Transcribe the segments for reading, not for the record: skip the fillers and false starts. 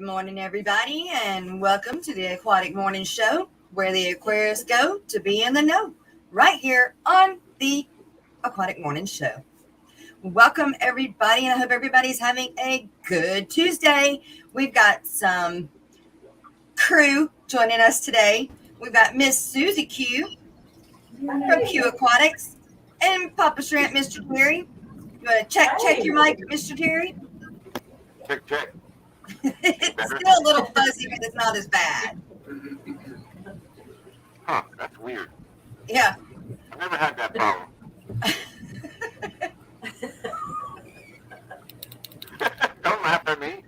morning, everybody, and welcome to the Aquatic Morning Show, where the aquarists go to be in the know, right here on the Aquatic Morning Show. Welcome, everybody, and I hope everybody's having a good Tuesday. We've got some crew joining us today. We've got Miss Susie Q from Q Aquatics and Papa Shrimp, Mr. Terry. You want to check your mic, Mr. Terry? Check. It's still a little fuzzy, but it's not as bad. Huh, that's weird. Yeah. I've never had that problem. Don't laugh at me.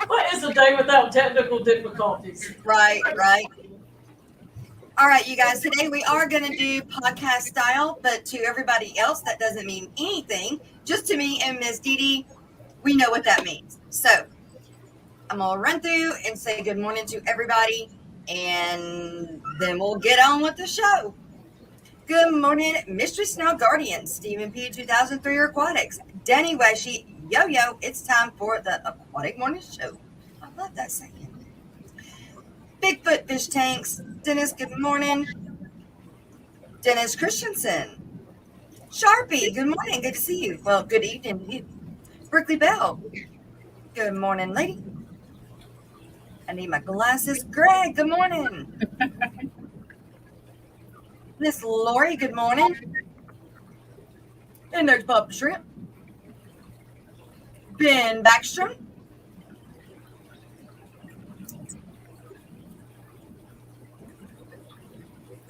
What is a day without technical difficulties? Right. All right, you guys, today we are going to do podcast style, but to everybody else, that doesn't mean anything. Just to me and Miss Dee Dee, we know what that means. So I'm going to run through and say good morning to everybody, and then we'll get on with the show. Good morning, Mystery Snow Guardian, Stephen P. 2003 Aquatics, Danny Weshi, Yo-Yo. It's time for the Aquatic Morning Show. I love that saying. Bigfoot Fish Tanks, Dennis, good morning. Dennis Christensen. Sharpie, good morning, good to see you. Well, good evening to you. Brickley Bell, good morning, lady. I need my glasses. Greg, good morning. Miss Lori, good morning. And there's Papa Shrimp. Ben Backstrom.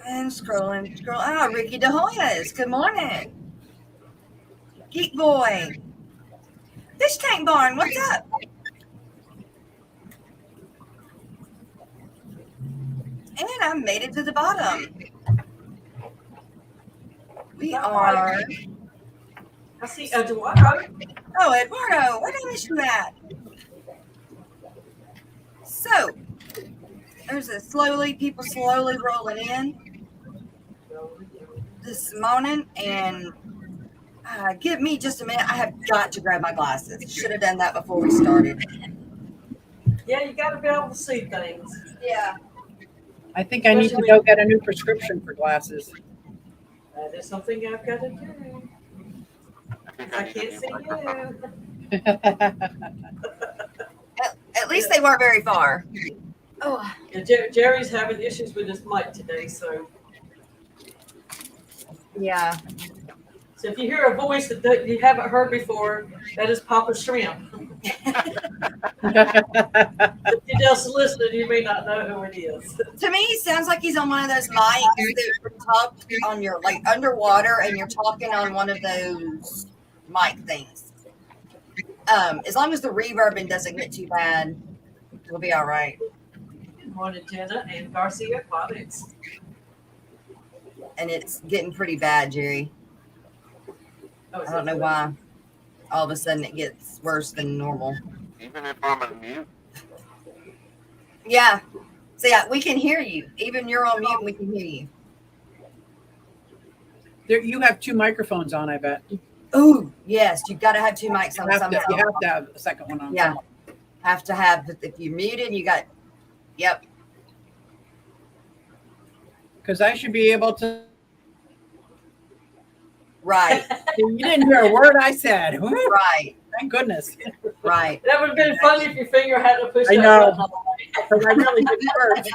And scrolling. Ah, Ricky DeHoyas, good morning. Geek Boy. Fish Tank Barn, what's up? And I made it to the bottom. We are. I see Eduardo. Oh, Eduardo, where did I miss you at? So, there's people slowly rolling in this morning, and give me just a minute. I have got to grab my glasses. Should have done that before we started. Yeah, you got to be able to see things. Yeah. I think I need to go get a new prescription for glasses. That is something I've got to do. I can't see you. At least they weren't very far. Oh, Yeah, Jerry's having issues with his mic today, so yeah. if you hear a voice that you haven't heard before, that is Papa Shrimp. If you're just listening, you may not know who it is. To me, it sounds like he's on one of those mics that talk on your underwater, and you're talking on one of those mic things. As long as the reverb doesn't get too bad, we'll be all right. Good morning, Jenna and Garcia Aquatics. And it's getting pretty bad, Jerry. I don't know why. All of a sudden, it gets worse than normal. Even if I'm on mute. Yeah. So yeah, we can hear you. Even you're on mute, we can hear you. You have two microphones on, I bet. Oh, yes. You've got to have two mics on somehow. You have to have a second one on. Yeah. Have to have, if you're muted, you got, yep. Because I should be able to. Right. You didn't hear a word I said. Woo. Right. Thank goodness. Right. That would have been funny if your finger had to push I that know. button. Because I really didn't hurt.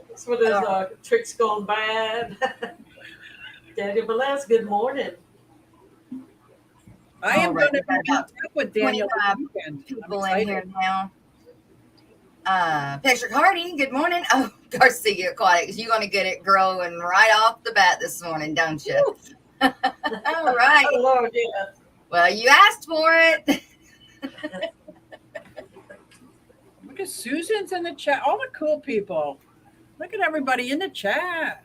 That's where those tricks gone bad. Daniel Velez, good morning. I am All right, going to be up with Daniel this 25 weekend. people in here now. Patrick Hardy, good morning. Oh, Garcia Aquatics, you're going to get it growing right off the bat this morning, don't you? All right. Oh, Lord, yeah. Well, you asked for it. Look at Susan's in the chat. All the cool people. Look at everybody in the chat.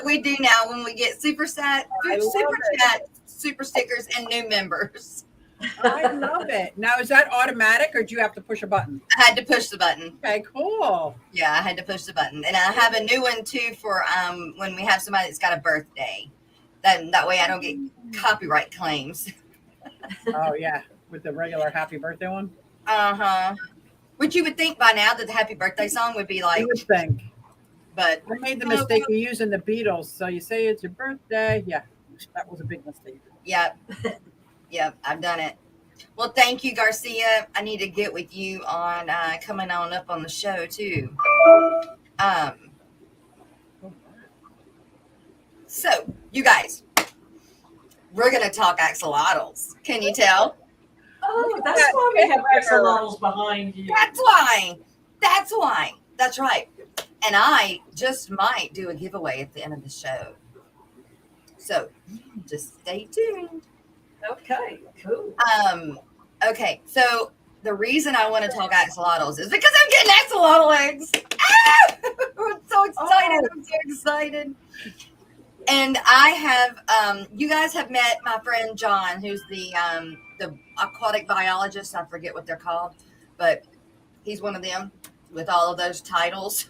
what we do now when we get super I love chat, super stickers, and new members. I love it. Now, is that automatic or do you have to push a button? I had to push the button. Okay, cool. Yeah, I had to push the button, and I have a new one too for when we have somebody that's got a birthday. That way I don't get copyright claims. Oh yeah, with the regular happy birthday one. Which you would think by now that the happy birthday song would be I like, would think. but I made the mistake of using the Beatles. So you say it's your birthday. Yeah, that was a big mistake. Yep, I've done it. Well, thank you, Garcia. I need to get with you on coming on up on the show too. So you guys, we're gonna talk axolotls. Can you tell? Oh, that's why we have axolotls behind you. That's why. That's right. And I just might do a giveaway at the end of the show. So just stay tuned. Okay, cool. Okay, so the reason I want to talk axolotls is because I'm getting axolotl eggs. Ah! I'm so excited. I'm so excited. And I have, you guys have met my friend John, who's the aquatic biologist. I forget what they're called, but he's one of them with all of those titles.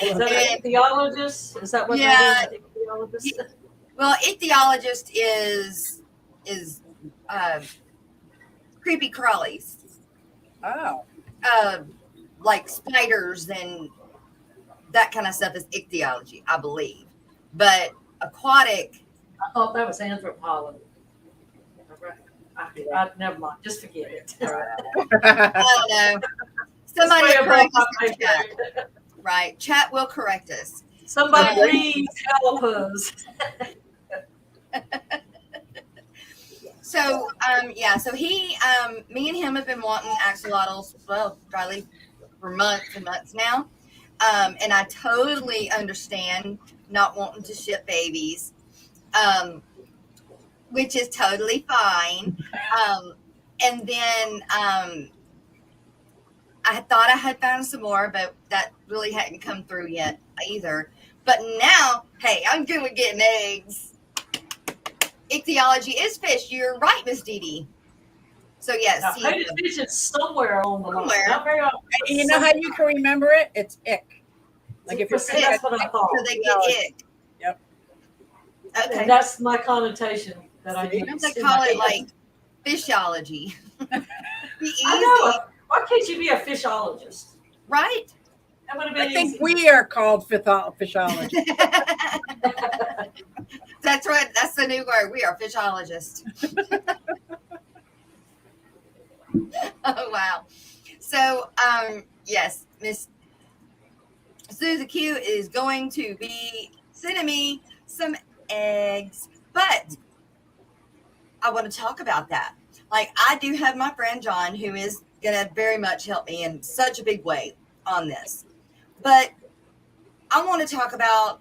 Is that an ichthyologist? Is that what Yeah. that is? Ichthyologist? Well, ichthyologist is creepy crawlies, Oh, like spiders and that kind of stuff is ichthyology, I believe. But aquatic, I thought that was anthropology. Never mind. Just forget it. I don't know. Somebody It's way correct above us my in chat. grade. Right. Chat will correct us. Somebody please help us. So, so he, me and him have been wanting axolotls, well, probably for months and months now. And I totally understand not wanting to ship babies, which is totally fine. And then I thought I had found some more, but that really hadn't come through yet either. But now, hey, I'm good with getting eggs. Ichthyology is fish. You're right, Miss Dee Dee. So yes, Now, painted fish is somewhere along the line. Somewhere. Not very often. you know how you can remember it? It's ick. Like if you're See, that's what I thought. so they get it. Yep. Okay. And that's my connotation that I They use. call it like fishology. Be easy, I know. Why can't you be a fishologist? right? That would have been I think easy. we are called fishology. That's right. That's the new word. We are fishologists. Oh wow. So yes, Miss Susie Q is going to be sending me some eggs, but I want to talk about that. Like I do have my friend John who is going to very much help me in such a big way on this. But I want to talk about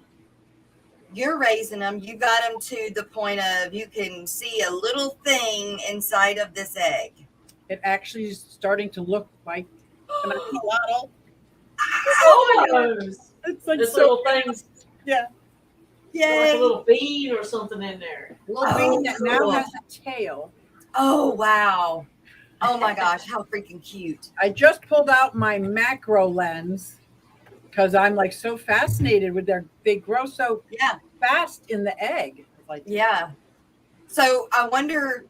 you're raising them. You got them to the point of you can see a little thing inside of this egg. It actually is starting to look like an axolotl. Oh, It's like there's so little things, yeah. like Yay. a little bean or something in there. Little bean that now cool. has a tail. Oh, wow. Oh my gosh, how freaking cute. I just pulled out my macro lens because I'm like so fascinated with they grow so Yeah. fast in the egg. Like Yeah. So I wonder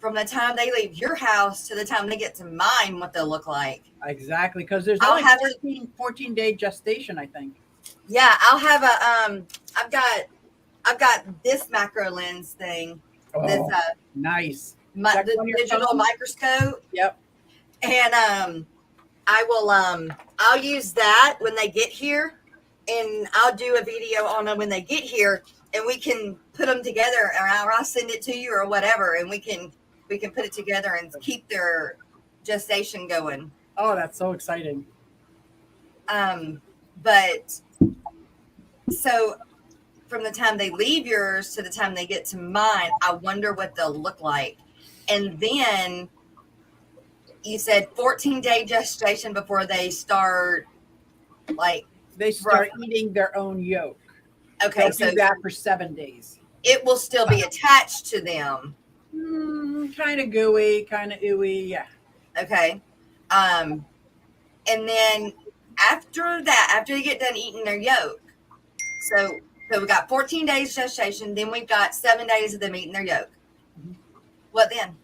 from the time they leave your house to the time they get to mine, what they'll look like. exactly, because there's I'll only have 14-day gestation, I think. Yeah, I'll have a I've got this macro lens thing. This Oh, nice. Check the on your digital phone. microscope. Yep. And I will I'll use that when they get here, and I'll do a video on them when they get here, and we can put them together, or I'll send it to you or whatever, and we can put it together and keep their gestation going. Oh, that's so exciting. But so from the time they leave yours to the time they get to mine, I wonder what they'll look like. And then you said 14-day gestation before they start like they start eating their own yolk. Okay, They'll so do that for 7 days. it will still be attached to them. Kind of gooey, kind of ooey, yeah. Okay. And then after that, after they get done eating their yolk, so we got 14 days gestation, then we've got 7 days of them eating their yolk. What then?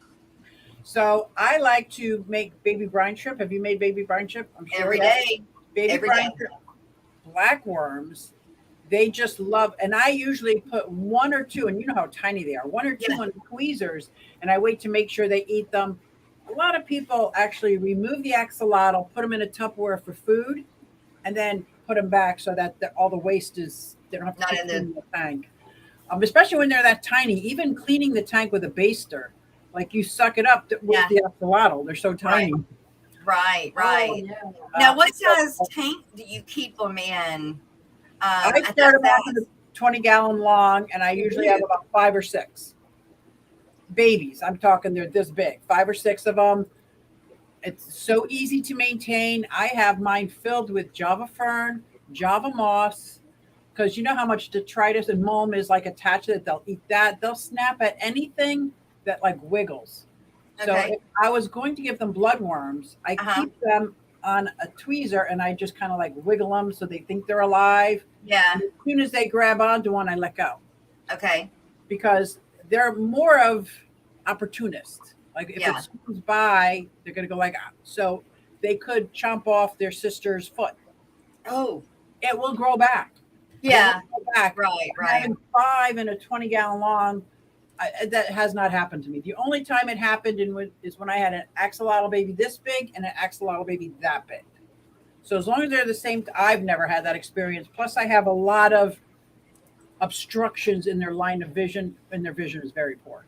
So I like to make baby brine shrimp. Have you made baby brine shrimp? I'm sure Every day. Baby Every brine day. shrimp. Blackworms, they just love, and I usually put 1 or 2, and you know how tiny they are, 1 or 2 on tweezers, and I wait to make sure they eat them. A lot of people actually remove the axolotl, put them in a Tupperware for food, and then put them back so that all the waste is, they don't have to Not put in it in the tank. Especially when they're that tiny, even cleaning the tank with a baster, like you suck it up with the axolotl. They're so tiny. Right. Oh, yeah. Now, what size tank do you keep them in? I start them off in a 20-gallon long, and I usually have about 5 or 6 babies. I'm talking they're this big, 5 or 6 of them. It's so easy to maintain. I have mine filled with Java fern, Java moss, because you know how much detritus and mulm is like attached to it. They'll eat that. They'll snap at anything that like wiggles. So if I was going to give them bloodworms, I keep them on a tweezer and I just kind of like wiggle them so they think they're alive. Yeah. And as soon as they grab onto one, I let go. Okay. Because they're more of opportunists. Like if it comes by, they're going to go like, so they could chomp off their sister's foot. Oh. It will grow back. Yeah. Back. Right. Having 5 in a 20-gallon long, that has not happened to me. The only time it happened is when I had an axolotl baby this big and an axolotl baby that big. So as long as they're the same, I've never had that experience. Plus, I have a lot of obstructions in their line of vision, and their vision is very poor,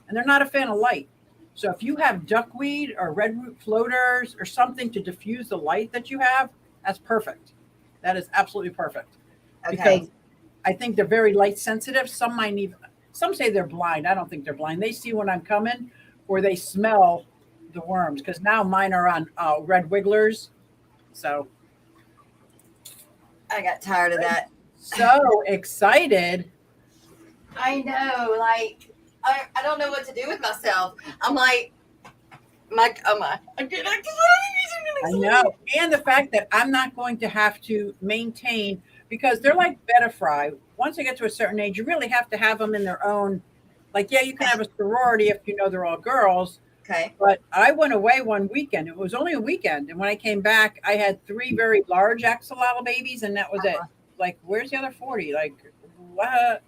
and they're not a fan of light. So if you have duckweed or redroot floaters or something to diffuse the light that you have, that's perfect. That is absolutely perfect. Okay. Because I think they're very light sensitive. Some say they're blind. I don't think they're blind. They see when I'm coming, or they smell the worms. Because now mine are on red wigglers. So I got tired of that. So excited. I know. Like, I don't know what to do with myself. I'm like, I know. And the fact that I'm not going to have to maintain, because they're like betta fry. Once they get to a certain age, you really have to have them in their own. Like, yeah, you can have a sorority if you know they're all girls. Okay. But I went away one weekend. It was only a weekend. And when I came back, I had 3 very large axolotl babies, and that was it. Like, where's the other 40? Like, what?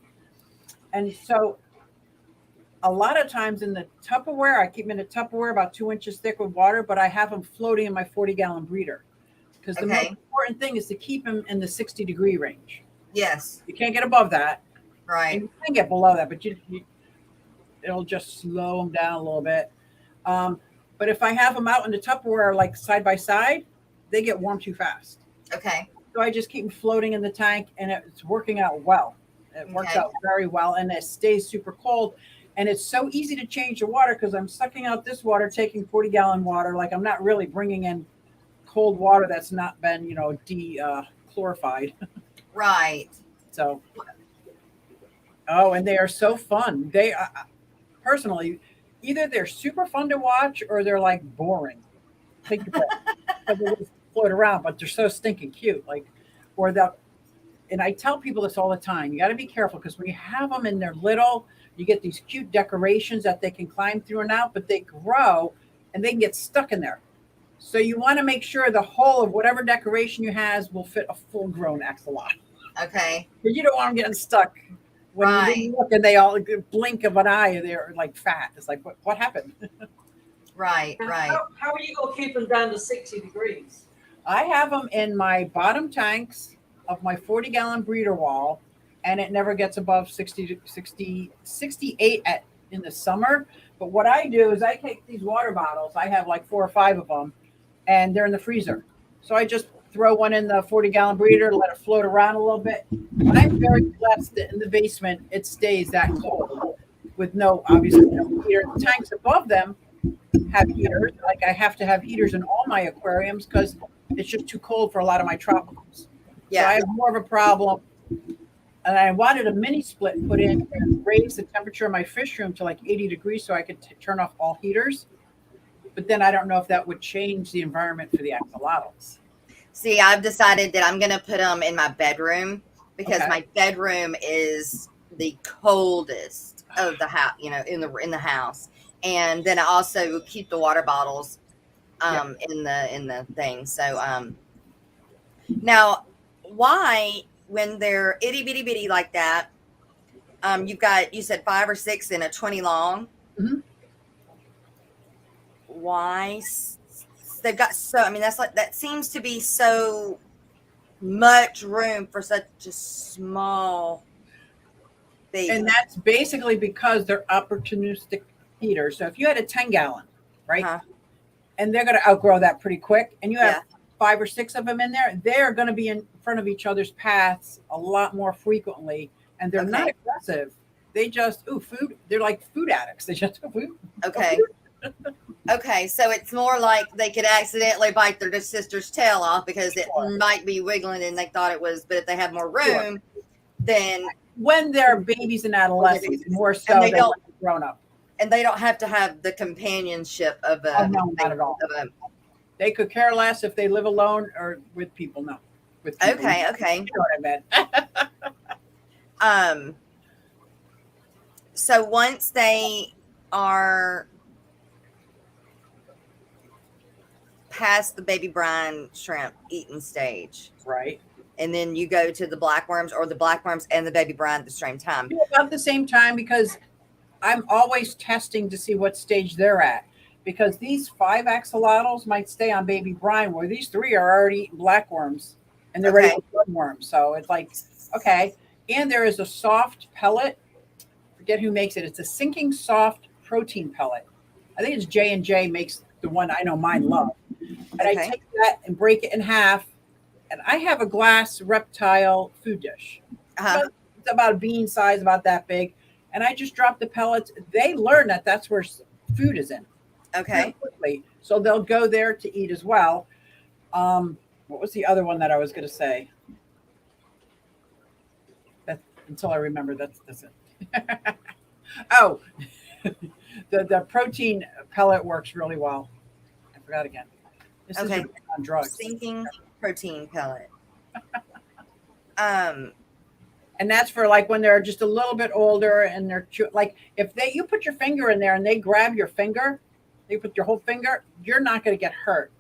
And so a lot of times in the Tupperware, I keep them in a Tupperware about 2 inches thick with water, but I have them floating in my 40-gallon breeder. Because the most important thing is to keep them in the 60-degree range. Yes. You can't get above that. Right. And you can get below that, but it'll just slow them down a little bit. But if I have them out in the Tupperware, like side by side, they get warm too fast. Okay. So I just keep them floating in the tank, and it's working out well. It works out very well, and it stays super cold. And it's so easy to change the water because I'm sucking out this water, taking 40-gallon water. Like, I'm not really bringing in cold water that's not been, chlorified. Right. So, and they are so fun. They personally, either they're super fun to watch or they're like boring. Take your pick. They just float around, but they're so stinking cute. And I tell people this all the time. You got to be careful because when you have them and they're little, you get these cute decorations that they can climb through and out, but they grow and they can get stuck in there. So you want to make sure the whole of whatever decoration you have will fit a full-grown axolotl. Okay. But you don't want them getting stuck. When you look and they all blink of an eye, they're like fat. It's like, what happened? Right. How are you going to keep them down to 60 degrees? I have them in my bottom tanks of my 40-gallon breeder wall, and it never gets above 68 in the summer. But what I do is I take these water bottles. I have like 4 or 5 of them, and they're in the freezer. So I just throw one in the 40-gallon breeder, let it float around a little bit. I'm very blessed that in the basement it stays that cold with obviously no heater. The tanks above them have heaters. Like, I have to have heaters in all my aquariums because it's just too cold for a lot of my tropicals. Yeah. So I have more of a problem. And I wanted a mini split put in and raise the temperature of my fish room to like 80 degrees so I could turn off all heaters. But then I don't know if that would change the environment for the axolotls. See, I've decided that I'm going to put them in my bedroom because Okay. my bedroom is the coldest of the house, in the house. And then I also keep the water bottles in the thing. So now, why when they're itty bitty bitty like that, you said 5 or 6 in a 20 long. Mhm. Why they've got that seems to be so much room for such a small baby. And that's basically because they're opportunistic eaters. So if you had a 10-gallon, right? Uh-huh. And they're going to outgrow that pretty quick. And you have Yeah. 5 or 6 of them in there, they're going to be in front of each other's paths a lot more frequently. And they're not aggressive. They just, food. They're like food addicts. They just food. Okay. Okay, so it's more like they could accidentally bite their sister's tail off because it might be wiggling and they thought it was, but if they have more room, then when they're babies and adolescents, more so and they than don't, when they're grown up. And they don't have to have the companionship of a. Oh, no, not at all. They could care less if they live alone or with people. No, with people. Okay. You know what I meant. So once they are past the baby brine shrimp eating stage, right? And then you go to the blackworms, or the blackworms and the baby brine at the same time. About the same time, because I'm always testing to see what stage they're at. Because these 5 axolotls might stay on baby brine, where these 3 are already eating blackworms and they're ready for bloodworms. So it's like, okay. And there is a soft pellet. Forget who makes it. It's a sinking soft protein pellet. I think it's J&J makes the one I know mine love. And I take that and break it in half. And I have a glass reptile food dish. Uh-huh. It's about a bean size, about that big. And I just drop the pellets. They learn that that's where food is in. Okay. Quickly. So they'll go there to eat as well. What was the other one that I was going to say? Until I remember, that's it. Oh, the protein pellet works really well. I forgot again. This is on drugs. Sinking protein pellet. And that's for like when they're just a little bit older and they're like, if you put your finger in there and they grab your finger, they put your whole finger, you're not going to get hurt.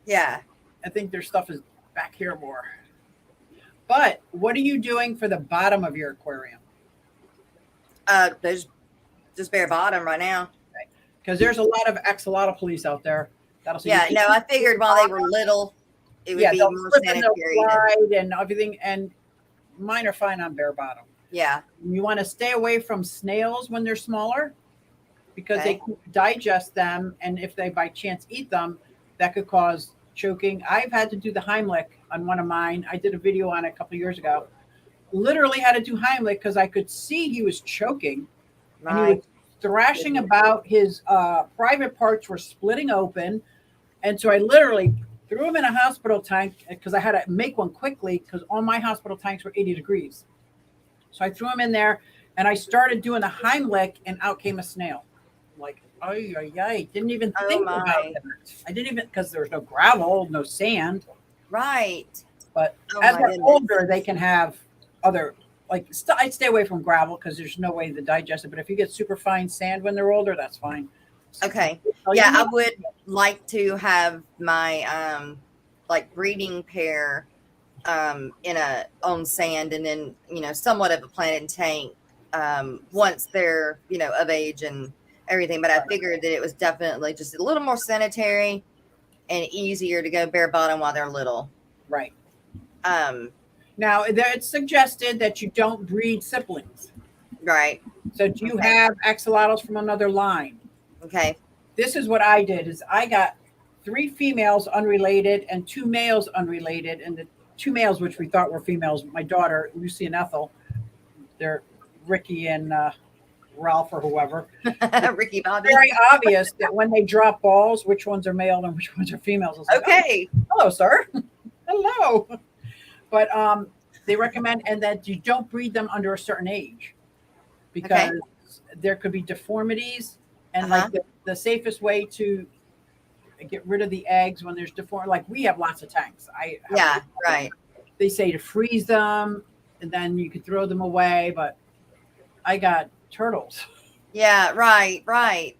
Yeah. I think their stuff is back here more. But what are you doing for the bottom of your aquarium? There's just bare bottom right now. Because there's a lot of axolotl police out there. That'll see. Yeah, no, I figured while they were little, it would be more sanitary. And everything, and mine are fine on bare bottom. Yeah. You want to stay away from snails when they're smaller because they can digest them. And if they by chance eat them, that could cause choking. I've had to do the Heimlich on one of mine. I did a video on it a couple of years ago. Literally had to do Heimlich because I could see he was choking. Right. And he was thrashing about. His private parts were splitting open. And so I literally threw him in a hospital tank because I had to make one quickly because all my hospital tanks were 80 degrees. So I threw him in there and I started doing the Heimlich and out came a snail. Like, didn't even think about it. I didn't even, because there was no gravel, no sand. Right. But as they're older, they can have other, like, I'd stay away from gravel because there's no way to digest it. But if you get super fine sand when they're older, that's fine. Okay. Yeah, I would like to have my like breeding pair on sand and then, somewhat of a planted tank once they're, of age and everything. But I figured that it was definitely just a little more sanitary and easier to go bare bottom while they're little. Right. Now, it's suggested that you don't breed siblings. Right. So do you have axolotls from another line? Okay. This is what I did is I got 3 females unrelated and 2 males unrelated. And the 2 males, which we thought were females, my daughter, Lucy and Ethel, they're Ricky and Ralph or whoever. Ricky Bobby. Very obvious that when they drop balls, which ones are male and which ones are females. Like, Okay. oh, hello, sir. Hello. But they recommend and that you don't breed them under a certain age because there could be deformities and like the safest way to get rid of the eggs when there's like we have lots of tanks. Right. They say to freeze them and then you could throw them away, but I got turtles. Yeah, right. I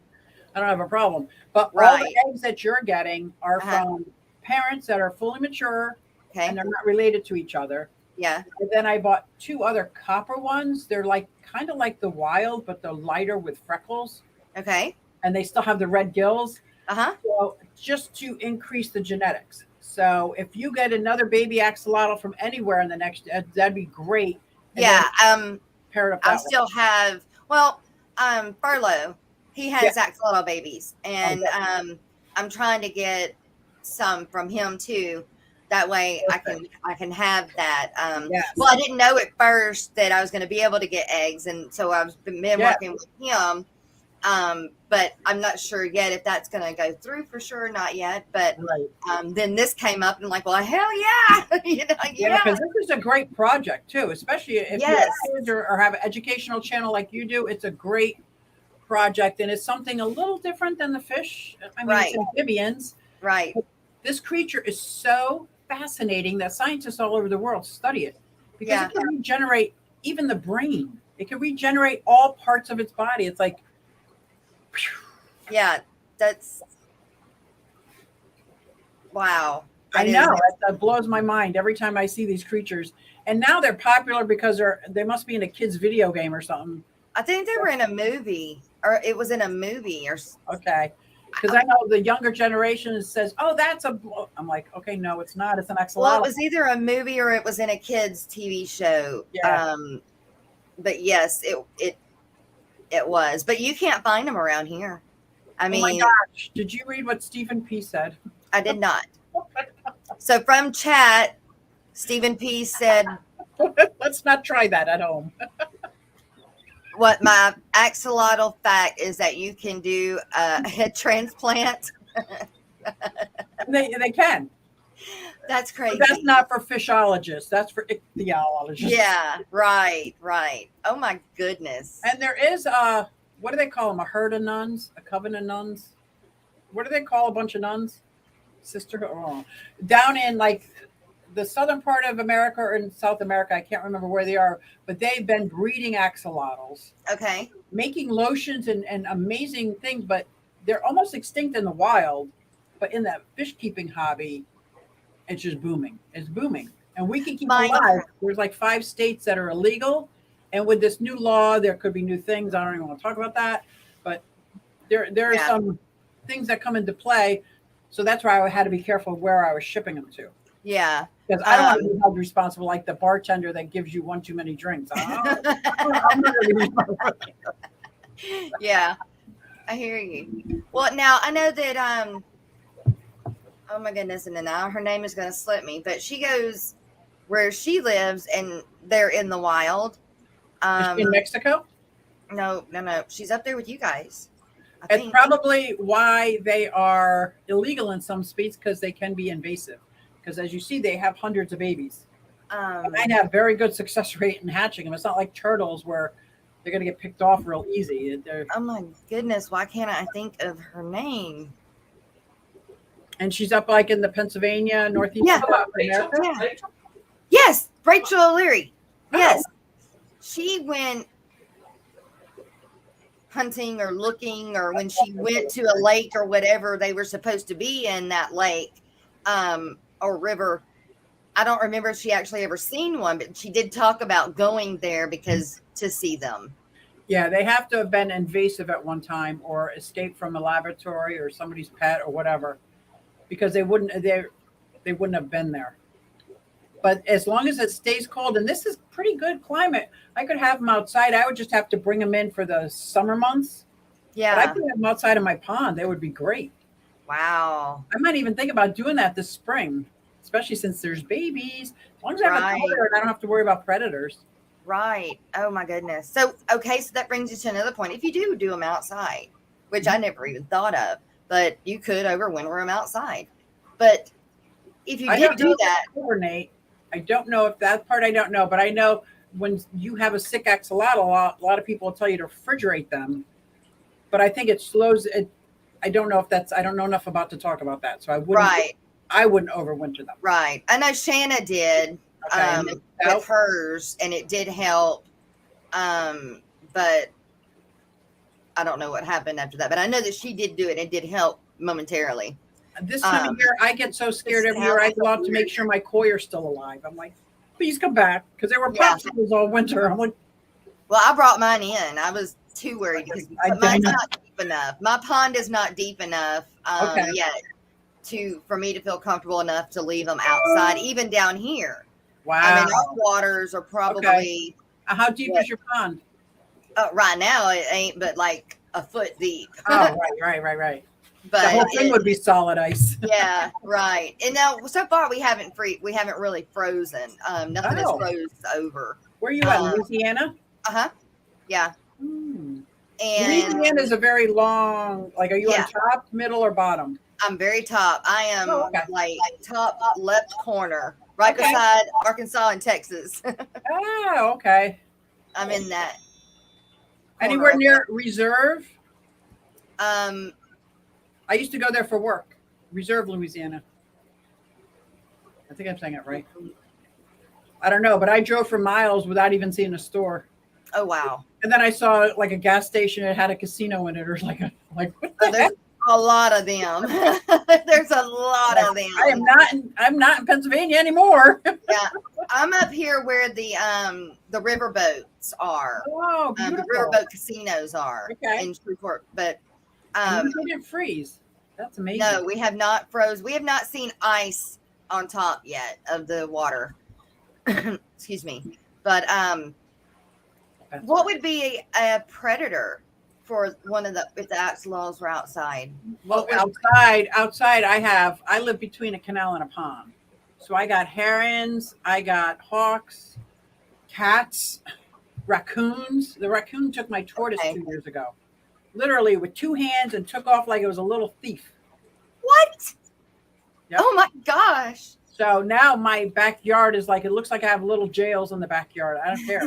don't have a problem. But all the eggs that you're getting are from parents that are fully mature and they're not related to each other. Yeah. And then I bought 2 other copper ones. They're like kind of like the wild, but they're lighter with freckles. Okay. And they still have the red gills. So just to increase the genetics. So if you get another baby axolotl from anywhere in the next, that'd be great. And pair it up. I still have. Well, Furlough, he has axolotl babies, and I'm trying to get some from him too. That way, I can have that. Well, I didn't know at first that I was going to be able to get eggs, and so I've been working with him. But I'm not sure yet if that's going to go through for sure, not yet. But then this came up and I'm like, well, hell yeah, because this is a great project too, especially if you have kids or have an educational channel like you do. It's a great project, and it's something a little different than the fish. I mean, it's amphibians, right? But this creature is so fascinating that scientists all over the world study it because it can regenerate even the brain. It can regenerate all parts of its body. It's like. Yeah, that's wow. I know that blows my mind every time I see these creatures. And now they're popular because they must be in a kid's video game or something. I think they were in a movie, or it was in a movie, or okay. Because I know the younger generation says, "Oh, that's a." I'm like, okay, no, it's not. It's an axolotl. Well, it was either a movie or it was in a kid's TV show. Yeah. But yes, it was. But you can't find them around here. I mean, oh my gosh! Did you read what Stephen P. said? I did not. So from chat, Stephen P. said, "Let's not try that at home." What my axolotl fact is that you can do a head transplant. They can. That's crazy. But that's not for fishologists. That's for ichthyologists. Yeah, right. Oh my goodness. And there is what do they call them? A herd of nuns? A coven of nuns? What do they call a bunch of nuns? Sisterhood? Oh. Down in like the southern part of America or in South America, I can't remember where they are, but they've been breeding axolotls. Okay. Making lotions and amazing things, but they're almost extinct in the wild. But in that fish keeping hobby, it's just booming. It's booming. And we can keep them alive. There's like 5 states that are illegal. And with this new law, there could be new things. I don't even want to talk about that. But there are some things that come into play. So that's why I had to be careful where I was shipping them to. Yeah. Because I don't want to be held responsible like the bartender that gives you one too many drinks. I'm not really responsible. Yeah. I hear you. Well, now I know that oh my goodness, and now her name is going to slip me, but she goes where she lives and they're in the wild. Is she in Mexico? No. She's up there with you guys. It's probably why they are illegal in some states because they can be invasive. Because as you see, they have hundreds of babies. And have very good success rate in hatching them. It's not like turtles where they're going to get picked off real easy. Oh my goodness, why can't I think of her name? And she's up like in the Pennsylvania, Northeast. Rachel? Yes, Rachel O'Leary. Yes. She went hunting or looking, or when she went to a lake or whatever they were supposed to be in that lake or river. I don't remember if she actually ever seen one, but she did talk about going there because to see them. Yeah, they have to have been invasive at one time or escaped from a laboratory or somebody's pet or whatever, because they wouldn't have been there. But as long as it stays cold, and this is pretty good climate, I could have them outside. I would just have to bring them in for the summer months. Yeah. But I could have them outside of my pond. They would be great. Wow. I might even think about doing that this spring, especially since there's babies. As long as I have a color and I don't have to worry about predators. Right. Oh my goodness. So, okay. So that brings us to another point. If you do them outside, which I never even thought of, but you could overwinter them outside. But if you I did don't know do if that, it's hibernate. I don't know if that part I don't know, but I know when you have a sick axolotl, a lot of people will tell you to refrigerate them. But I think it slows it. I don't know if that's. I don't know enough about to talk about that, so I wouldn't. right, I wouldn't overwinter them. right. I know Shanna did Okay. And with out- hers, and it did help. But I don't know what happened after that. But I know that she did do it. It did help momentarily. This time of year, I get so scared every year. I go out to make sure my koi are still alive. I'm like, please come back, because there were Yeah. popsicles all winter. I'm like, Well, I brought mine in. I was too worried because I mine's know. not deep enough. My pond is not deep enough Okay. yet for me to feel comfortable enough to leave them outside, even down here. wow. I mean, our waters are probably How deep is your pond? right now it ain't but like a foot deep. Oh, right. The But whole thing would be solid ice. yeah, right. And now so far we haven't really frozen. Nothing has Oh. froze over. Where are you at, Louisiana? Yeah. Hmm. And Louisiana is a very long. Like, are you Yeah. on top, middle, or bottom? I'm very top. I am Oh, okay. like top left corner, right Okay. beside Arkansas and Texas. Oh, okay. I'm in that. Anywhere corner. near Reserve? Um, I used to go there for work. Reserve, Louisiana. I think I'm saying it right. I don't know, but I drove for miles without even seeing a store. oh wow. And then I saw like a gas station that had a casino in it, or like what So the there's heck? a lot of them. There's a lot of them. I'm not in Pennsylvania anymore. Yeah, I'm up here where the river boats are. Oh, The beautiful. riverboat casinos are Okay. in Shreveport. But And you didn't freeze. That's amazing. no, we have not froze. We have not seen ice on top yet of the water. Excuse me. But That's what would be a predator for if the axolotls were outside? Well, What would- outside, I live between a canal and a pond. So I got herons, I got hawks, cats, raccoons. The raccoon took my tortoise Okay. 2 years ago. Literally with 2 hands and took off like it was a little thief. What? Yep. Oh my gosh. So now my backyard is like, it looks like I have little jails in the backyard. I don't care.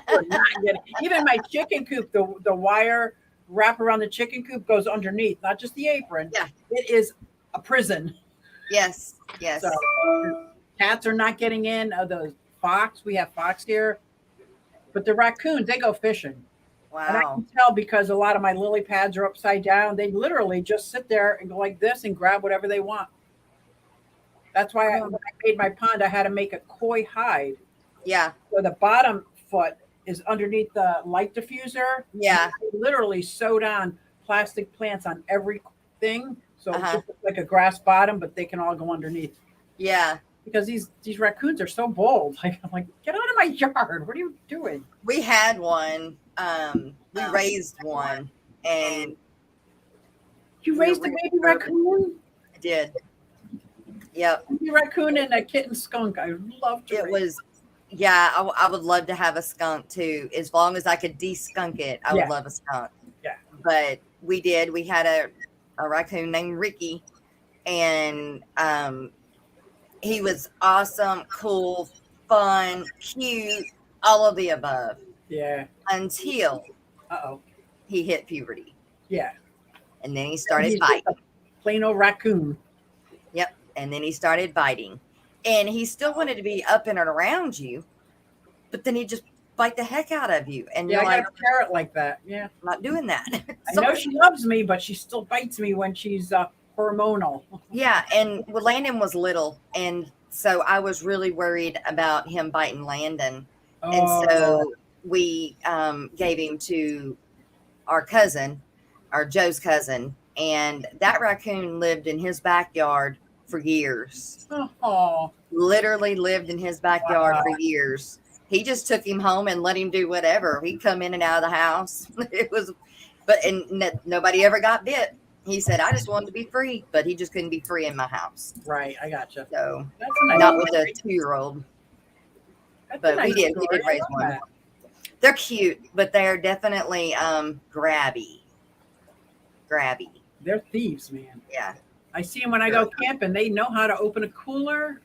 We're not getting- Even my chicken coop, the wire wrap around the chicken coop goes underneath, not just the apron. Yeah. It is a prison. Yes. So cats are not getting in. The fox, we have fox here. But the raccoons, they go fishing. And I Wow. can tell because a lot of my lily pads are upside down. They literally just sit there and go like this and grab whatever they want. That's why when I made my pond, I had to make a koi hide. Yeah. So the bottom foot is underneath the light diffuser. Yeah. I literally sewed on plastic plants on everything. So it's Uh-huh. just like a grass bottom, but they can all go underneath. Yeah. Because these raccoons are so bold. Like, I'm like, get out of my yard. What are you doing? We had one. We raised one, and You raised a baby raccoon? I did. Yep. Baby raccoon and a kitten skunk. I love to It raise. was. Yeah, I would love to have a skunk too. As long as I could de-skunk it, I Yeah. would love a skunk. Yeah. But we did. We had a raccoon named Ricky, and he was awesome, cool, fun, cute, all of the above. Yeah. Until Uh-oh. he hit puberty, Yeah. and then he started He's biting. just a plain old raccoon. Yep. And then he started biting. And he still wanted to be up and around you, but then he'd just bite the heck out of you. And Yeah, you're I like, got a parrot like that. Yeah. I'm not doing that. I know she loves me, but she still bites me when she's hormonal. Yeah. And well, Landon was little. And so I was really worried about him biting Landon. And so we gave him to our cousin, our Joe's cousin. And that raccoon lived in his backyard for years. Oh, Literally lived in his backyard Wow. for years. He just took him home and let him do whatever. He'd come in and out of the house. It was, nobody ever got bit. He said, I just wanted to be free, but he just couldn't be free in my house. right. I gotcha. So That's a nice not with a 2-year-old. That's a But nice we did story. I raise love one. that. They're cute, but they're definitely grabby. They're thieves, man. Yeah. I see them when I go camping. They know how to open a cooler.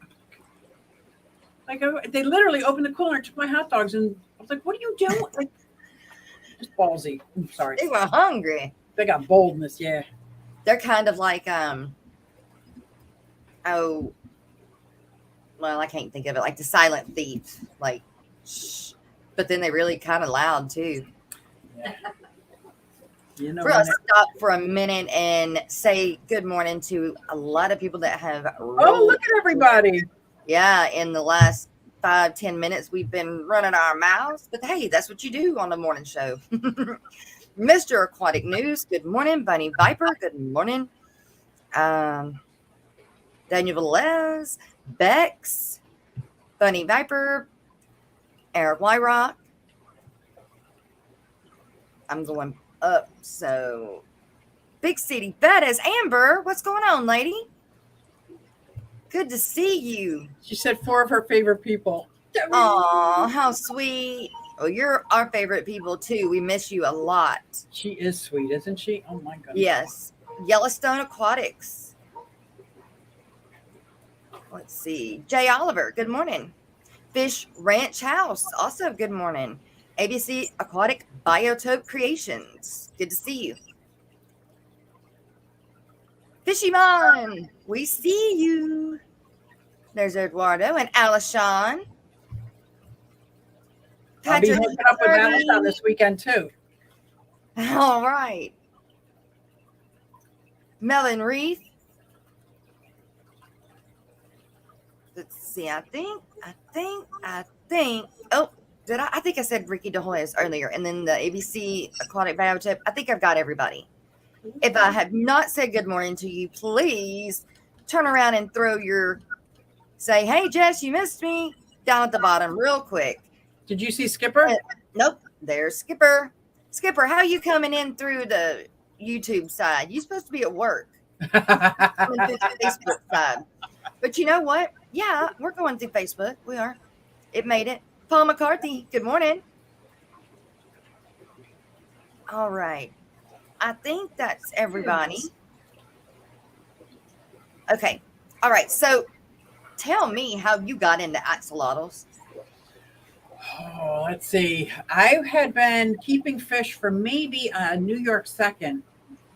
Like they literally opened the cooler and took my hot dogs, and I was like, "What are you doing?" Like, just ballsy. I'm sorry. They were hungry. They got boldness. Yeah. They're kind of like oh, well, I can't think of it, like the silent thief, like shh. But then they really kind of loud too. You know. We're gonna stop for a minute and say good morning to a lot of people that have Oh, look at everybody. Yeah, in the last 5-10 minutes we've been running our mouths, but hey, that's what you do on the morning show. Mr. Aquatic News, good morning. Bunny Viper, good morning. Daniel Velez, Bex, Bunny Viper, Eric Wyrock. I'm going up, so Big City Bettis, Amber, what's going on, lady? Good to see you. She said 4 of her favorite people. Oh, how sweet. Oh, you're our favorite people too. We miss you a lot. She is sweet, isn't she? Oh my goodness. Yes. Yellowstone Aquatics. Let's see. Jay Oliver, good morning. Fish Ranch House, also good morning. ABC Aquatic Biotope Creations, good to see you. Fishy Mon, we see you. There's Eduardo and Alishon. I'll be Patrick hooking up with Alishon this weekend too. All right. Melon Reef. Let's see. I think. Oh, did I? I think I said Ricky DeHoyas earlier, and then the ABC Aquatic Biotip. I think I've got everybody. If I have not said good morning to you, please turn around and say, "Hey, Jess, you missed me," down at the bottom, real quick. Did you see Skipper? Nope. There's Skipper. Skipper, how you coming in through the YouTube side? You supposed to be at work. Coming through the Facebook side. But you know what? Yeah, we're going through Facebook. We are. It made it. Paul McCarthy, good morning. All right. I think that's everybody. Okay. All right. So tell me how you got into axolotls. Oh, let's see. I had been keeping fish for maybe New York 2nd.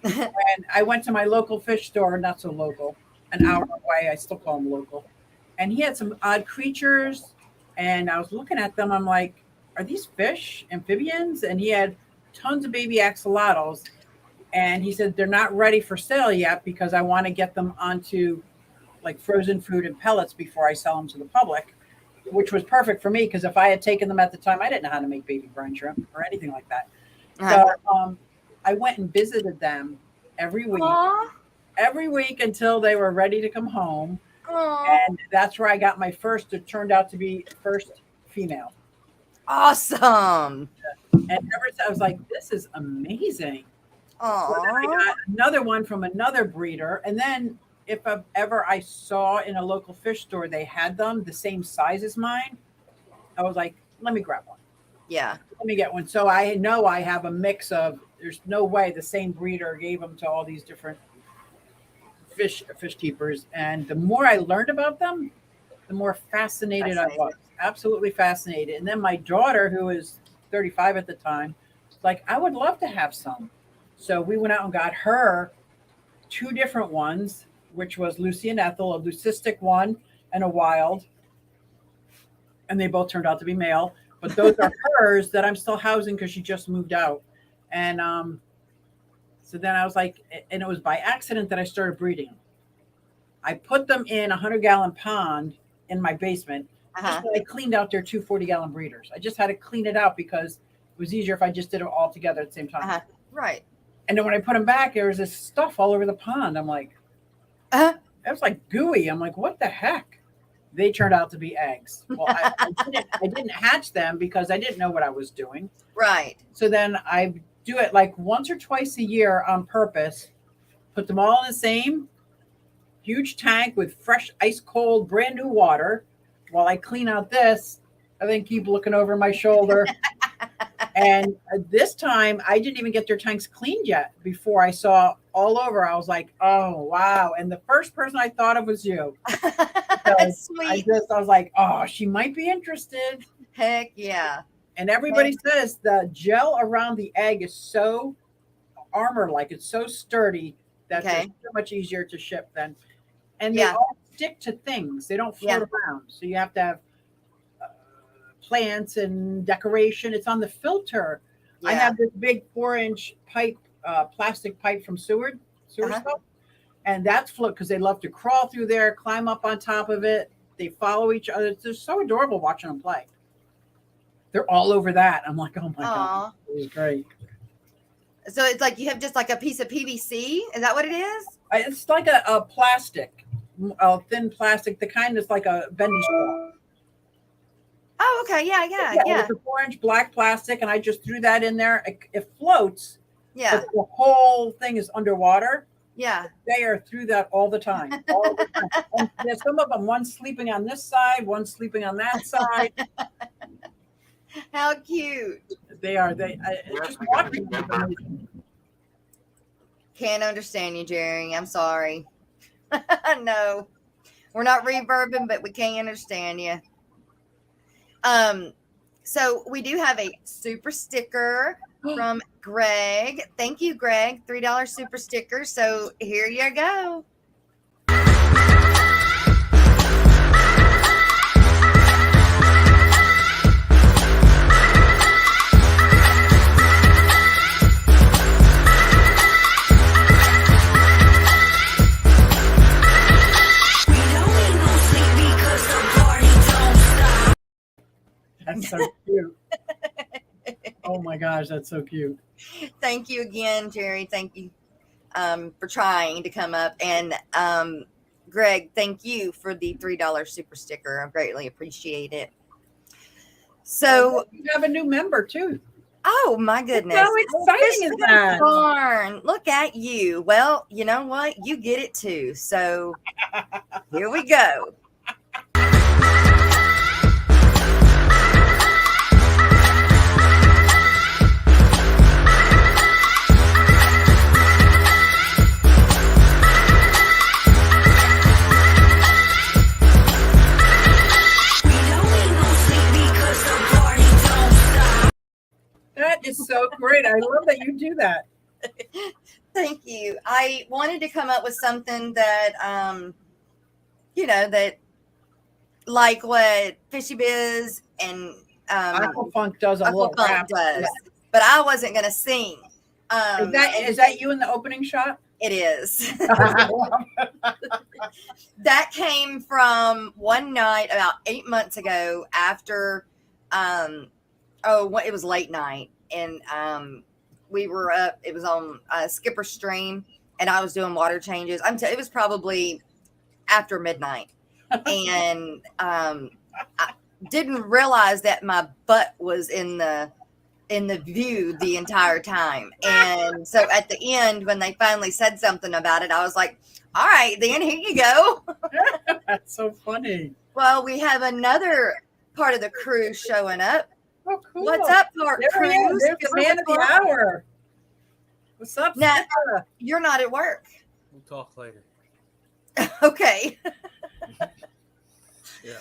And I went to my local fish store, not so local, an hour away. I still call them local. And he had some odd creatures. And I was looking at them. I'm like, are these fish, amphibians? And he had tons of baby axolotls. And he said, they're not ready for sale yet because I want to get them onto like frozen food and pellets before I sell them to the public, which was perfect for me because if I had taken them at the time, I didn't know how to make baby brine shrimp or anything like that. So I went and visited them every week until they were ready to come home. And that's where I got my first. It turned out to be first female. Awesome. And ever since I was like, this is amazing. So then I got another one from another breeder. And then if ever I saw in a local fish store, they had them the same size as mine, I was like, let me grab one. Yeah. Let me get one. So I know I have a mix of, there's no way the same breeder gave them to all these different fish keepers. And the more I learned about them, the more fascinated I was. Absolutely fascinated. And then my daughter, who was 35 at the time, was like, I would love to have some. So we went out and got her 2 different ones, which was Lucy and Ethel, a leucistic one and a wild. And they both turned out to be male. But those are hers that I'm still housing because she just moved out. And so then I was like, and it was by accident that I started breeding them. I put them in a 100-gallon pond in my basement. Just I cleaned out their 2 40-gallon breeders. I just had to clean it out because it was easier if I just did it all together at the same time. Right. And then when I put them back, there was this stuff all over the pond. I'm like, it was like gooey. I'm like, what the heck? They turned out to be eggs. Well, I didn't hatch them because I didn't know what I was doing. Right. So then I do it like once or twice a year on purpose, put them all in the same huge tank with fresh, ice cold, brand new water while I clean out this I think keep looking over my shoulder. And this time, I didn't even get their tanks cleaned yet. Before I saw all over, I was like, "Oh wow!" And the first person I thought of was you. Sweet. I was like, "Oh, she might be interested." Heck yeah. And everybody says the gel around the egg is so armor-like; it's so sturdy that they're so much easier to ship than. And they all stick to things; they don't float around. So you have to have plants and decoration. It's on the filter. I have this big 4-inch pipe, plastic pipe from sewer stuff, and that's float because they love to crawl through there, climb up on top of it. They follow each other. It's just so adorable watching them play. They're all over that. I'm like, oh my god, it was great. So it's like you have just like a piece of PVC. Is that what it is? It's like a plastic, a thin plastic, the kind that's like a bendy straw. Oh, okay. Yeah. It's a 4-inch black plastic, and I just threw that in there. It floats. Yeah. But the whole thing is underwater. Yeah. They are through that all the time. All the time. And there's some of them, one sleeping on this side, one sleeping on that side. How cute. They are. Just watching them. Can't understand you, Jerry. I'm sorry. No, we're not reverbing, but we can't understand you. So we do have a super sticker from Greg. Thank you, Greg. $3 super sticker. So here you go. That's so cute. Oh my gosh, that's so cute. Thank you again, Jerry. Thank you for trying to come up. And Greg, thank you for the $3 super sticker. I greatly appreciate it. So you have a new member too. Oh my goodness. How exciting is that? Barn. Look at you. Well, you know what? You get it too. So here we go. That is so great. I love that you do that. Thank you. I wanted to come up with something that, that like what Fishy Biz and Aquafunk does a little rap. does, but I wasn't going to sing. Is that you in the opening shot? It is. That came from one night about 8 months ago after, it was late night, and we were up. It was on Skipper Stream, and I was doing water changes. It was probably after midnight, and I didn't realize that my butt was in the view the entire time. And so at the end, when they finally said something about it, I was like, "All right, then here you go." That's so funny. Well, we have another part of the crew showing up. Oh, cool. What's up, crew? There's the man of the hour. What's up? Now, Sarah? you're not at work. We'll talk later. Okay. Yeah.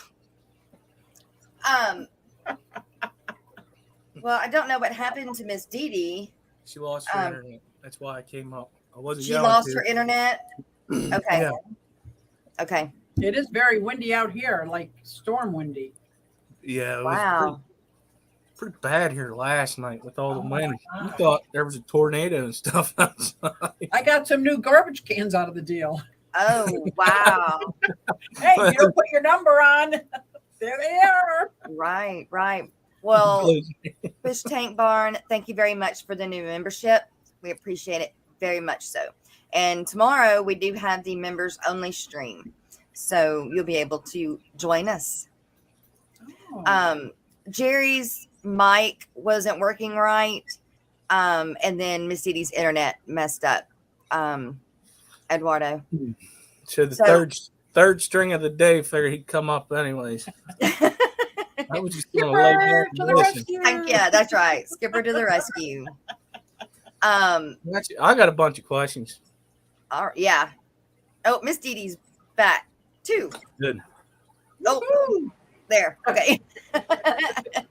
Well, I don't know what happened to Miss Dee Dee. She lost her internet. That's why I came up. I wasn't. She lost her internet. Okay. Yeah. Okay. It is very windy out here, like storm windy. Yeah. It Wow. was pretty bad here last night with all the wind. You thought there was a tornado and stuff outside. I got some new garbage cans out of the deal. Oh, wow. Hey, you don't put your number on. There they are. Right. Well, Fish Tank Barn, thank you very much for the new membership. We appreciate it very much so. And tomorrow we do have the members only stream. So you'll be able to join us. Oh. Jerry's mic wasn't working right. And then Miss Dee Dee's internet messed up. Eduardo. So the third string of the day figured he'd come up anyways. I was just gonna lay Skipper back to and the listen. rescue. Yeah, that's right. Skipper to the rescue. Actually, I got a bunch of questions. All right, yeah. Oh, Miss Dee Dee's back too. Good. Oh, Woo-hoo. there. Okay. I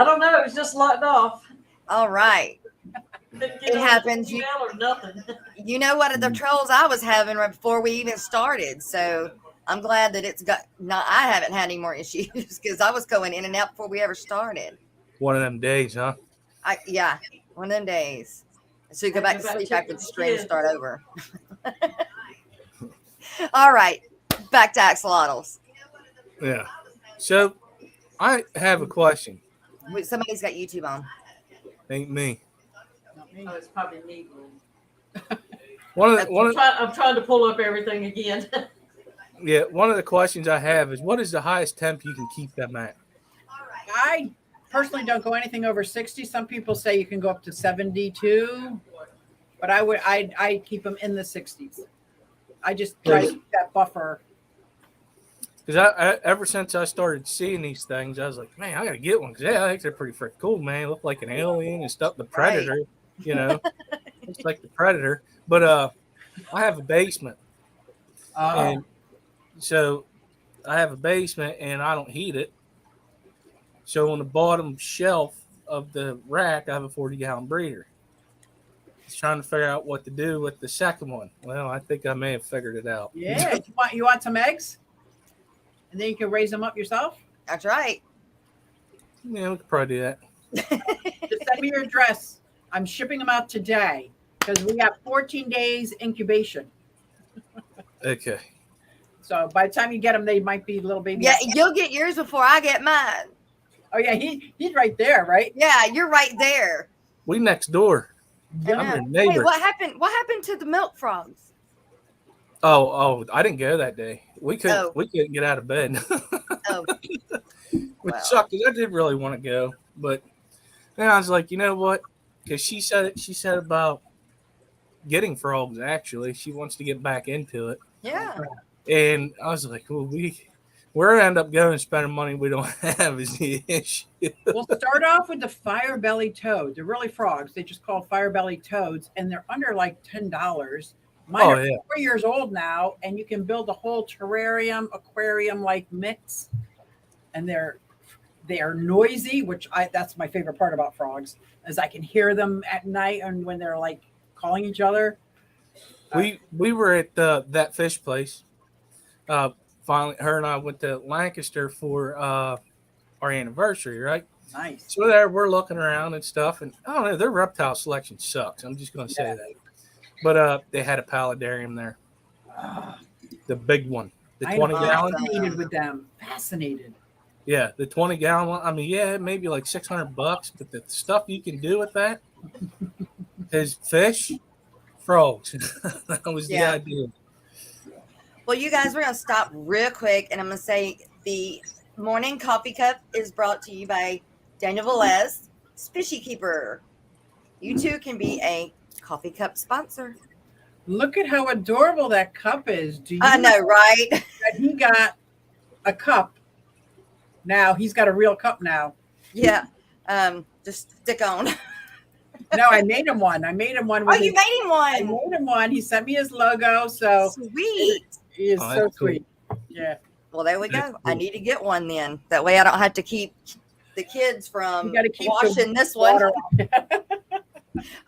don't know. It was just locked off. All right. Didn't It on happens. the email or nothing. You know what the trolls I was having right before we even started. So I'm glad that it's got. Not. I haven't had any more issues because I was going in and out before we ever started. One of them days, huh? Yeah, one of them days. So you go back to sleep after the stream and start over. All right, back to axolotls. Yeah. So I have a question. Wait, somebody's got YouTube on. Ain't me. Not me. Oh, it's probably me. I'm I'm trying to pull up everything again. one of the questions I have is, what is the highest temp you can keep them at? I personally don't go anything over 60. Some people say you can go up to 72, but I keep them in the 60s. I just try to keep that buffer. Because I ever since I started seeing these things, I was like, man, I gotta get one. Because I think they're pretty freaking cool, man. They look like an alien and stuff. The Predator, you know, it's like the Predator. But I have a basement, and so I have a basement, and I don't heat it. So on the bottom shelf of the rack, I have a 40-gallon breeder. Just trying to figure out what to do with the second one. Well, I think I may have figured it out. Yeah, you want some eggs, and then you can raise them up yourself. That's right. Yeah, we could probably do that. Just send me your address. I'm shipping them out today because we have 14 days incubation. Okay. So by the time you get them, they might be little baby. Yeah, you'll get yours before I get mine. Oh yeah, he's right there, right? Yeah, you're right there. We next door. I I'm know. your neighbor. Hey, what happened? What happened to the milk frogs? Oh, I didn't go that day. We couldn't. Oh. We couldn't get out of bed. Oh, Which Wow. sucked because I did really want to go, but then I was like, you know what? Because she said about getting frogs. Actually, she wants to get back into it, yeah. and I was like, well, we're gonna end up going and spending money we don't have is the issue. We'll start off with the fire-belly toad. They're really frogs. They just call fire-belly toads, and they're under like $10. Mine are 4 years old now, and you can build a whole terrarium, aquarium-like mix. And they are noisy, which that's my favorite part about frogs, is I can hear them at night and when they're like calling each other. We were at that fish place. Finally, her and I went to Lancaster for our anniversary, right? Nice. So there, we're looking around and stuff, and I don't know, their reptile selection sucks. I'm just going to say that. But they had a paludarium there, the big one, the 20-gallon. Fascinated with them. Fascinated. Yeah, the 20-gallon one. I mean, yeah, maybe like $600, but the stuff you can do with that is fish, frogs. That was the idea. Well, you guys, we're going to stop real quick, and I'm going to say the morning coffee cup is brought to you by Daniel Velez, Fishy Keeper. You too can be a coffee cup sponsor. Look at how adorable that cup is. Do you I know, right? that he got a cup? Now he's got a real cup now. Yeah. Just stick on. No, I made him one. I made him one. Oh, you made him I one. made him one. He sent me his logo. So Sweet. he is so Cool. sweet. Yeah. Well, there we That's go. cool. I need to get one then. That way I don't have to keep the kids from You gotta keep washing the this one. water.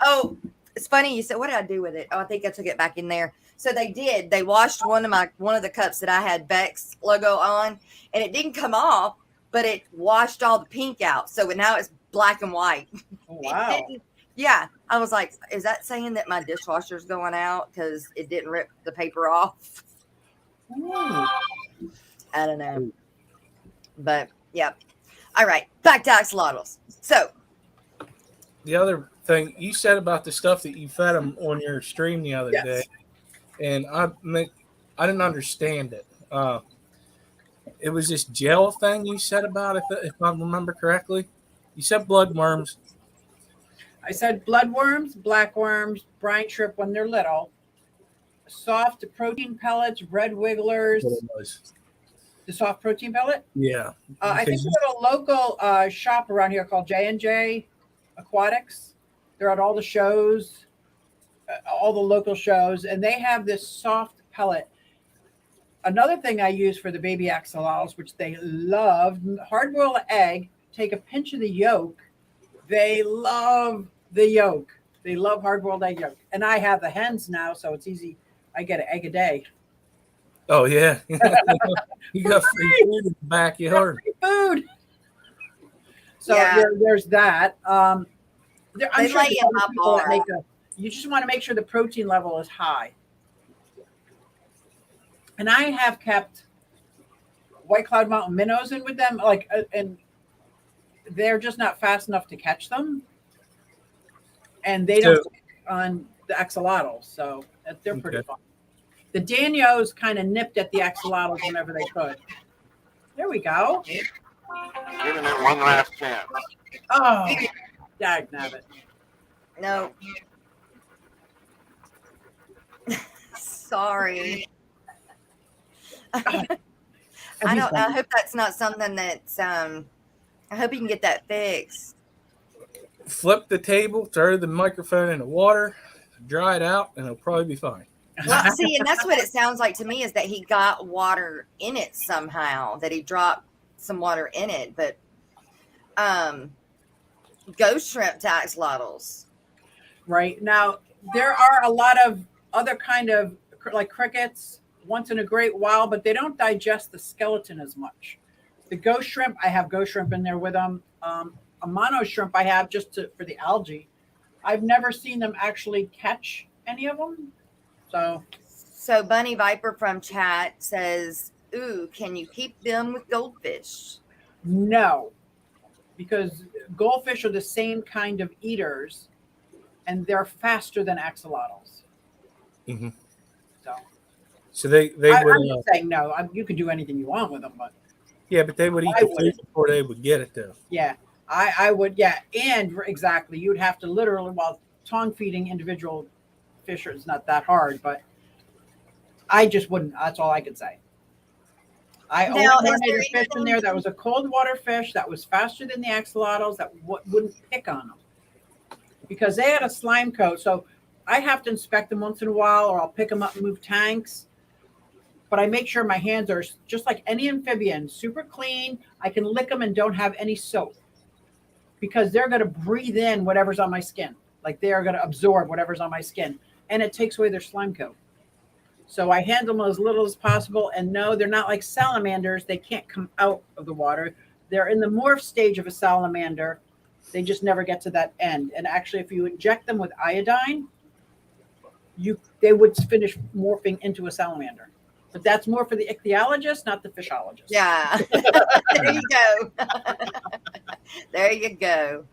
Oh, it's funny. You said, what did I do with it? Oh, I think I took it back in there. So they did. They washed one of the cups that I had Beck's logo on, and it didn't come off, but it washed all the pink out. So now it's black and white. Oh, It wow. didn't- yeah. I was like, is that saying that my dishwasher's going out because it didn't rip the paper off? Ooh. I don't know. But yeah. All right. Back to axolotls. So The other thing you said about the stuff that you fed them on your stream the other Yes. day, and I didn't understand it. It was this gel thing you said about it, if I remember correctly. You said bloodworms. I said bloodworms, blackworms, brine shrimp when they're little, soft protein pellets, red wigglers. What it was. The soft protein pellet. Yeah. I think Because- there's a local shop around here called J&J Aquatics. They're at all the shows, all the local shows, and they have this soft pellet. Another thing I use for the baby axolotls, which they love, hard boil an egg, take a pinch of the yolk. They love the yolk. They love hard boiled egg yolk. And I have the hens now, so it's easy. I get an egg a day. Oh yeah. You got free food in the backyard. Free food. So Yeah. there's that. I'm They sure lay there's in other my people that bar. you just want to make sure the protein level is high. And I have kept White Cloud Mountain minnows in with them, and they're just not fast enough to catch them. And they don't stick on the axolotls, so they're pretty fun. The Danios kind of nipped at the axolotls whenever they could. There we go. Giving it one last chance. Oh, dagnabbit. No. Sorry. I don't. I hope that's not something that's. I hope you can get that fixed. Flip the table, throw the microphone in the water, dry it out, and it'll probably be fine. Well, see, and that's what it sounds like to me is that he got water in it somehow. That he dropped some water in it, but ghost shrimp to axolotls. Right now, there are a lot of other kind of like crickets once in a great while, but they don't digest the skeleton as much. The ghost shrimp, I have ghost shrimp in there with them. A mono shrimp I have just for the algae. I've never seen them actually catch any of them. So Bunny Viper from chat says, "Ooh, can you keep them with goldfish?" no, because goldfish are the same kind of eaters, and they're faster than axolotls. Mm-hmm. So they I'm would. just saying no. You can do anything you want with them, but Yeah, but they would eat I the food wouldn't. before they would get it, though. yeah, I would. Yeah, and exactly, you'd have to literally while tongue feeding individual fish is not that hard, but I just wouldn't. That's all I could say. I Now, only is wanted there a fish in there that was a cold water fish that was faster than the axolotls that wouldn't pick on them because they had a slime coat. So I have to inspect them once in a while, or I'll pick them up and move tanks. But I make sure my hands are just like any amphibian, super clean. I can lick them and don't have any soap because they're going to breathe in whatever's on my skin. Like they are going to absorb whatever's on my skin, and it takes away their slime coat. So I handle them as little as possible. And no, they're not like salamanders. They can't come out of the water. They're in the morph stage of a salamander. They just never get to that end. And actually, if you inject them with iodine, they would finish morphing into a salamander. But that's more for the ichthyologist, not the fishologist. Yeah. There you go. There you go.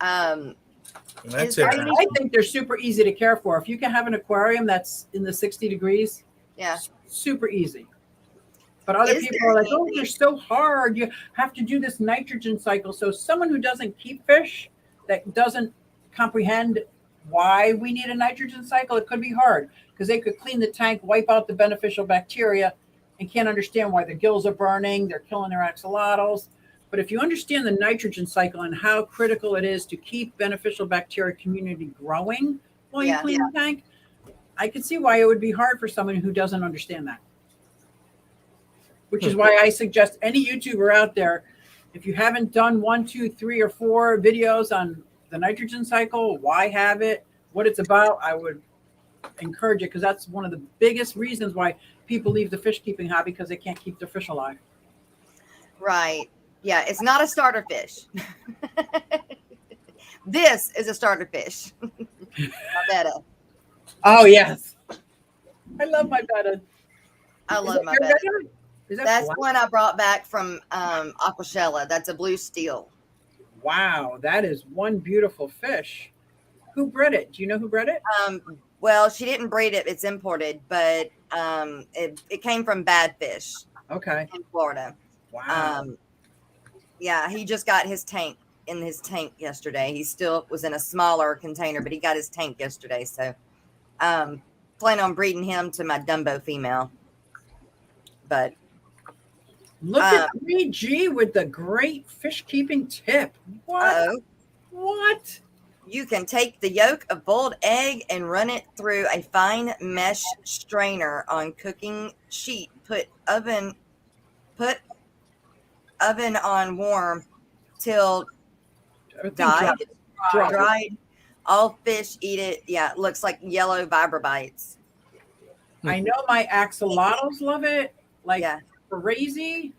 That's there it. any- I think they're super easy to care for. If you can have an aquarium that's in the 60 degrees, Yeah. super easy. But other Is people there are like, oh, anything- they're so hard. You have to do this nitrogen cycle. So someone who doesn't keep fish, that doesn't comprehend why we need a nitrogen cycle, it could be hard because they could clean the tank, wipe out the beneficial bacteria, and can't understand why their gills are burning. They're killing their axolotls. But if you understand the nitrogen cycle and how critical it is to keep beneficial bacteria community growing while you clean the tank, I could see why it would be hard for someone who doesn't understand that. Which is why I suggest any YouTuber out there, if you haven't done 1, 2, 3, or 4 videos on the nitrogen cycle, why have it, what it's about, I would encourage it because that's one of the biggest reasons why people leave the fish keeping hobby because they can't keep their fish alive. Right. Yeah, it's not a starter fish. This is a starter fish. My betta. Oh, yes. I love my betta. I Is love that my your betta. betta? Is that That's black? one I brought back from Aquashella. That's a blue steel. Wow, that is one beautiful fish. Who bred it? Do you know who bred it? Well, she didn't breed it. It's imported, but it came from Bad Fish Okay. in Florida. Wow. Yeah, he just got his tank yesterday. He still was in a smaller container, but he got his tank yesterday. So plan on breeding him to my Dumbo female. But Look at 3G with the great fish keeping tip. What? Uh-oh. What? You can take the yolk of boiled egg and run it through a fine mesh strainer on cooking sheet. Put oven on warm till Everything dry. dried. All fish eat it. Yeah, it looks like yellow vibrobites. I know my axolotls love it. Like Yeah. crazy.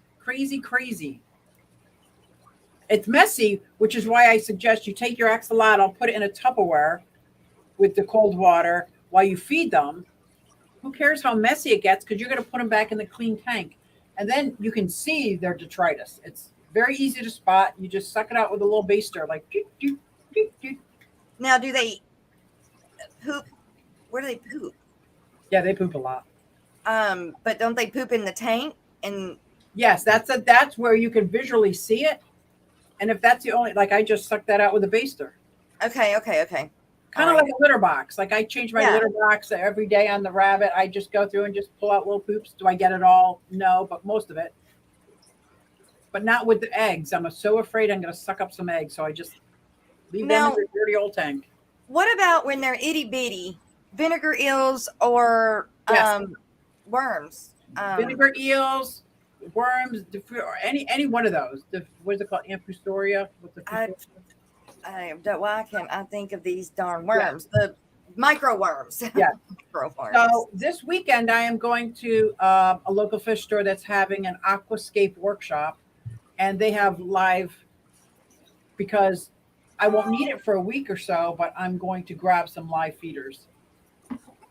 It's messy, which is why I suggest you take your axolotl, put it in a Tupperware with the cold water while you feed them. Who cares how messy it gets, because you're going to put them back in the clean tank. And then you can see their detritus. It's very easy to spot. You just suck it out with a little baster, like doot, doot, doot, doot. Now, do they poop? Where do they poop? Yeah, they poop a lot. But don't they poop in the tank? And Yes, that's where you can visually see it. And if that's the only, like, I just suck that out with a baster. okay. Kind of like a litter box. Like, I change my Yeah. litter box every day on the rabbit. I just go through and just pull out little poops. Do I get it all? No, but most of it. But not with the eggs. I'm so afraid I'm going to suck up some eggs. So I just leave them in the dirty old tank. What about when they're itty bitty vinegar eels or Yes. worms? Vinegar eels, worms, or any one of those. What is it called? Amphistoria? What's the Why can't I think of these darn worms? The micro worms. Yeah. Micro worms. So this weekend I am going to a local fish store that's having an aquascape workshop, and they have live, because I won't need it for a week or so, but I'm going to grab some live feeders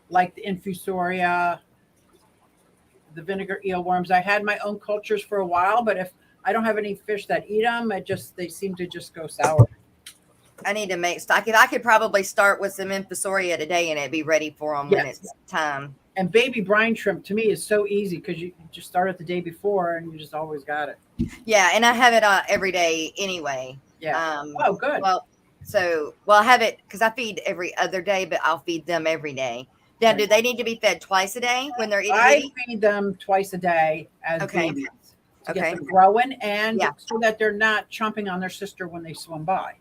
like the infusoria, the vinegar eel worms. I had my own cultures for a while, but if I don't have any fish that eat them, they seem to just go sour. I need to make stock. I could probably start with some infusoria today and it'd be ready for them when it's time. And baby brine shrimp to me is so easy, because you just start it the day before and you just always got it. Yeah, and I have it every day anyway. Yeah. Oh, good. Well, I have it because I feed every other day, but I'll feed them every day. Now, Right. do they need to be fed twice a day when they're eating? I feed them twice a day as babies to get them growing, and so that they're not chomping on their sister when they swim by.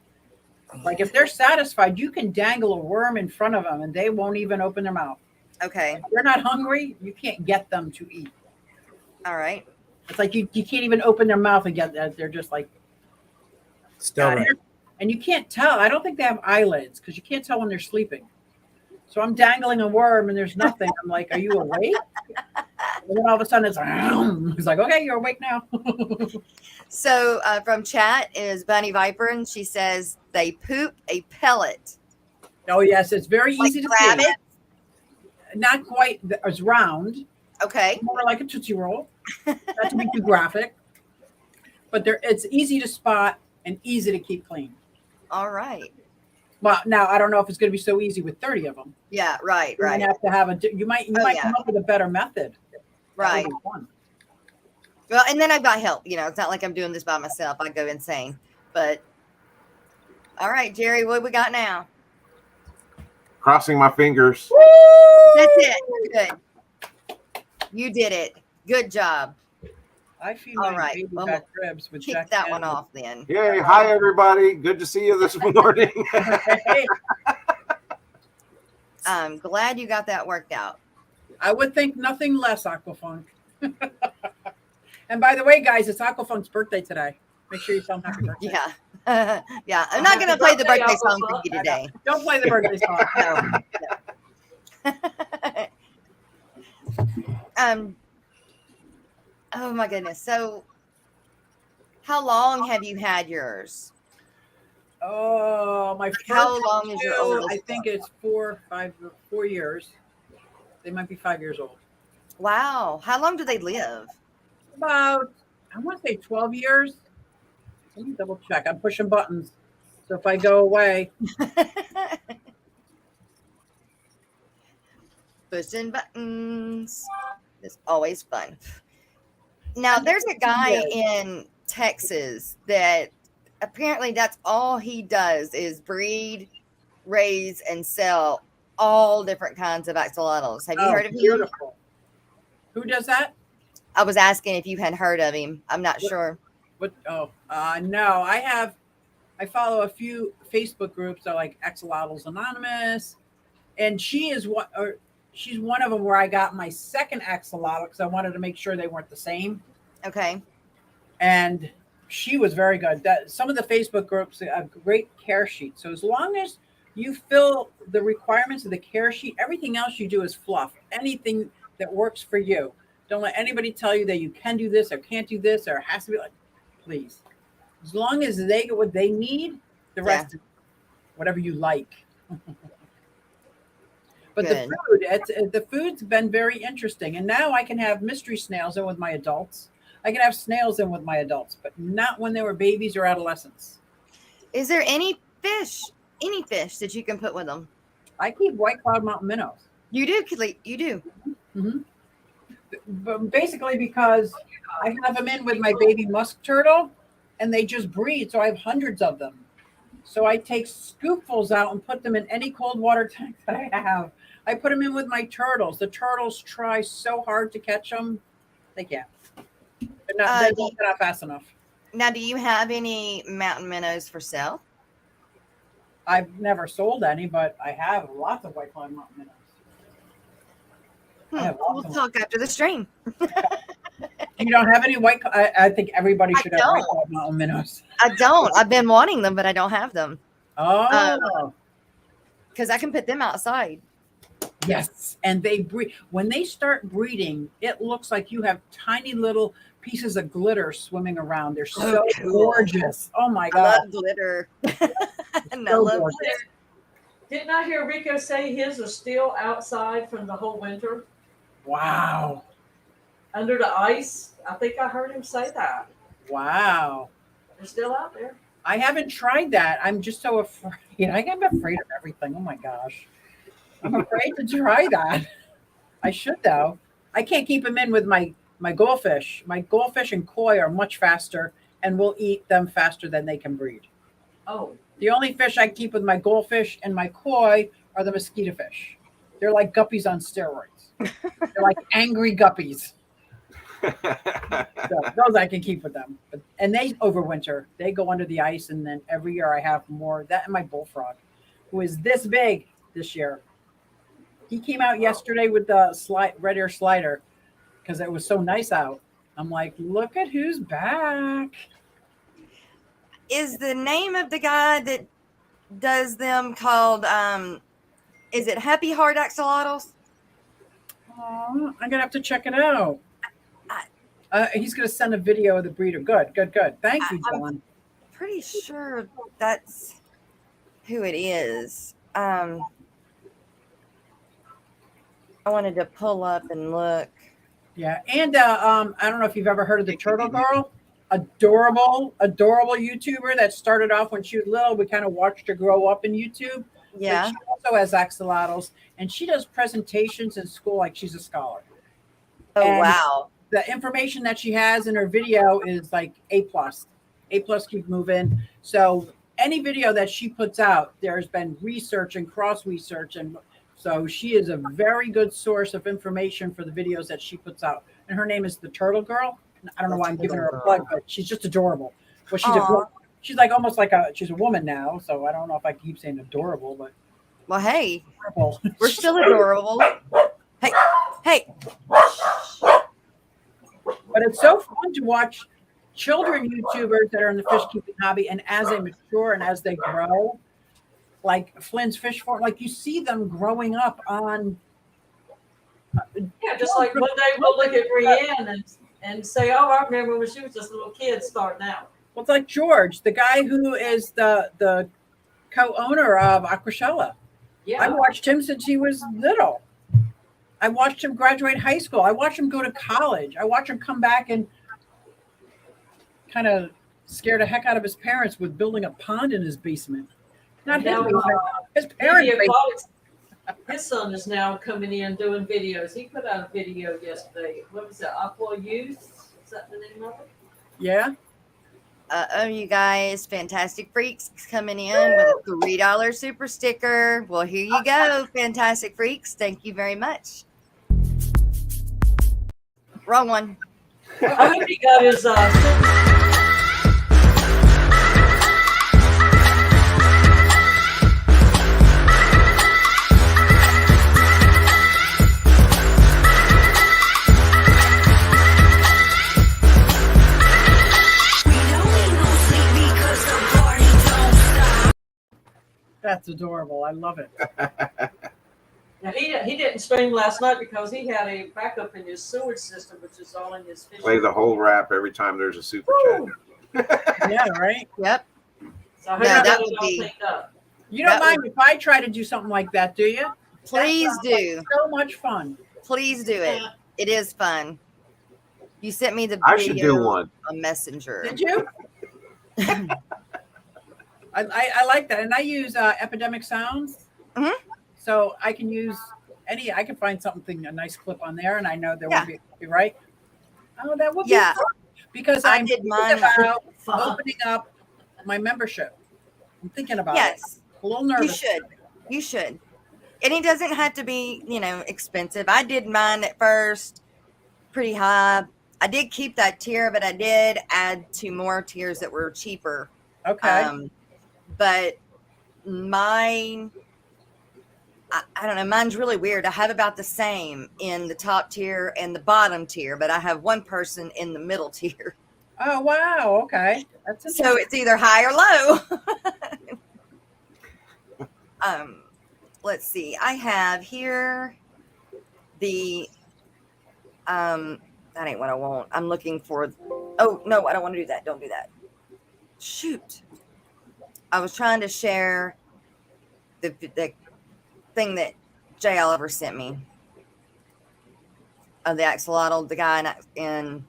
Like, if they're satisfied, you can dangle a worm in front of them and they won't even open their mouth. Okay. If they're not hungry, you can't get them to eat. All right. It's like you can't even open their mouth and get that. They're just like Still right. And you can't tell. I don't think they have eyelids, because you can't tell when they're sleeping. So I'm dangling a worm and there's nothing. I'm like, are you awake? And then all of a sudden it's like, okay, you're awake now. So from chat is Bunny Viper, and she says they poop a pellet. Oh, yes. It's very easy to grab see. it. Not quite as round. Okay. More like a Tootsie Roll. Not to be too graphic. But it's easy to spot and easy to keep clean. All right. Well, now I don't know if it's going to be so easy with 30 of them. Yeah, right. You might have to have you might come up with a better method. Right. Well, and then I've got help. It's not like I'm doing this by myself. I go insane. But all right, Jerry, what we got now? Crossing my fingers. That's it. Good. You did it. Good job. I feel all my right. baby Well, back ribs with kick Jack that Daniels. one off then. Yay. Hi, everybody. Good to see you this morning. Hey, I'm glad you got that worked out. I would think nothing less, Aquafunk. And by the way, guys, it's Aquafunk's birthday today. Make sure you tell him happy birthday. Yeah. Yeah. I'm not going to play the birthday song for you today. Don't play the birthday song. No. Oh my goodness. So how long have you had yours? Oh, my first How long is your oldest? I think it's 4 years. They might be 5 years old. Wow. How long do they live? About, I want to say 12 years. Let me double check. I'm pushing buttons. So if I go away. Pushing buttons. It's always fun. Now, there's a guy in Texas that apparently that's all he does is breed, raise, and sell all different kinds of axolotls. Have you heard of him? Beautiful. Who does that? I was asking if you had heard of him. I'm not sure. What? Oh, no. I follow a few Facebook groups that are like Axolotls Anonymous, and she's one of them where I got my second axolotl because I wanted to make sure they weren't the same. Okay. And she was very good. That some of the Facebook groups have great care sheets. So as long as you fill the requirements of the care sheet, everything else you do is fluff. Anything that works for you. Don't let anybody tell you that you can do this or can't do this or it has to be like, please. As long as they get what they need, the rest is whatever you like. But Good. the food's been very interesting. And now I can have mystery snails in with my adults. I can have snails in with my adults, but not when they were babies or adolescents. Is there any fish that you can put with them? I keep white cloud mountain minnows. You do, you do. Mm-hmm. But basically because I have them in with my baby musk turtle and they just breed. So I have hundreds of them. So I take scoopfuls out and put them in any cold water tank that I have. I put them in with my turtles. The turtles try so hard to catch them. They can't. They're not fast enough. Now, do you have any mountain minnows for sale? I've never sold any, but I have lots of white cloud mountain minnows. We'll talk after the stream. You don't have any white? I think everybody should have white cloud mountain minnows. I don't. I've been wanting them, but I don't have them. Oh. Because I can put them outside. Yes, and they breed. When they start breeding, it looks like you have tiny little pieces of glitter swimming around. They're so gorgeous. Oh my God. I love glitter. And I love glitter. Didn't I hear Rico say his are still outside from the whole winter? Wow. Under the ice? I think I heard him say that. Wow. They're still out there. I haven't tried that. I'm just so afraid. I'm afraid of everything. Oh my gosh. I'm afraid to try that. I should though. I can't keep them in with my goldfish. My goldfish and koi are much faster and we'll eat them faster than they can breed. Oh. The only fish I keep with my goldfish and my koi are the mosquito fish. They're like guppies on steroids. They're like angry guppies. So those I can keep with them. And they overwinter. They go under the ice, and then every year I have more. That and my bullfrog, who is this big this year. He came out yesterday with the red air slider because it was so nice out. I'm like, look at who's back. Is the name of the guy that does them called, is it Happy Heart Axolotls? Oh, I'm going to have to check it out. He's going to send a video of the breeder. Good. Thank you, John. I'm pretty sure that's who it is. I wanted to pull up and look. Yeah, and I don't know if you've ever heard of the Turtle Girl. Adorable YouTuber that started off when she was little. We kind of watched her grow up in YouTube. Yeah. But she also has axolotls, and she does presentations in school like she's a scholar. Oh, And wow. the information that she has in her video is like A+. Keep moving. So any video that she puts out, there's been research and cross research. And so she is a very good source of information for the videos that she puts out. And her name is the Turtle Girl. I don't know why I'm giving her a plug, but she's just adorable. Well, she's like almost like she's a woman now. So I don't know if I can keep saying adorable, but. Well, hey, adorable. we're still adorable. Hey. But it's so fun to watch children YouTubers that are in the fish keeping hobby, and as they mature and as they grow, like Flynn's Fish Farm, like you see them growing up on. Yeah, just like one day we'll look at Brienne and say, oh, I remember when she was just a little kid starting out. Well, it's like George, the guy who is the co-owner of Aquashella. Yeah. I watched him since he was little. I watched him graduate high school. I watched him go to college. I watched him come back and kind of scare the heck out of his parents with building a pond in his basement. Not his basement, his parents' basement. His son is now coming in doing videos. He put out a video yesterday. What was it? Aqua Youth? Is that the name of it? Yeah. You guys, Fantastic Freaks coming in with a $3 super sticker. Well, here you go, Fantastic Freaks. Thank you very much. Wrong one. I hope he got his. That's adorable. I love it. Now he didn't stream last night because he had a backup in his sewage system, which is all in his fish. Play the whole rap every time there's a super chat. Yeah, right? Yep. So I hope No, he got that it would all be- cleaned up. You don't That mind if I try to do something like that, do you? Please That sounds do. like so much fun. Please do it. It is fun. You sent me the I video should do one. on Messenger. Did you? I like that. And I use Epidemic Sounds. Mhm. So I can use I can find something, a nice clip on there, and I know there Yeah. will be copyright. Oh, that would be Yeah. fun. Because I I'm did thinking mine. about Fun. opening up my membership. I'm thinking about Yes. it. A little You nervous. should. You should. And it doesn't have to be, expensive. I did mine at first pretty high. I did keep that tier, but I did add 2 more tiers that were cheaper. Okay. But mine, I don't know, mine's really weird. I have about the same in the top tier and the bottom tier, but I have one person in the middle tier. Oh, wow. Okay. That's interesting. So it's either high or low. Let's see. I have here the that ain't what I want. I'm looking for. Oh no, I don't want to do that. Don't do that. Shoot. I was trying to share the thing that Jay Oliver sent me of the axolotl, the guy in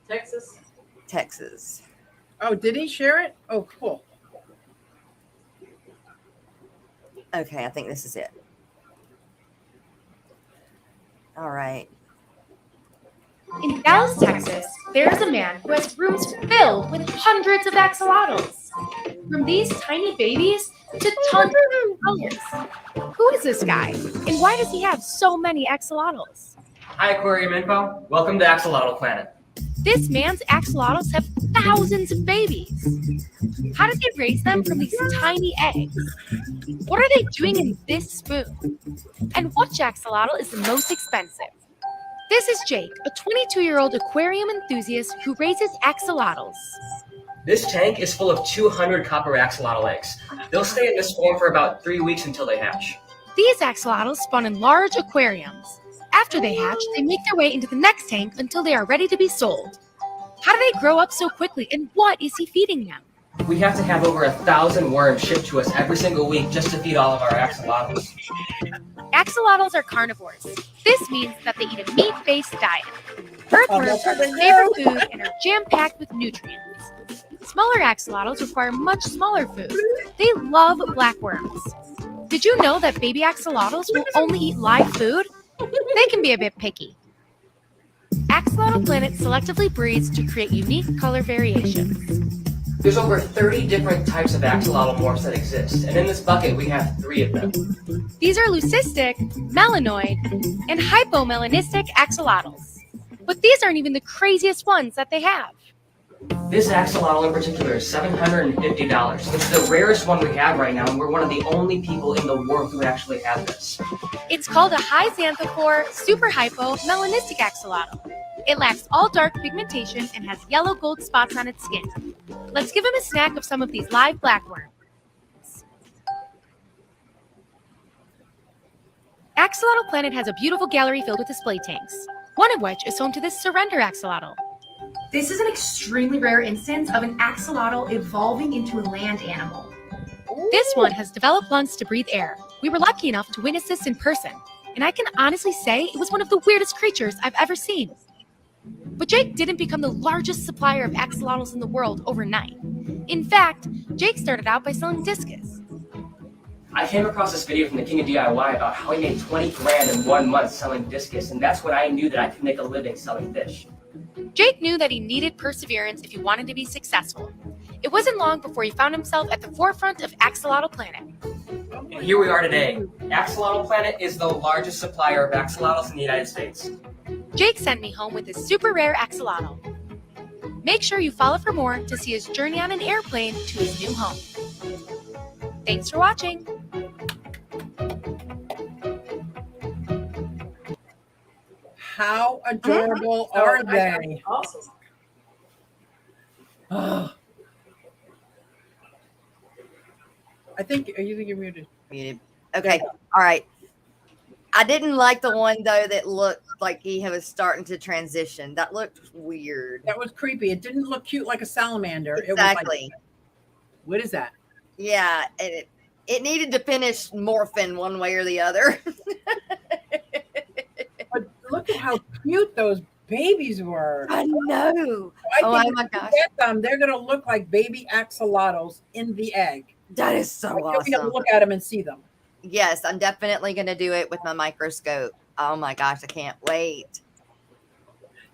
Texas. Oh, did he share it? Oh, cool. Okay, I think this is it. All right. In Dallas, Texas, there is a man who has rooms filled with hundreds of axolotls. From these tiny babies to tons of colors. Who is this guy? And why does he have so many axolotls? Hi, Aquarium Info. Welcome to Axolotl Planet. This man's axolotls have thousands of babies. How did they raise them from these tiny eggs? What are they doing in this spoon? And which axolotl is the most expensive? This is Jake, a 22-year-old aquarium enthusiast who raises axolotls. This tank is full of 200 copper axolotl eggs. They'll stay in this form for about 3 weeks until they hatch. These axolotls spawn in large aquariums. After they hatch, they make their way into the next tank until they are ready to be sold. How do they grow up so quickly, and what is he feeding them? We have to have over 1,000 worms shipped to us every single week just to feed all of our axolotls. Axolotls are carnivores. This means that they eat a meat-based diet. Earthworms are their favorite food and are jam-packed with nutrients. Smaller axolotls require much smaller food. They love blackworms. Did you know that baby axolotls will only eat live food? They can be a bit picky. Axolotl Planet selectively breeds to create unique color variations. There's over 30 different types of axolotl morphs that exist, and in this bucket we have 3 of them. These are leucistic, melanoid, and hypomelanistic axolotls. But these aren't even the craziest ones that they have. This axolotl in particular is $750. It's the rarest one we have right now, and we're one of the only people in the world who actually have this. It's called a high xanthophore super hypomelanistic axolotl. It lacks all dark pigmentation and has yellow gold spots on its skin. Let's give him a snack of some of these live blackworms. Axolotl Planet has a beautiful gallery filled with display tanks, one of which is home to this surrender axolotl. This is an extremely rare instance of an axolotl evolving into a land animal. This one has developed lungs to breathe air. We were lucky enough to witness this in person, and I can honestly say it was one of the weirdest creatures I've ever seen. But Jake didn't become the largest supplier of axolotls in the world overnight. In fact, Jake started out by selling discus. I came across this video from the King of DIY about how he made 20 grand in 1 month selling discus, and that's when I knew that I could make a living selling fish. Jake knew that he needed perseverance if he wanted to be successful. It wasn't long before he found himself at the forefront of Axolotl Planet. And here we are today. Axolotl Planet is the largest supplier of axolotls in the United States. Jake sent me home with his super rare axolotl. Make sure you follow for more to see his journey on an airplane to his new home. Thanks for watching. How adorable are they? Awesome. Oh. I think you're muted. Muted. Okay. All right. I didn't like the one though that looked like he was starting to transition. That looked weird. That was creepy. It didn't look cute like a salamander. Exactly. It was like, what is that? Yeah, it needed to finish morphing one way or the other. But look at how cute those babies were. I know. I think Oh my if you gosh. get them, they're going to look like baby axolotls in the egg. That is so Like, you'll be able to awesome. look at them and see them. Yes, I'm definitely going to do it with my microscope. Oh my gosh, I can't wait.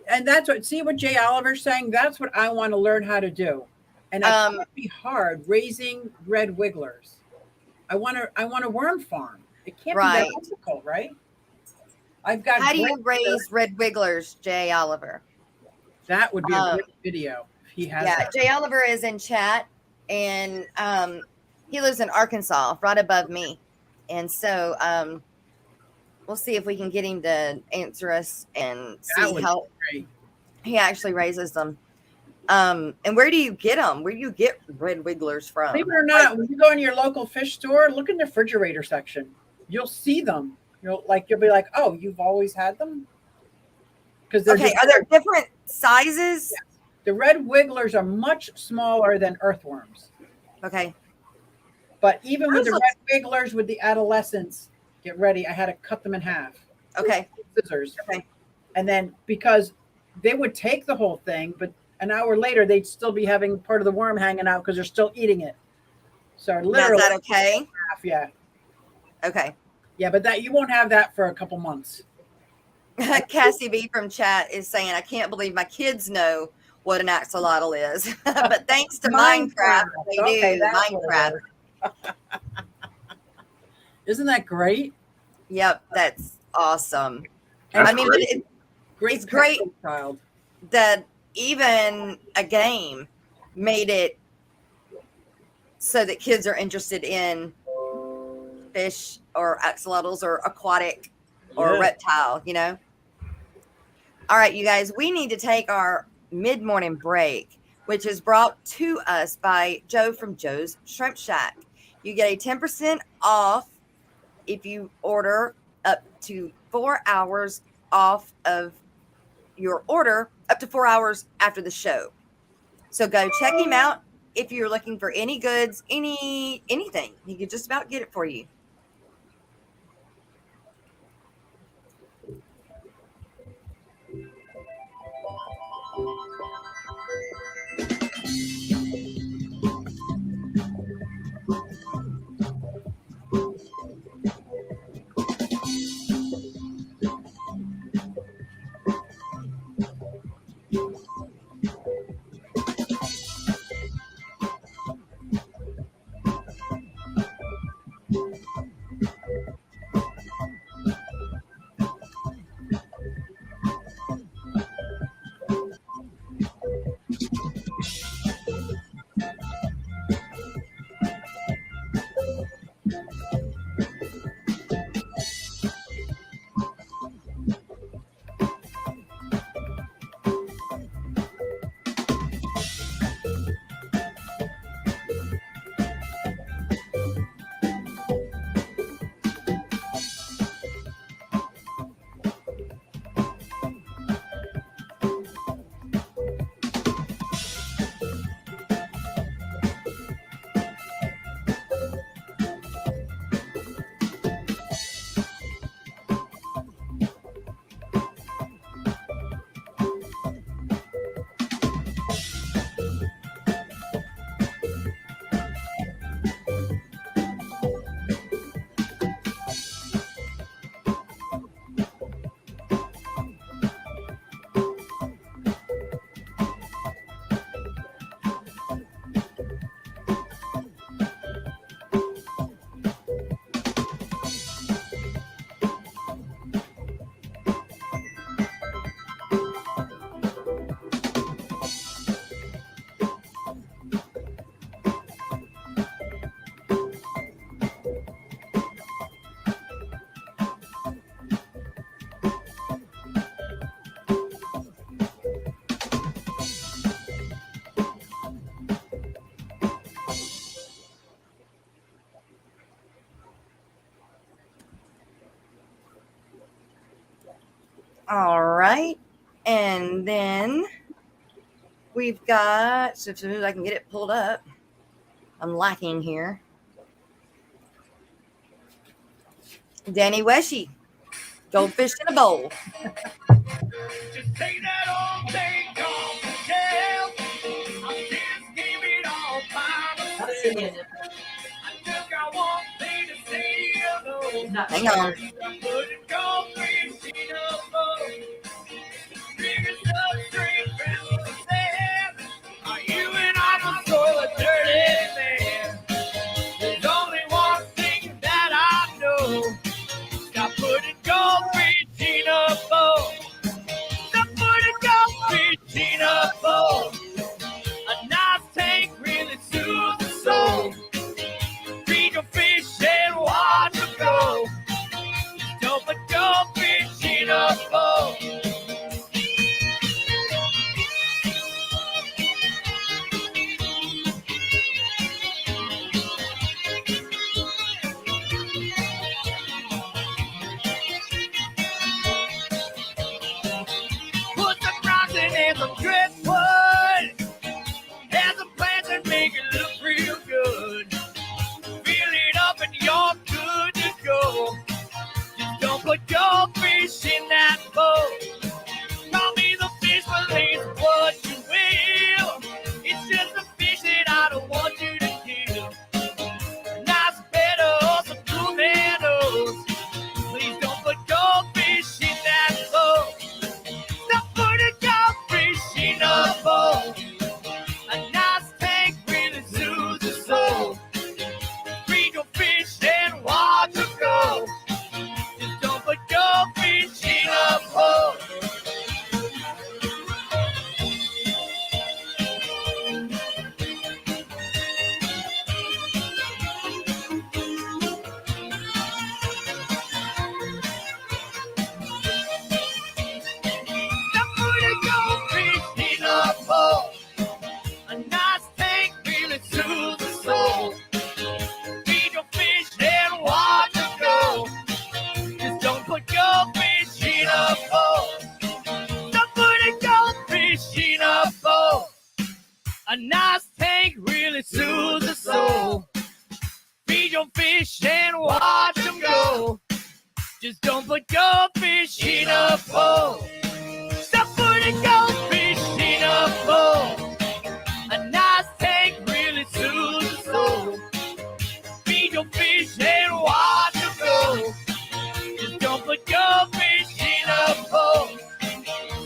And that's what, see what Jay Oliver's saying? That's what I want to learn how to do. And it can't be hard raising red wigglers. I want a worm farm. It can't be Right. that difficult, right? I've got. How do you raise red wigglers, Jay Oliver? That would be a great video if he has Yeah, that. Jay Oliver is in chat, and he lives in Arkansas, right above me. And so we'll see if we can get him to answer us and That see would how be great. he actually raises them. And where do you get them? Where do you get red wigglers from? Believe it or not, when you go in your local fish store, look in the refrigerator section. You'll see them. You'll be like, oh, you've always had them? Because Okay, are there different sizes? the red wigglers are much smaller than earthworms. Okay. But even with the Those red wigglers with the adolescents, get ready. I had to cut them in half. Okay. Scissors. Okay. And then because they would take the whole thing, but an hour later they'd still be having part of the worm hanging out because they're still eating it. So Now, literally is that okay? half, yeah. Okay. Yeah, but that you won't have that for a couple months. Cassie B from chat is saying, I can't believe my kids know what an axolotl is. But thanks to Minecraft, they Okay, do. that's what Minecraft. it is. Isn't that great? Yep, that's awesome. And I mean, but great, it's great child. that even a game made it so that kids are interested in fish or axolotls or aquatic or Yeah. reptile, you know? All right, you guys, we need to take our mid-morning break, which is brought to us by Joe from Joe's Shrimp Shack. You get a 10% off if you order up to 4 hours off of your order, up to 4 hours after the show. So go check him out if you're looking for any goods, anything. He could just about get it for you. All right. And then we've got, so as soon as I can get it pulled up, I'm lacking here. Danny Weshy, goldfish in a bowl. Just take that old thing off the shelf. I just gave it all by I'm seeing it. I took out one thing to say hello. Not Hang sure. on. I put it goldfish in a bowl. Biggest upstream family said, are you and I'm a sort of dirty man? There's only one thing that I know. I put it goldfish in a bowl. I put it goldfish in a bowl. A nice tank really soothes the soul. Feed your fish and watch them go. Don't put goldfish in a bowl. Put some frosting and some driftwood. Add some plants and make it look real good. Fill it up and you're good to go. Just don't put goldfish in that bowl. Call me the fish police, what you will. It's just a fish that I don't want you to kill. Nice better or some cool minnows. Please don't put goldfish in that bowl. Don't put a goldfish in a bowl. A nice tank really soothes the soul. Feed your fish and watch them go. Just don't put goldfish in a bowl. Don't put a goldfish in a bowl. A nice tank really soothes the soul. Feed your fish and watch them go. Just don't put goldfish in a bowl. Don't put a goldfish in a bowl. A nice tank really soothes the soul. Feed your fish and watch them go. Just don't put goldfish in a bowl. Stop putting goldfish in a bowl. A nice tank really soothes the soul. Feed your fish and watch them go. Just don't put goldfish in a bowl.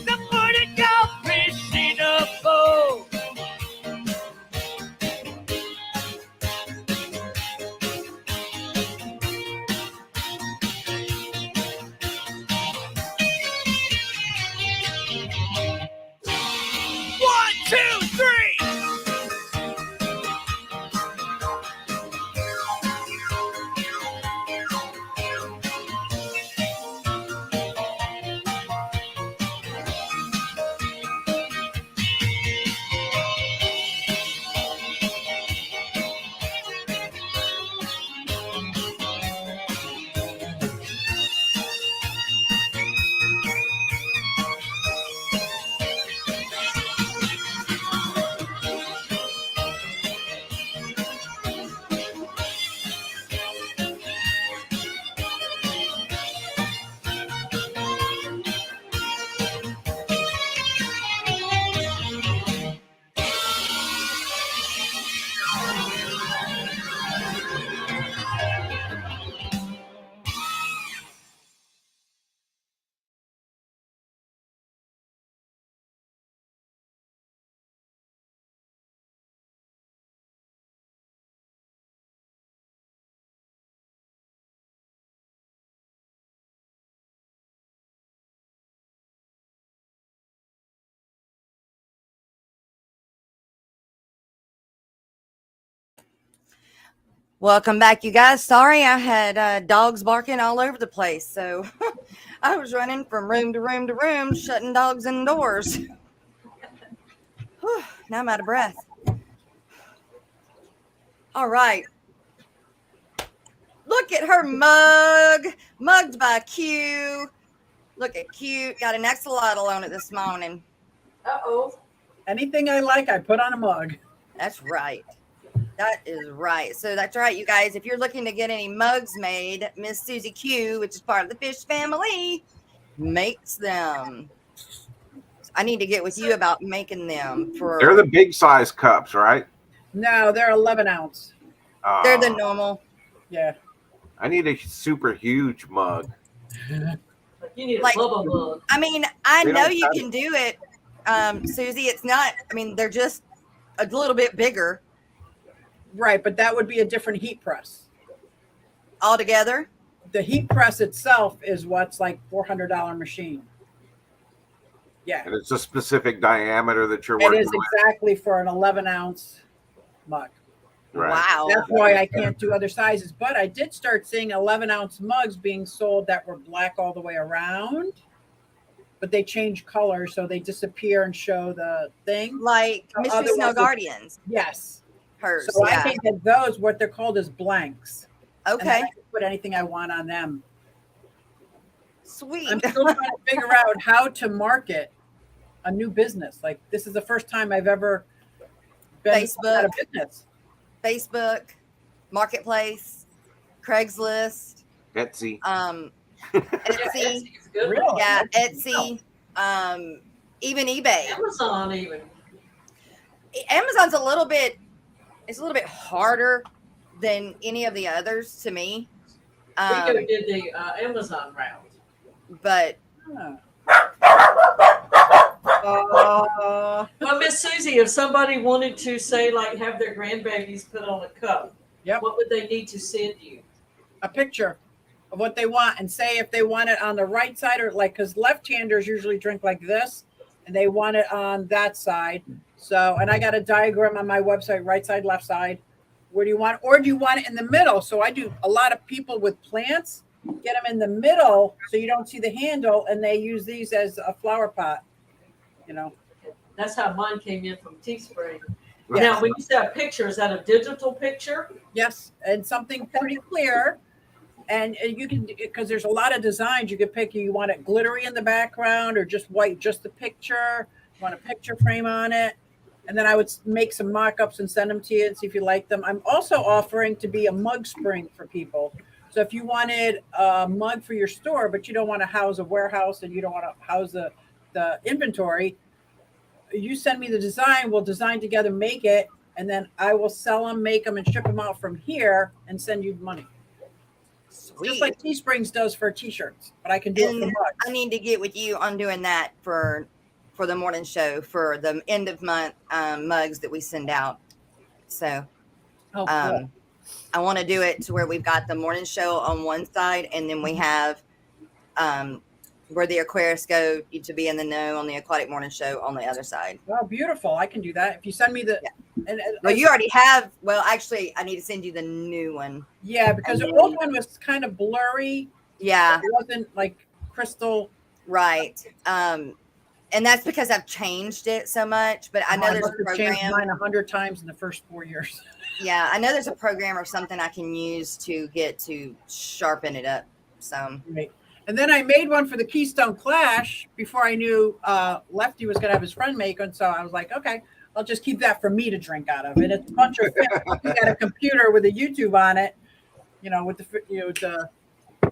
Stop putting goldfish in a bowl. One, two, three. Welcome back, you guys. Sorry, I had dogs barking all over the place. So I was running from room to room to room, shutting dogs indoors. Whew, now I'm out of breath. All right. Look at her mug, mugged by Q. Look at cute. Got an axolotl on it this morning. Uh-oh. Anything I like, I put on a mug. That's right. That is right. So that's right, you guys. If you're looking to get any mugs made, Miss Susie Q, which is part of the fish family, makes them. I need to get with you about making them for. They're the big size cups, right? No, they're 11 ounce. They're the normal. Yeah. I need a super huge mug. Like you need a Like- bubble mug. I mean, I They know don't you have can do it, Susie. It's not. I mean, they're just a little bit bigger Right, but that would be a different heat press. altogether. The heat press itself is what's like $400 machine. Yeah, And it's a specific diameter that you're it working is with. exactly for an 11 ounce mug. Right. Wow. That's why I can't do other sizes. But I did start seeing 11 ounce mugs being sold that were black all the way around, but they change color, so they disappear and show the thing. Like Mystery Otherwise Snow it's- Guardians. Yes. Hers. So I Yeah. think that those, what they're called is blanks. And then Okay. I can put anything I want on them. Sweet. I'm still trying to figure out how to market a new business. Like, this is the first time I've ever been Facebook. out of business. Facebook, Marketplace, Craigslist, Etsy. Etsy. Etsy's good. Really? Yeah, Etsy, even eBay. Amazon even. Amazon's a little bit harder than any of the others to me. We did the Amazon route. But Huh. Well, Miss Susie, if somebody wanted to say like have their grandbabies put on a cup, Yep. what would they need to send you? A picture of what they want and say if they want it on the right side or like, because left-handers usually drink like this and they want it on that side. So, and I got a diagram on my website, right side, left side. Where do you want, or do you want it in the middle? So I do a lot of people with plants, get them in the middle so you don't see the handle, and they use these as a flower pot, you know. That's how mine came in from Teespring. Right. Now, when you say a picture, is that a digital picture? Yes, and something pretty clear. And you can, because there's a lot of designs you can pick. You want it glittery in the background or just white, just the picture. You want a picture frame on it. And then I would make some mock-ups and send them to you and see if you like them. I'm also offering to be a mug spring for people. So if you wanted a mug for your store, but you don't want to house a warehouse and you don't want to house the inventory, you send me the design, we'll design together, make it, and then I will sell them, make them, and ship them out from here and send you money. sweet. Just like Teesprings does for t-shirts, but I can do it for And mugs. I need to get with you on doing that for the morning show for the end of month mugs that we send out. So Oh, cool. I want to do it to where we've got the morning show on one side, and then we have where the Aquarius go to be in the know on the Aquatic morning show on the other side. Oh, beautiful. I can do that. If you send me the, and Well, you already have. Well, actually, I need to send you the new one. yeah, because the old one was kind of blurry. Yeah, It wasn't like crystal. right. And that's because I've changed it so much. But I know there's a must have changed program. mine 100 times in the first 4 years. Yeah, I know there's a program or something I can use to get to sharpen it up. So Right. And then I made one for the Keystone Clash before I knew Lefty was going to have his friend make one. So I was like, okay, I'll just keep that for me to drink out of. And it's a bunch of fish. You got a computer with a YouTube on it, you know, with the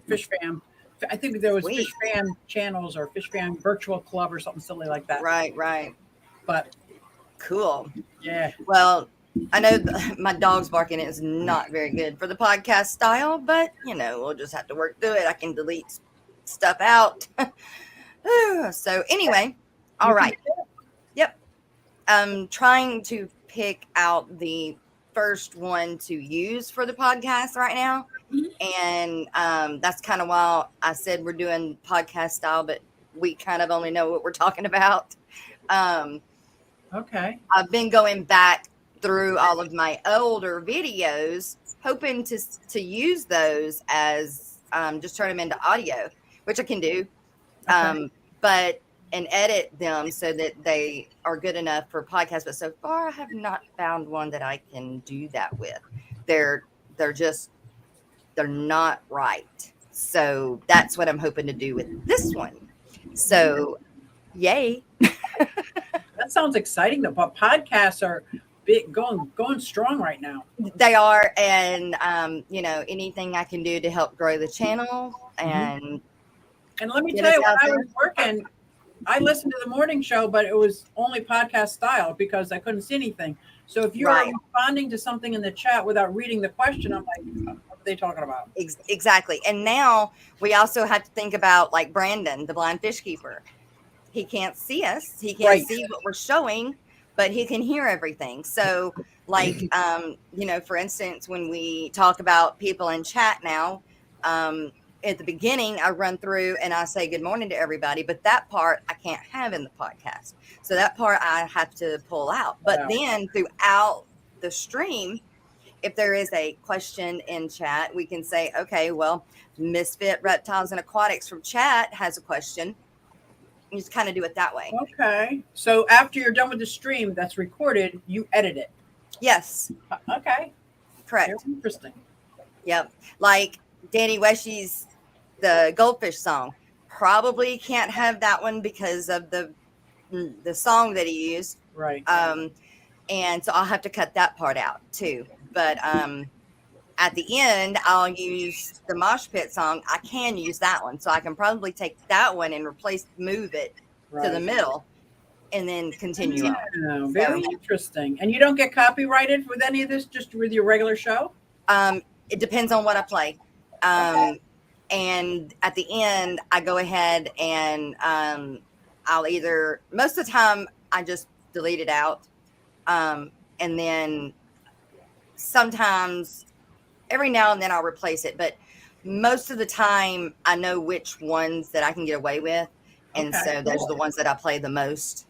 Fish Fam. I think there was Sweet. Fish Fam channels or Fish Fam Virtual Club or something silly like that. right. But Cool. yeah, Well, I know my dog's barking is not very good for the podcast style, but we'll just have to work through it. I can delete stuff out. So anyway, all right. Yep. I'm trying to pick out the first one to use for the podcast right now. And that's kind of why I said we're doing podcast style, but we kind of only know what we're talking about. okay. I've been going back through all of my older videos, hoping to use those as just turn them into audio, which I can do, but and edit them so that they are good enough for podcasts. But so far, I have not found one that I can do that with. They're not right. So that's what I'm hoping to do with this one. So, yay. That sounds exciting though. But podcasts are big, going strong right now. They are. And, anything I can do to help grow the channel and let me get tell us you, when out I there. was working, I listened to the morning show, but it was only podcast style because I couldn't see anything. So if you're Right. responding to something in the chat without reading the question, I'm like, what are they talking about? Exactly. And now we also have to think about like Brandon, the blind fish keeper. He can't see us. He can't Right. see what we're showing, but he can hear everything. So like, for instance, when we talk about people in chat now, at the beginning, I run through and I say good morning to everybody, but that part I can't have in the podcast. So that part I have to pull out. But Wow. then throughout the stream, if there is a question in chat, we can say, okay, well, Misfit Reptiles and Aquatics from chat has a question. You just kind of do it that way. Okay. So after you're done with the stream that's recorded, you edit it. Yes, Okay. correct. Very interesting. Yep. Like Danny Weshy's the goldfish song. Probably can't have that one because of the song that he used. Right. And so I'll have to cut that part out too. But at the end, I'll use the Mosh Pit song. I can use that one. So I can probably take that one and move it to the middle and then continue on. Yeah, very interesting. And you don't get copyrighted with any of this, just with your regular show? It depends on what I play. And at the end, I go ahead and I'll either, most of the time, I just delete it out. And then sometimes, every now and then I'll replace it. But most of the time, I know which ones that I can get away with. And so those are the ones that I play the most.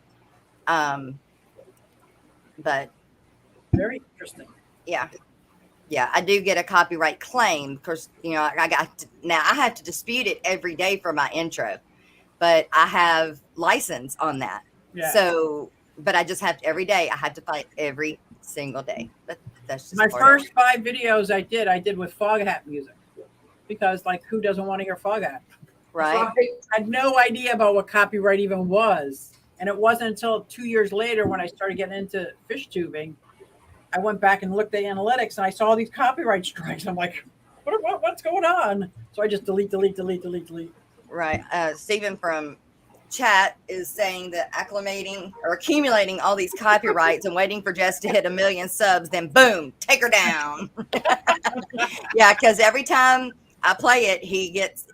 But very interesting. Yeah. Yeah, I do get a copyright claim because, I have to dispute it every day for my intro, but I have license on that. Yeah. So, but I just have to, every day, I have to fight every single day. But that's just My part of first 5 videos I did with Fog Hat music because, like, who doesn't want to hear Fog Hat? Right. So I had no idea about what copyright even was. And it wasn't until 2 years later when I started getting into fish tubing, I went back and looked at analytics and I saw these copyright strikes. I'm like, what's going on? So I just delete. Right. Stephen from chat is saying that accumulating all these copyrights and waiting for Jess to hit 1 million subs, then boom, take her down. Yeah, because every time I play it, he gets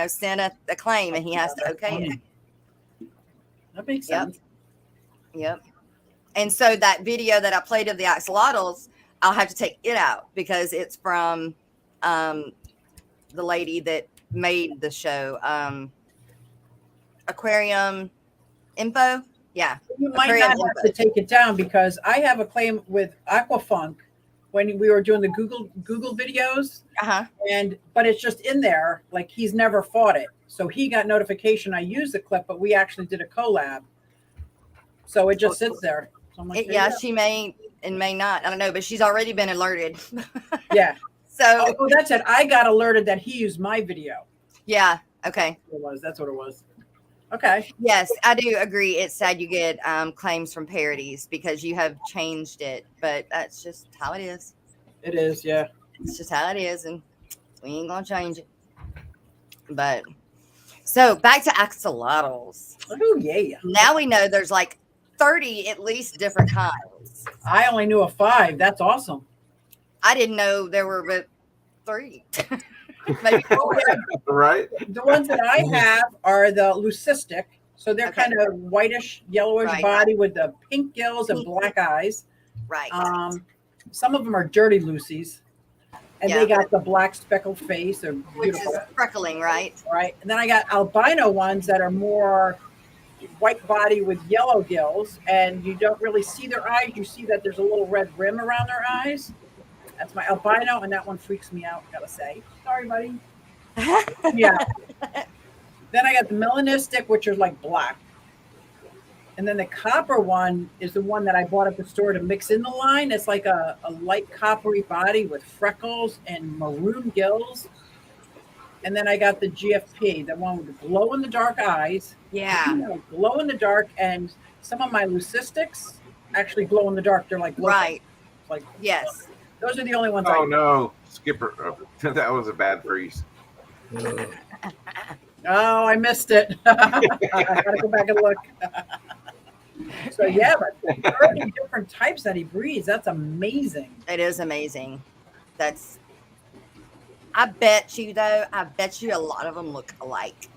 sent a claim and he has to okay it. That makes sense. Yep. And so that video that I played of the axolotls, I'll have to take it out because it's from the lady that made the show, Aquarium Info. Yeah. You might not have to take it down because I have a claim with Aquafunk when we were doing the Google videos. But it's just in there, like he's never fought it. So he got notification I used the clip, but we actually did a collab. So it just sits there. So like, she may and may not. I don't know, but she's already been alerted. Yeah. So that's it. I got alerted that he used my video. Yeah. Okay. That's what it was. Okay. Yes, I do agree. It's sad you get claims from parodies because you have changed it, but that's just how it is. It is, yeah. It's just how it is, and we ain't gonna change it. But so back to axolotls. Oh yeah. Now we know there's like 30 at least different kinds. I only knew of 5. That's awesome. I didn't know there were but 3. Maybe 4. Right. The ones that I have are the leucistic. So they're kind of whitish, yellowish body with the pink gills and black eyes. Right. Some of them are dirty Lucies. And they got the black speckled face. They're beautiful. Which is freckling, right? Right. And then I got albino ones that are more white body with yellow gills. And you don't really see their eyes. You see that there's a little red rim around their eyes. That's my albino, and that one freaks me out, gotta say. Sorry, buddy. Yeah. Then I got the melanistic, which is like black. And then the copper one is the one that I bought at the store to mix in the line. It's like a light coppery body with freckles and maroon gills. And then I got the GFP, the one with the glow in the dark eyes. Yeah. Glow in the dark, and some of my leucistics actually glow in the dark. They're like Right. Like Yes. those are the only ones. Oh no, Skipper, that was a bad freeze. Oh, I missed it. I gotta go back and look. So yeah, but 30 different types that he breeds. That's amazing. It is amazing. I bet you though, a lot of them look alike.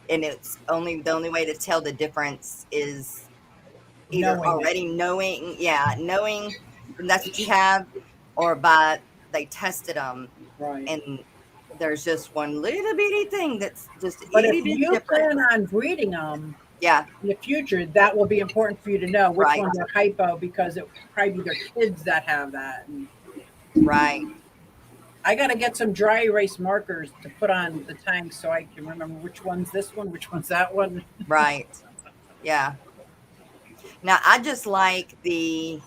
And it's the only way to tell the difference is either knowing that's what you have, or by they tested them. Right. And there's just one little bitty thing that's just But itty if bitty you different. plan on breeding them, Yeah. in the future, that will be important for you to know which Right. ones are hypo, because it will probably be their kids that have that. And Right. I got to get some dry erase markers to put on the tank so I can remember which one's this one, which one's that one. Right. Yeah. Now I just like I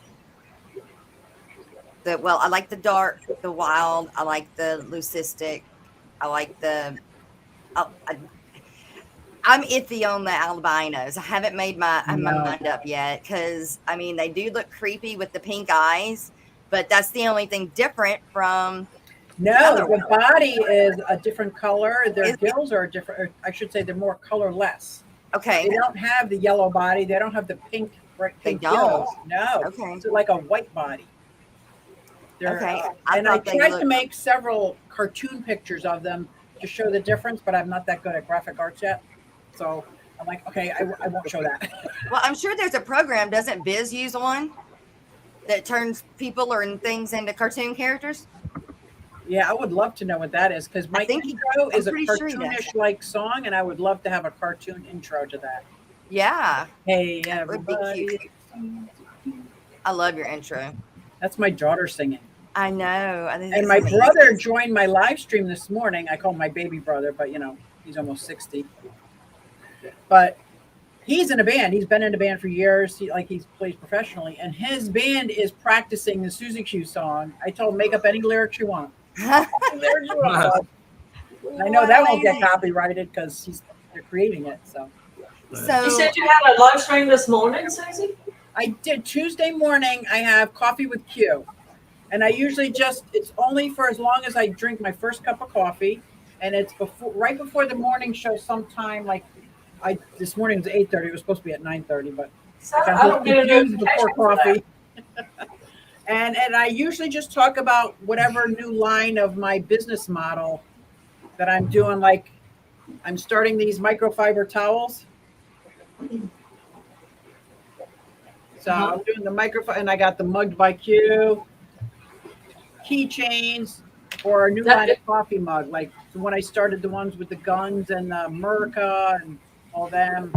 like the dark, the wild. I like the leucistic. I like the. I'm iffy on the albinos. I haven't made my mind up yet, because I mean they do look creepy with the pink eyes, but that's the only thing different from. No, the body is a different color. Their gills are different. Or I should say they're more colorless. Okay. They don't have the yellow body. They don't have the pink. They don't. Gills. No. Okay. It's like a white body. Okay. I tried to make several cartoon pictures of them to show the difference, but I'm not that good at graphic arts yet. So I'm like, okay, I won't show that. Well, I'm sure there's a program. Doesn't Biz use one that turns people or things into cartoon characters? Yeah, I would love to know what that is, because my intro is a cartoonish like song, and I would love to have a cartoon intro to that. Yeah. Hey, that would be everybody. cute. I love your intro. That's my daughter singing. I know. I think And my brother joined my live stream this morning. I call him my baby brother, but he's almost 60. But he's in a band. He's been in a band for years. He plays professionally, and his band is practicing the Susie Q song. I told him, make up any lyrics you want. I know that won't get copyrighted because they're creating it. So you said you had a live stream this morning, Susie? I did. Tuesday morning, I have coffee with Q. And I usually it's only for as long as I drink my first cup of coffee. And it's right before the morning show sometime. This morning was 8:30. It was supposed to be at 9:30, but I got confused before coffee. And I usually just talk about whatever new line of my business model that I'm doing. Like I'm starting these microfiber towels. So I'm doing the microfiber, and I got the Mugged by Q keychains for a new line of coffee mug. Like when I started the ones with the guns and the Merca and all them.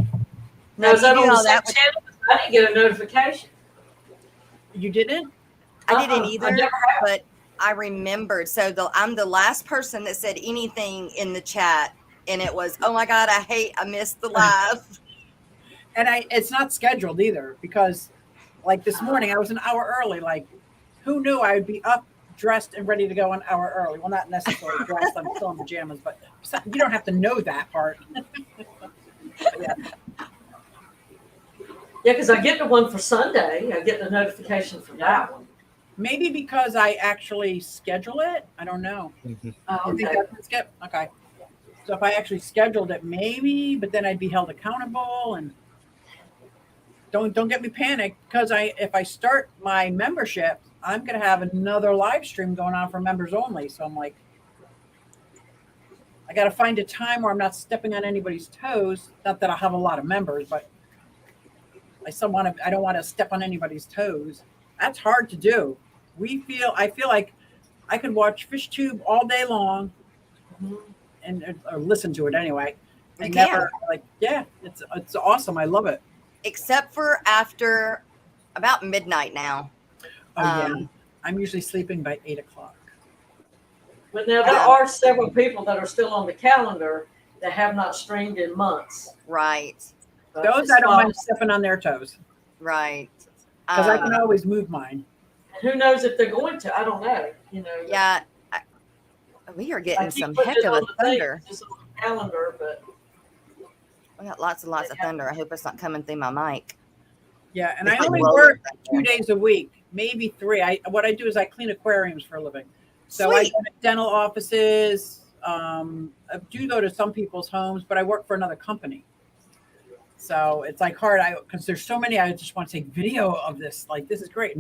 Now, is that on the same channel? I didn't get a notification. You didn't? I didn't either, but I remembered. So I'm the last person that said anything in the chat, and it was, oh my God, I missed the live. And it's not scheduled either, because like this morning I was an hour early. Like who knew I would be up, dressed, and ready to go an hour early? Well, not necessarily dressed. I'm still in pajamas, but you don't have to know that part. Yeah. Yeah, because I get the one for Sunday. I get the notification for that one. Maybe because I actually schedule it. I don't know. Oh, okay. Okay. So if I actually scheduled it, maybe, but then I'd be held accountable. And don't get me panicked, because if I start my membership, I'm going to have another live stream going on for members only. So I'm like, I got to find a time where I'm not stepping on anybody's toes. Not that I have a lot of members, but I don't want to step on anybody's toes. That's hard to do. I feel like I could watch FishTube all day long and or listen to it anyway. And never, it's awesome. I love it. Except for after about midnight now. Oh, yeah. I'm usually sleeping by 8 o'clock. But now there are several people that are still on the calendar that have not streamed in months. Right. Those I don't mind stepping on their toes. Right. Because I can always move mine. Who knows if they're going to? I don't know. Yeah. We are I getting keep some putting heck it of on a the thing, thunder. just on the calendar, but We got lots and lots of thunder. I hope it's not coming through my mic. Yeah, and It's I like only rolling work thunder. 2 days a week, maybe 3. What I do is I clean aquariums for a living. So I Sweet. go to dental offices. I do go to some people's homes, but I work for another company. So it's like hard. Because there's so many. I just want to take video of this. Like, this is great.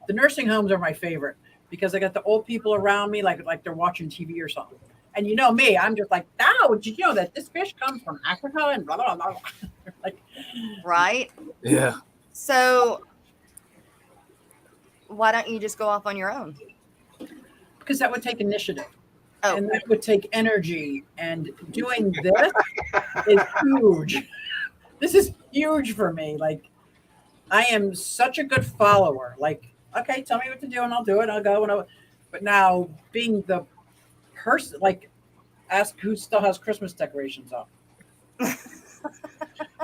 The nursing homes are my favorite because I got the old people around me, like they're watching TV or something. And you know me, I'm just like, oh, did you know that this fish comes from Africa and blah blah blah blah. Like, Right? Yeah. So why don't you just go off on your own? because that would take initiative. Oh. And that would take energy. And doing this is huge. This is huge for me. Like, I am such a good follower. Like, okay, tell me what to do and I'll do it. I'll go. But now being the person, like, ask who still has Christmas decorations up.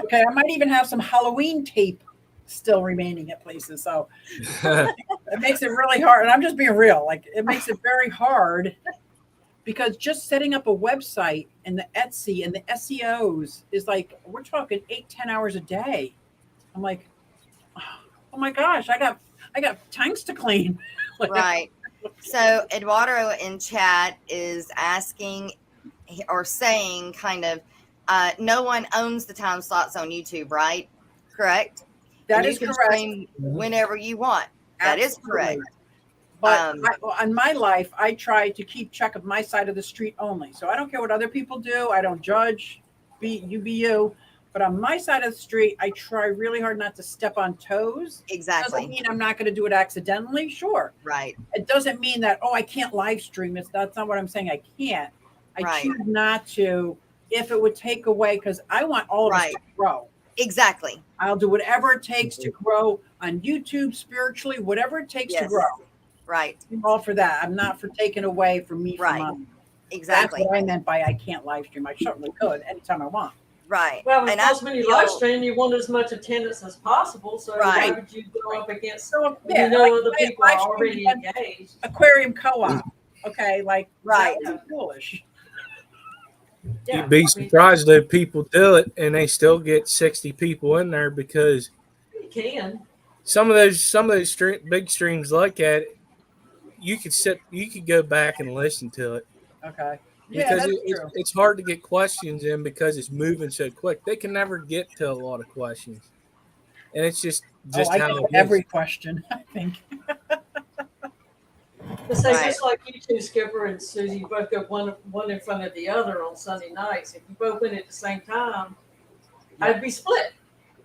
Okay, I might even have some Halloween tape still remaining at places. So it makes it really hard. And I'm just being real. Like, it makes it very hard because just setting up a website and the Etsy and the SEOs is like, we're talking 8-10 hours a day. I'm like, oh my gosh, I got tanks to clean. Like, Right. So Eduardo in chat is asking or saying kind of, no one owns the time slots on YouTube, right? Correct? that And is you can correct. stream whenever you want. That is correct. But on my life, I try to keep check of my side of the street only. So I don't care what other people do. I don't judge. Be you. But on my side of the street, I try really hard not to step on toes. Exactly. Doesn't mean I'm not going to do it accidentally. Sure. Right. It doesn't mean that, I can't live stream. That's not what I'm saying. I can't. I Right. choose not to if it would take away, because I want all of us Right. to grow. Exactly. I'll do whatever it takes to grow on YouTube, spiritually, whatever it takes to Yes. grow. Right. I'm all for that. I'm not for taking away from me Right. from mine. Exactly. That's what I meant by I can't live stream. I certainly could anytime I want. Right. well, of And course, when you feel- live stream, you want as much attendance as possible. So Right. why would you go up against? So When yeah, you know like, other people live are stream already against engaged. Aquarium co-op. Okay, like Right. that would be foolish. Yeah, You'd be I mean, surprised that people do it and they still get 60 people in there because you can. some of those big streams like that, you could go back and listen to it Okay. Yeah, because that's true. it's hard to get questions in because it's moving so quick. They can never get to a lot of questions, and it's just I how get it is. every question, I think. But say, Right. just like you two, Skipper and Susie, you both go one in front of the other on Sunday nights. If you both went at the same time, I'd be split.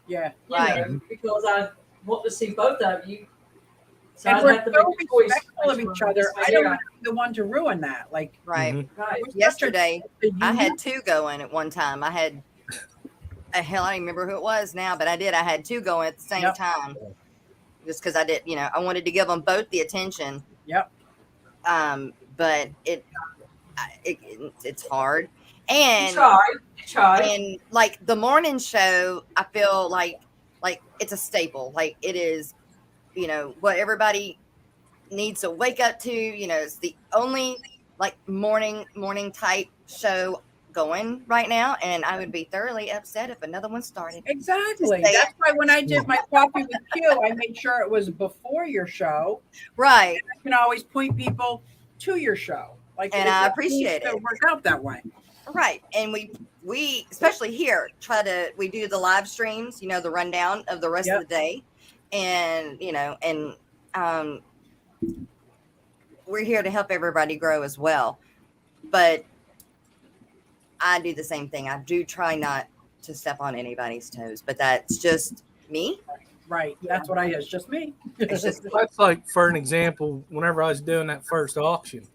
Yeah. You Right. know, because I want to see both of you. So And I'd we're have to so make a choice. respectful of each other. I don't want to be the one to ruin that. Like, Right. Mhm. Right. we're such a- Yesterday, a I union. had two going at one time. I had hell, I don't even remember who it was now, but I did. I had two going at the same Yep. time, just because I did. I wanted to give them both the attention. Yep. But it's hard, You and try. and like the morning show, I feel like it's a staple. Like it is, what everybody needs to wake up to. It's the only like morning type show going right now, and I would be thoroughly upset if another one started. Exactly. Just say That's why when I did my coffee with Q, I made sure it was before your show. Right. I can always point people to your show. Like, And it I just appreciate needs to it. work out that way. Right. And we especially here we do the live streams, the rundown of the rest Yep. of the day. And, we're here to help everybody grow as well. But I do the same thing. I do try not to step on anybody's toes, but that's just me. Right. That's what it's just me. It's just That's like, for an example, whenever I was doing that first auction,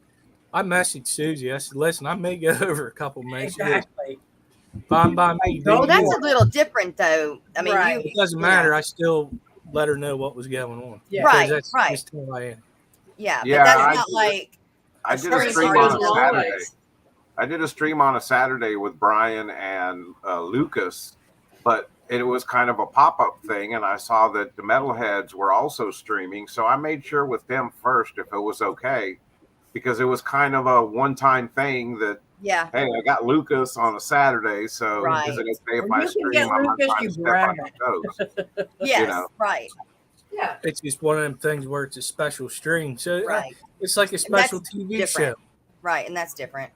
I messaged Susie. I said, "Listen, I may go over a couple minutes. Exactly. Fine by me. Well, well, that's Do a little different though. I mean, Right. it doesn't matter. I still let her know what was going on. Yeah. Because Right, that's right. just who I am. yeah, Yeah, but that's I not did- like I did a Stream stream goes on a long Saturday. ways. I did a stream on a Saturday with Brian and Lucas, but it was kind of a pop-up thing, and I saw that the Metalheads were also streaming, so I made sure with them first if it was okay because it was kind of a one-time thing that, Yeah. hey, I got Lucas on a Saturday, so Right. is it okay if When I you can stream? get I'm not Lucas, trying you to step grab on your toes. Yes. know. Right. Yeah. It's just one of them things where it's a special stream. So Right. it's like a And special that's TV different. show. Right. And that's different.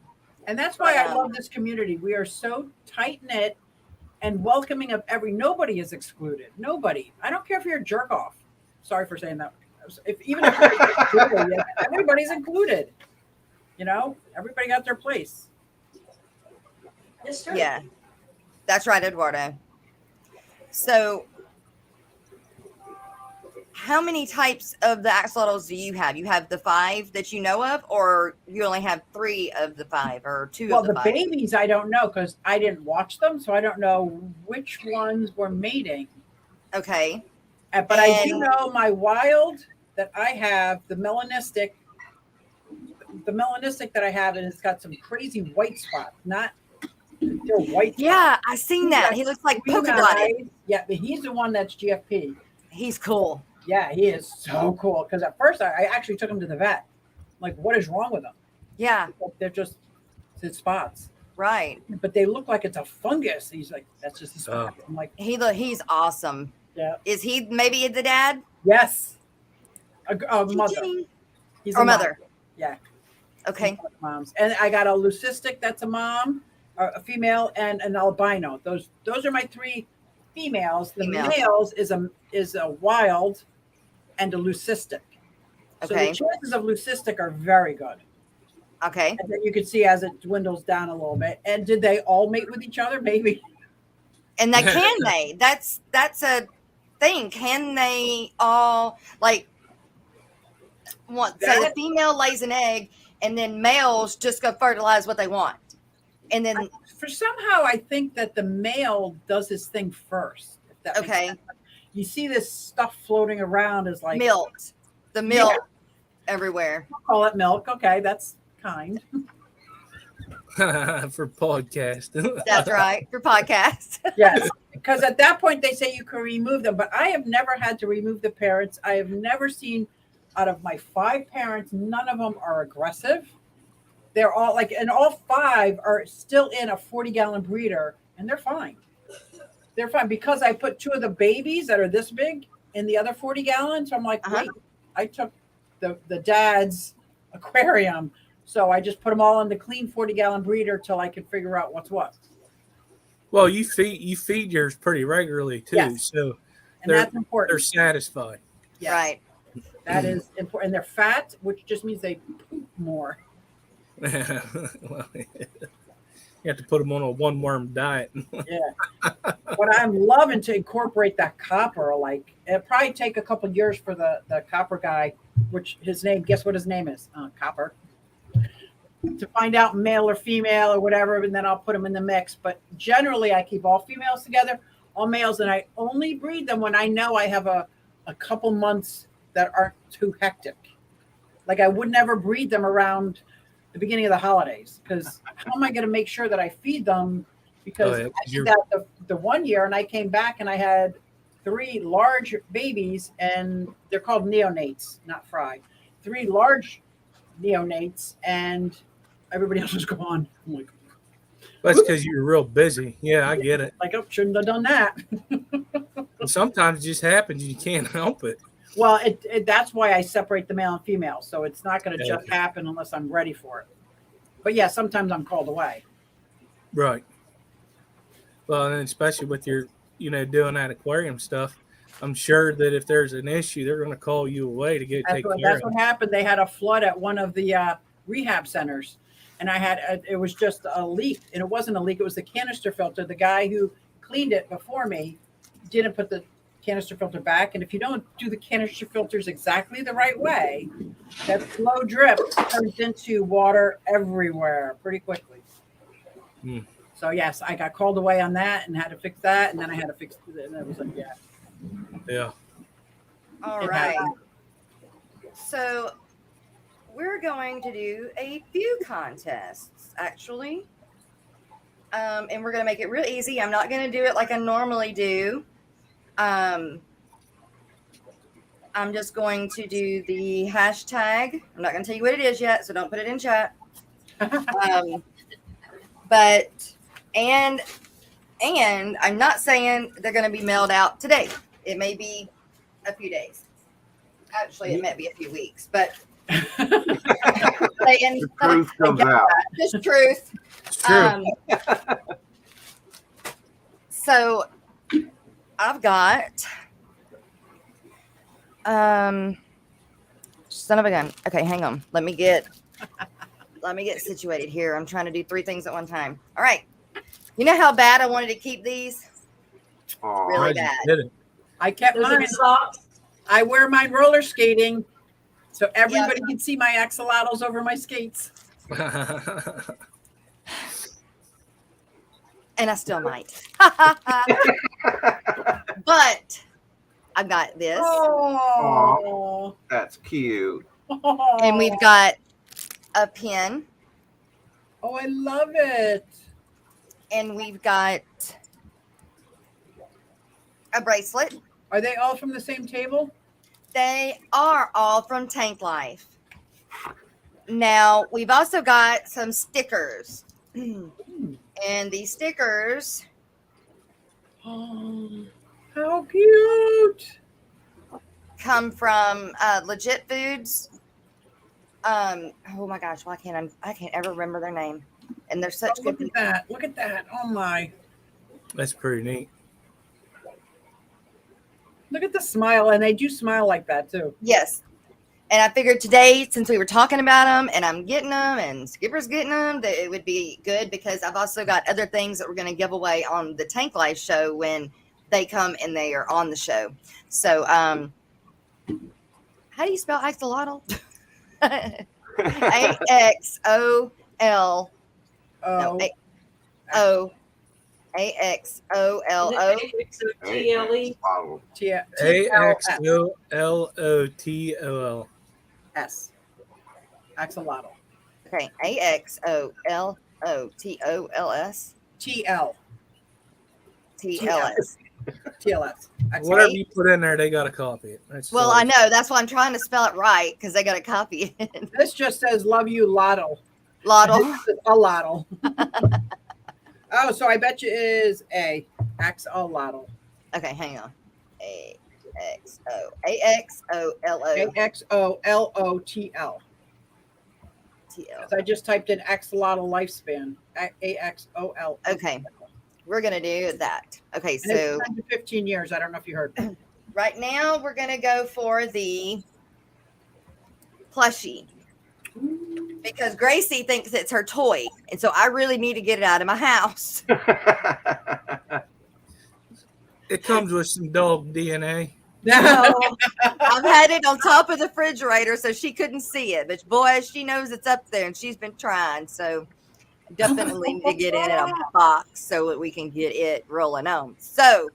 And that's why I But, love this community. We are so tight knit and welcoming of nobody is excluded. Nobody. I don't care if you're a jerk off. Sorry for saying that. Even if you're everybody's included. You know, everybody got their place. Yes, sir. Yeah. That's right, Eduardo. So, how many types of the axolotls do you have? You have the 5 that you know of, or you only have 3 of the 5 or 2 Well, of the the 5? babies, I don't know because I didn't watch them, so I don't know which ones were mating. Okay. But I do And- know my wild that I have, the melanistic that I have, and it's got some crazy white spots, not they're white. Yeah, I seen He's that. got He looks like green polka dotted. eyes. Yeah, but he's the one that's GFP. He's cool. Yeah, he is so cool. Because at first I actually took him to the vet. Like, what is wrong with him? Yeah. They're just his spots. Right. But they look like it's a fungus. He's like, that's just a spot. I'm like, He's awesome. yeah. Is he maybe the dad? Yes. A mother. He's Or a mother. Mom. Yeah. Okay. Moms. And I got a leucistic, that's a mom, a female, and an albino. Those are my 3 females. The males is a wild and a leucistic. So Okay. the chances of leucistic are very good. Okay. And then you can see as it dwindles down a little bit. And did they all mate with each other? Maybe. And that can they? That's a thing. Can they all say the female lays an egg and then males just go fertilize what they want? And then For somehow I think that the male does his thing first. If that makes okay. sense. You see this stuff floating around is like Milk. The milk everywhere. I'll call it milk. Okay, that's kind. For podcast. That's right. For podcast. Yes, because at that point they say you can remove them, but I have never had to remove the parents. I have never seen out of my 5 parents, none of them are aggressive. They're all and all 5 are still in a 40-gallon breeder, and they're fine. They're fine because I put 2 of the babies that are this big in the other 40 gallons. So I'm like, wait, I took the dad's aquarium. So I just put them all in the clean 40-gallon breeder till I could figure out what's what. Well, you feed yours pretty regularly too, Yes. so And that's important. They're satisfied. Yes. Right. That is important. And they're fat, which just means they poop more. Well, you have to put them on a 1-worm diet. Yeah. But I'm loving to incorporate that copper. It'll probably take a couple of years for the copper guy, which guess what his name is? Copper. To find out male or female or whatever, and then I'll put them in the mix. But generally, I keep all females together, all males, and I only breed them when I know I have a couple months that aren't too hectic. Like I would never breed them around the beginning of the holidays because how am I going to make sure that I feed them? Because I did that the 1 year, and I came back and I had 3 large babies, and they're called neonates, not fry. 3 large neonates, and everybody else was gone. I'm like, That's because you were real busy. Yeah, I get it. oh, shouldn't have done that. And sometimes it just happens. You can't help it. Well, that's why I separate the male and female. So it's not going to just happen unless I'm ready for it. But yeah, sometimes I'm called away. Right. Well, and especially with your, doing that aquarium stuff, I'm sure that if there's an issue, they're going to call you away to get it taken care of. That's what happened. They had a flood at one of the rehab centers, and it was just a leak, and it wasn't a leak. It was the canister filter. The guy who cleaned it before me didn't put the canister filter back, and if you don't do the canister filters exactly the right way, that slow drip turns into water everywhere pretty quickly. So yes, I got called away on that and had to fix that, and then I had to fix it, and it was like, yeah. All right. So we're going to do a few contests, actually. And we're going to make it real easy. I'm not going to do it like I normally do. I'm just going to do the hashtag. I'm not going to tell you what it is yet, so don't put it in chat. But and I'm not saying they're going to be mailed out today. It may be a few days. Actually, it may be a few weeks, but The truth comes out. just truth. It's true. So I've got son of a gun. Okay, hang on. Let me get situated here. I'm trying to do 3 things at one time. All right. You know how bad I wanted to keep these? Aw. Really Glad you bad. did it. I kept Those are mine. socks. I wear mine roller skating, so everybody can see my axolotls over my skates. And I still might. But I've got this. Oh, That's cute. And we've got a pin. Oh, I love it. And we've got a bracelet. Are they all from the same table? They are all from Tank Life. Now, we've also got some stickers. And these stickers, Oh, how cute. come from Legit Foods. Oh my gosh, why can't I can't ever remember their name. And they're such Oh, good look at people. that. Look at that. Oh my. That's pretty neat. Look at the smile. And they do smile like that too. Yes. And I figured today, since we were talking about them and I'm getting them and Skipper's getting them, that it would be good because I've also got other things that we're going to give away on the Tank Life show when they come and they are on the show. So, how do you spell axolotl? AXOL. Oh, No, AXOLO. TLE. Bottle. AXOLOTOL. S. Axolotl. Okay, AXOLOTOLS. TL. TLS. TLS. Whatever you put in there, they got to copy it. That's Well, all. I know. That's why I'm trying to spell it right because they got to copy it. This just says "Love you, Lotto." Lotto. A Lotto. Oh, so I bet you is a axolotl. Okay, hang on. AXOLO AXOLOTL. TL. I just typed in axolotl lifespan. AXOL. Okay, we're gonna do that. Okay, And it's so 10 to 15 years. I don't know if you heard. right now we're gonna go for the plushie because Gracie thinks it's her toy, and so I really need to get it out of my house. It comes with some dog DNA. So I've had it on top of the refrigerator so she couldn't see it, but boy, she knows it's up there, and she's been trying. So definitely need to get it in a box so that we can get it rolling on. So,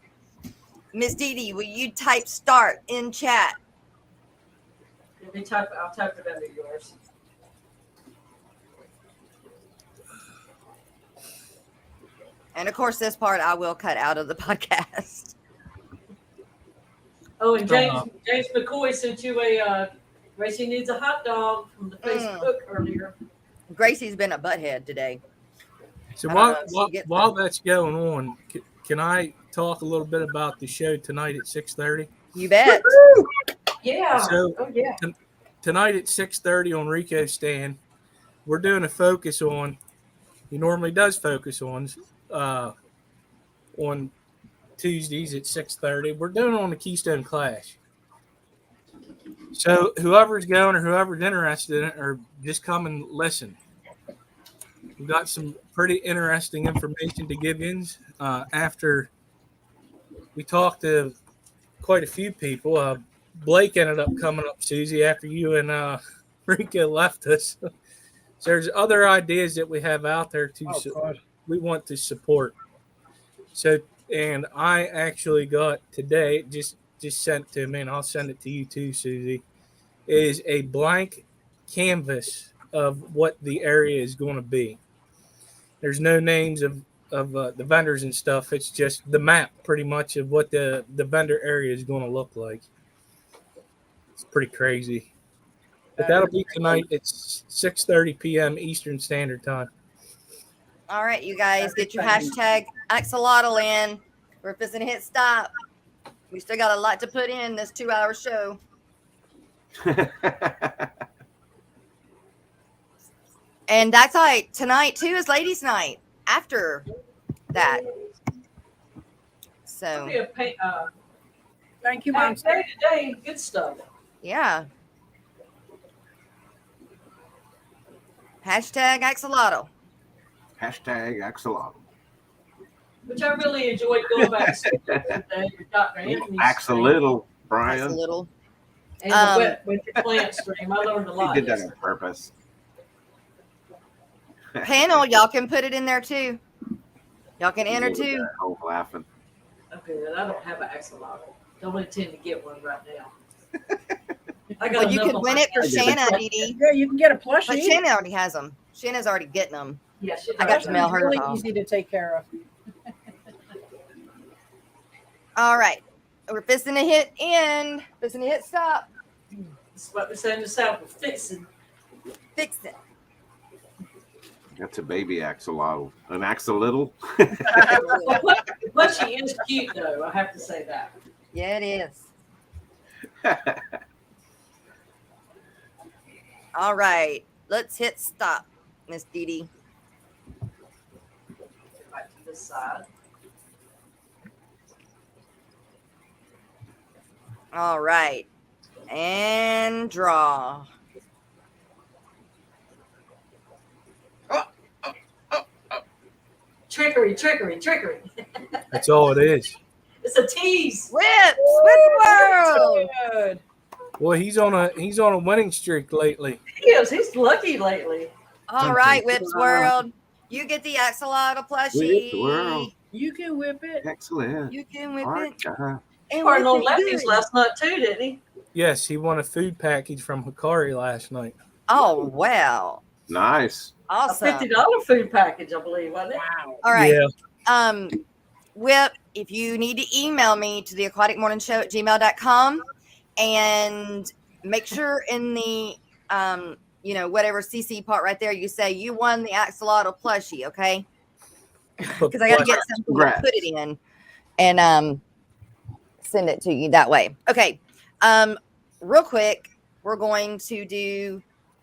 Miss Dee Dee, will you type start in chat? I'll type it under yours. And of course, this part I will cut out of the podcast. Oh, and James McCoy sent you a Gracie needs a hot dog from the Facebook earlier. Gracie's been a butthead today. So I don't know if while, she gets while them. that's going on, can I talk a little bit about the show tonight at 6:30? You bet. Yeah. So Oh yeah. tonight at 6:30 on Rico's stand, we're doing a focus on. He normally does focus on Tuesdays at 6:30. We're doing it on the Keystone Clash. So whoever's going or whoever's interested in it, or just come and listen. We've got some pretty interesting information to give you after we talked to quite a few people. Blake ended up coming up, Susie, after you and Rico left us. So there's other ideas that we have out there we want to support. So, and I actually got today, just sent to me, and I'll send it to you too, Susie, is a blank canvas of what the area is going to be. There's no names of the vendors and stuff. It's just the map pretty much of what the vendor area is going to look like. pretty crazy. But that'll be tonight. It's 6:30 p.m. Eastern Standard Time. All right, you guys, get your hashtag Axolotl in. We're fixing to hit stop. We still got a lot to put in this 2-hour show. And that's like tonight too is ladies' night after that. So Be a Thank you, day Mom. to day, good stuff. yeah. Hashtag Axolotl. Hashtag Axolotl. Which I really enjoyed going back to school today with Dr. Anthony's Axolotl, Brian. Axolotl. and the wet winter plant stream. I learned a He lot. did that on yesterday. purpose. Panel, y'all can put it in there too. Y'all can enter too. Oh, laughing. Okay, I don't have an axolotl. Don't intend to get one right now. I got Well, you enough could on win my it for hands. Shanna, Dee Dee. Yeah, you can get a plushie. But Shanna already has them. Shanna's already getting them. Yeah, she I got does. to mail her Really off. easy to take care of. All right. We're fixing to hit end. Fixing to hit stop. That's what we say in the South. We're fixing. Fix it. That's a baby axolotl. An axolotl? But she is cute, though. I have to say that. Yeah, it is. All right. Let's hit stop, Miss Dee Dee. Right to this side. All right. And draw. Trickery, trickery, trickery. That's all it is. It's a tease. Whips World. Good. Well, he's on a winning streak lately. He is. He's lucky lately. All right, Whips World. You get the axolotl plushie. Whips World. You can whip it. Excellent. You can whip All it. right, uh-huh. And Or no whip it lefties good. last night too, didn't he? Yes, he won a food package from Hikari last night. Oh, wow. Nice. A Awesome. $50 food package, I believe, wasn't it? Wow. All right. Yeah. Whip, if you need to email me to the aquaticmorningshow@gmail.com and make sure in the whatever CC part right there you say you won the axolotl plushie, okay? Because I got to get something to Congrats. put it in and send it to you that way. Okay. Real quick, we're going to do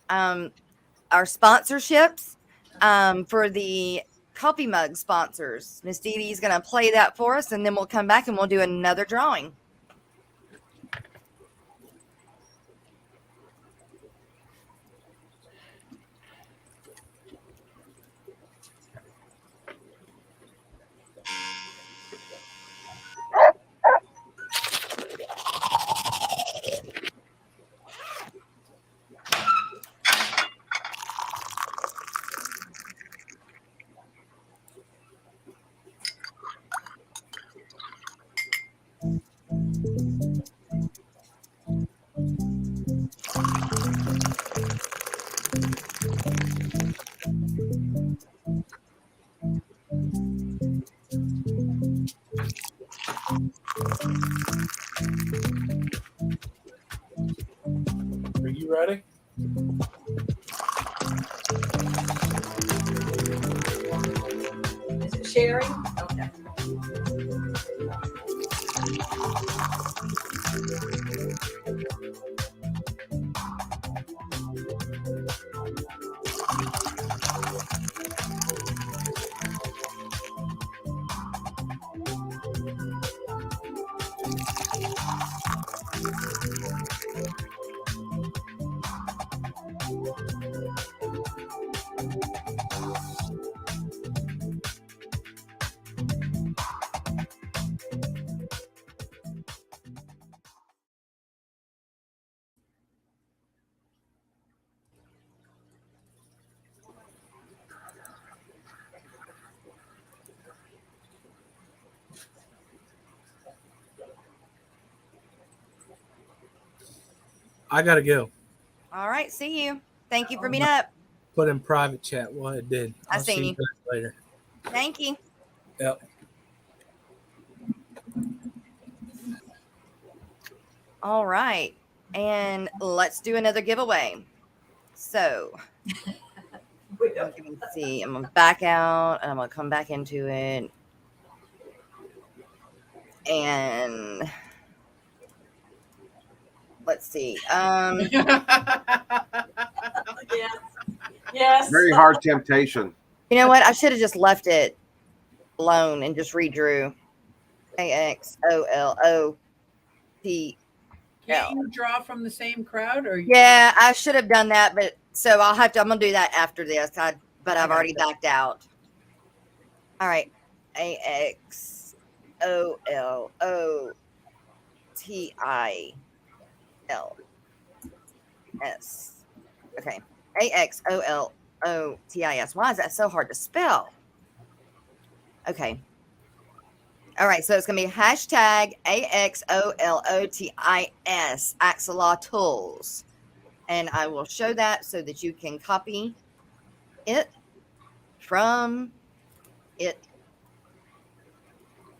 our sponsorships for the coffee mug sponsors. Miss Dee Dee is going to play that for us, and then we'll come back and we'll do another drawing. Are you ready? Is it sharing? Okay. I gotta go. All right. See you. Thank you for being up. Put in private chat what it did. I I'll seen see you. guys later. Thank you. Yep. All right. And let's do another giveaway. So let me see. I'm gonna back out and I'm gonna come back into it. And let's see. Yes. Very hard temptation. You know what? I should have just left it alone and just redrew AXOLOT. Can't you draw from the same crowd? Or Yeah, I should have done that, but so I'm gonna do that after this. But I've already backed out. All right, AXOLOTILS. Okay, AXOLOTIS. Why is that so hard to spell? Okay. All right, so it's going to be hashtag AXOLOTIS, Axolotls. And I will show that so that you can copy it from it.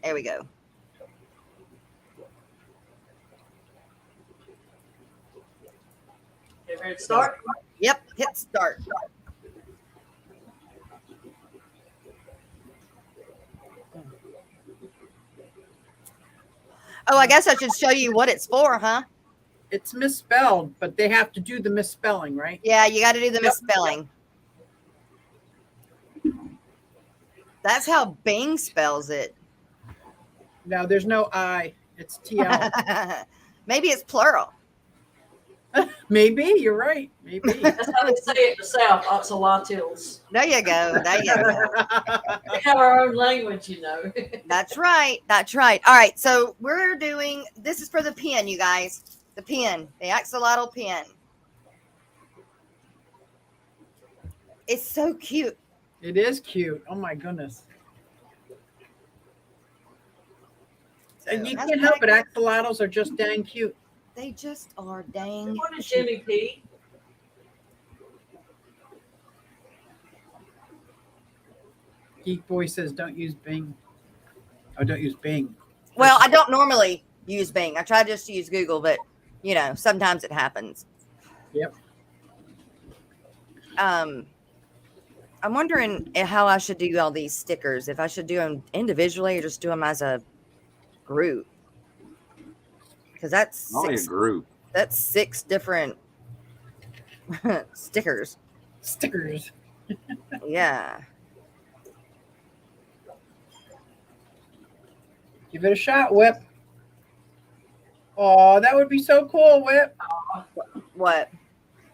There we go. You ready to start? Yep, hit start. Oh, I guess I should show you what it's for, huh? it's misspelled, but they have to do the misspelling, right? Yeah, you got to do the misspelling. That's how Bing spells it. No, there's no I. It's TL. Maybe it's plural. Maybe you're right. Maybe. That's how they say it in the South, Axolotls. There you go. There you go. We have our own language, you know. That's right. That's right. All right. So we're doing, this is for the pen, you guys. The pen, the axolotl pen. It's so cute. It is cute. Oh my goodness. And you That's can't help it. right. Axolotls are just dang cute. They just are dang. What is Jimmy P? Geek Boy says don't use Bing. Oh, don't use Bing. Well, I don't normally use Bing. I try just to use Google, but you know, sometimes it happens. Yep. I'm wondering how I should do all these stickers. If I should do them individually or just do them as a group. Because that's Only a group. That's 6 different stickers. Stickers. Yeah. Give it a shot, Whip. Oh, that would be so cool, Whip. What?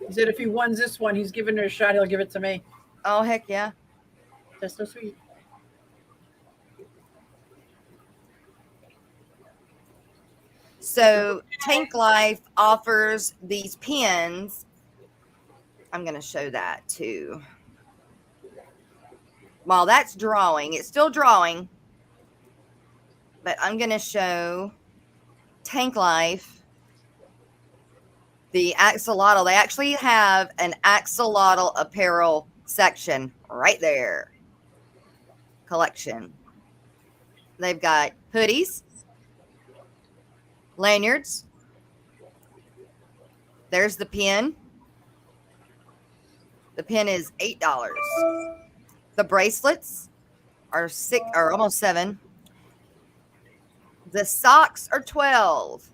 He said if he wins this one, he's giving it a shot. He'll give it to me. Oh, heck yeah. That's so sweet. So Tank Life offers these pins. I'm going to show that too. While that's drawing, it's still drawing. But I'm going to show Tank Life the axolotl. They actually have an axolotl apparel section right there. Collection. They've got hoodies, lanyards. There's the pin. The pin is $8. The bracelets are almost $7. The socks are $12.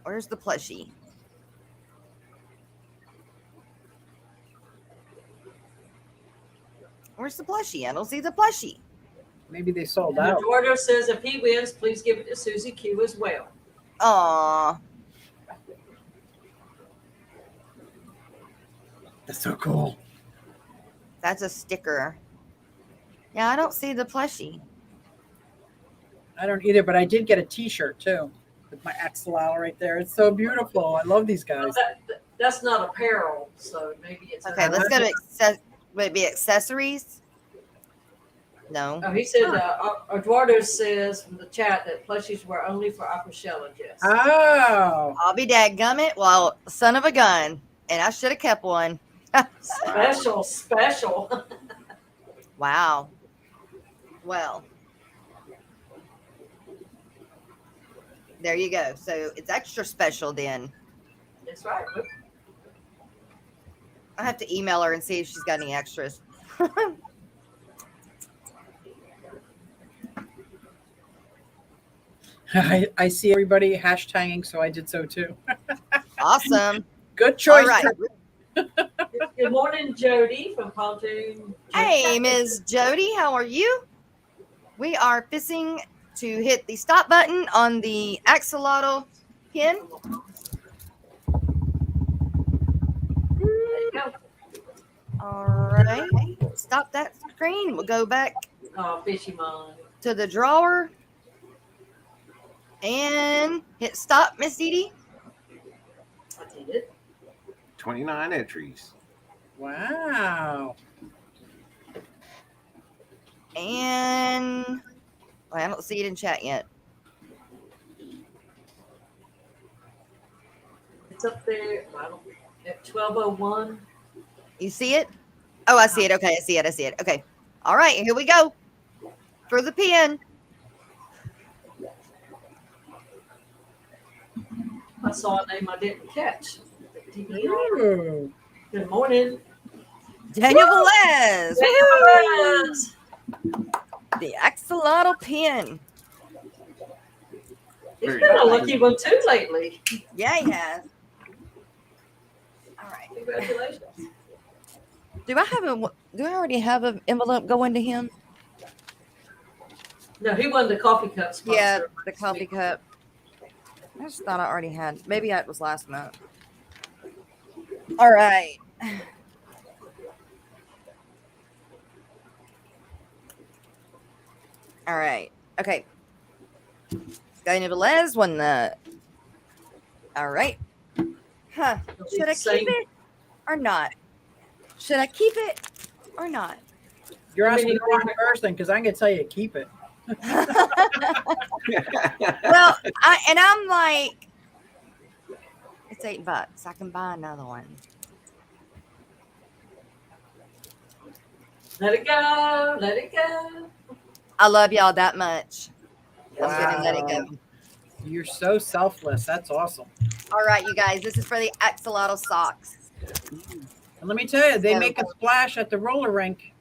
Where's the plushie? Where's the plushie? I don't see the plushie. Maybe they sold And out. Eduardo says if he wins, please give it to Susie Q as well. Aw. That's so cool. That's a sticker. Yeah, I don't see the plushie. I don't either, but I did get a T-shirt too with my axolotl right there. It's so beautiful. I love these guys. That's not apparel, so maybe it's Okay, let's go to would it be accessories? No. Oh, he said Eduardo says from the chat that plushies were only for aquashelologists. Oh. I'll be dadgummit. Well, son of a gun. And I should have kept one. Special. Wow. Well. There you go. So it's extra special then. That's right. I have to email her and see if she's got any extras. I see everybody hashtagging, so I did so too. Awesome. Good choice. All right. Good morning, Jody from Pontoon. Hey, Ms. Jody, how are you? We are fishing to hit the stop button on the axolotl pin. There you go. All right. Stop that screen. We'll go back Oh, fishy mine. to the drawer and hit stop, Miss Dee Dee. I did it. 29 entries. Wow. And well, I don't see it in chat yet. It's up there at 12:01. You see it? Oh, I see it. Okay, I see it. Okay. All right, here we go. For the pin. I saw a name I didn't catch. Ooh. Good morning. Daniel Velez. Yes. The axolotl pin. He's Very been a nice. lucky one too lately. Yeah, he has. All right. Congratulations. Do I already have an envelope going to him? No, he won the coffee cup sponsor. Yeah, the coffee cup. I just thought I already had. Maybe it was last month. All right. All right. Okay. Daniel Velez won the. All right. Huh. Should I keep it or not? Should I keep it or not? You're asking the wrong person because I'm going to tell you to keep it. Well, I'm like, it's $8. I can buy another one. Let it go. Let it go. I love y'all that much. I'm gonna let it Wow. go. You're so selfless. That's awesome. All right, you guys. This is for the axolotl socks. And let me tell you, they So- make a splash at the roller rink.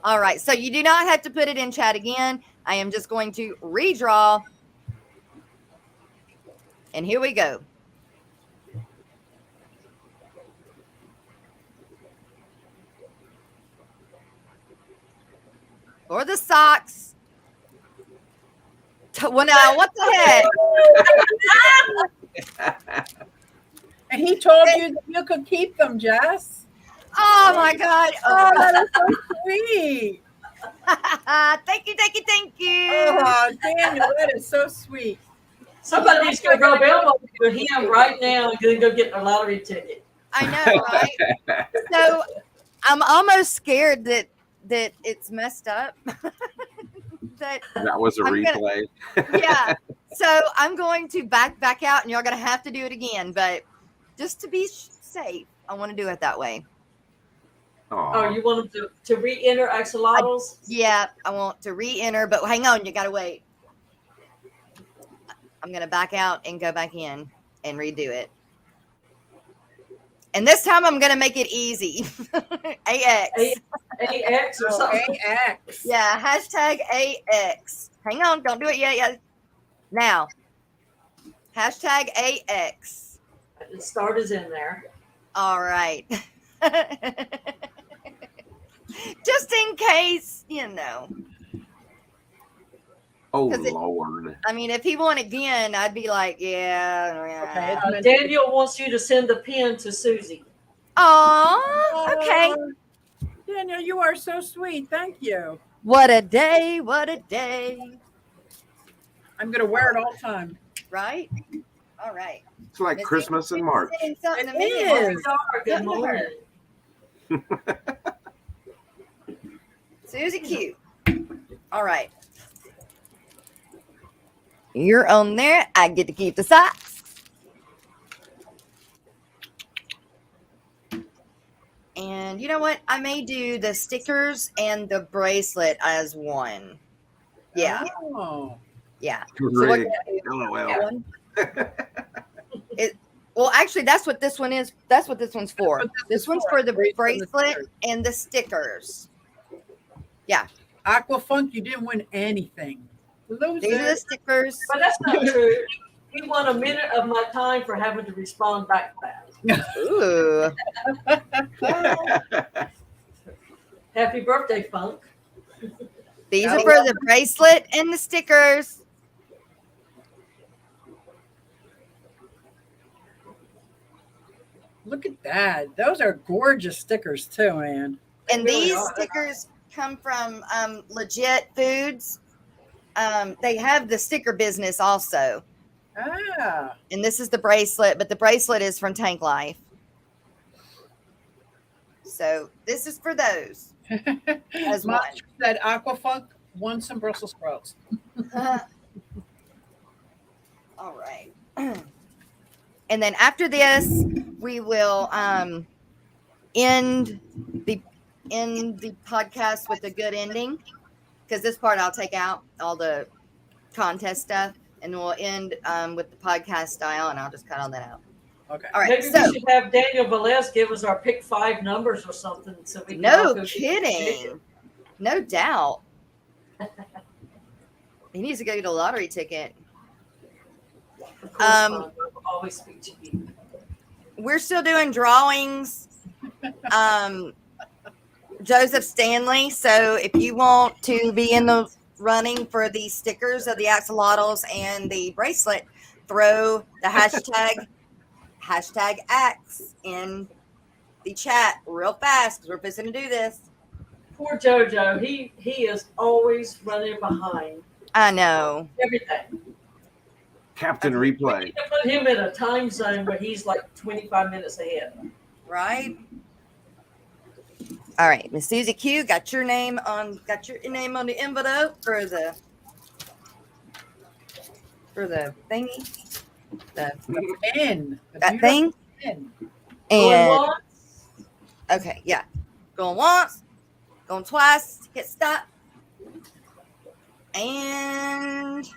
All right, so you do not have to put it in chat again. I am just going to redraw. And here we go. For the socks. Well, now, what the heck? And he told you that you could keep them, Jess. Oh, my God. Oh, that is so sweet. Thank you. Oh, Daniel, that is so sweet. Somebody needs to go rub elbows with him right now and then go get a lottery ticket. I know, right? So I'm almost scared that it's messed up. That was a I'm gonna- replay. Yeah. So I'm going to back out, and y'all gonna have to do it again. But just to be safe, I want to do it that way. Oh, you want him to re-enter axolotls? Yeah, I want to re-enter, but hang on, you gotta wait. I'm gonna back out and go back in and redo it. And this time I'm gonna make it easy. AX. AX or Oh, something? AX. Yeah, hashtag AX. Hang on, don't do it yet. Yeah. Now, hashtag AX. The start is in there. All right. Just in case, you know. Oh, 'Cause it- Lord. I mean, if he won again, I'd be like, yeah. Okay, it's been- Daniel wants you to send the pin to Susie. Oh, okay. Daniel, you are so sweet. Thank you. What a day. What a day. I'm going to wear it all the time. Right? All right. It's like Miss Christmas Amy, in March. saying something to It me. is. Good morning. Susie Q. All right. You're on there. I get to keep the socks. And you know what? I may do the stickers and the bracelet as one. Yeah, Oh. yeah. Rig. So LOL. Well, actually, that's what this one is. That's what this one's for. That's what This is one's for, for the the bracelet bracelet and the stickers. Yeah, Aquafunk, you didn't win anything. these are the stickers. But that's not true. He won a minute of my time for having to respond back to that. Ooh. Happy birthday, Funk. These are for the bracelet and the stickers. Look at that. Those are gorgeous stickers too, man. And Really these are. stickers come from Legit Foods. They have the sticker business also. Ah. And this is the bracelet, but the bracelet is from Tank Life. So this is for those. As one. Monster said Aquafunk won some Brussels sprouts. All right. And then after this, we will end the podcast with a good ending, because this part I'll take out all the contest stuff, and we'll end with the podcast style, and I'll just cut all that out. Okay. All right. Maybe So we should have Daniel Velez give us our pick 5 numbers or something, so we can all no go kidding, no doubt. He needs to go get a lottery ticket. Of course, I'll always speak to you. We're still doing drawings. Joseph Stanley. So if you want to be in the running for the stickers of the axolotls and the bracelet, throw the hashtag Ax in the chat real fast, because we're fixing to do this. Poor JoJo. He is always running behind I know. everything. Captain We Replay. need to put him in a time zone where he's like 25 minutes ahead. Right? All right, Miss Susie Q, got your name on the envelope for the thingy. Pin. That thing. Pin. Going And once, okay, yeah. Going once, going twice, hit stop. And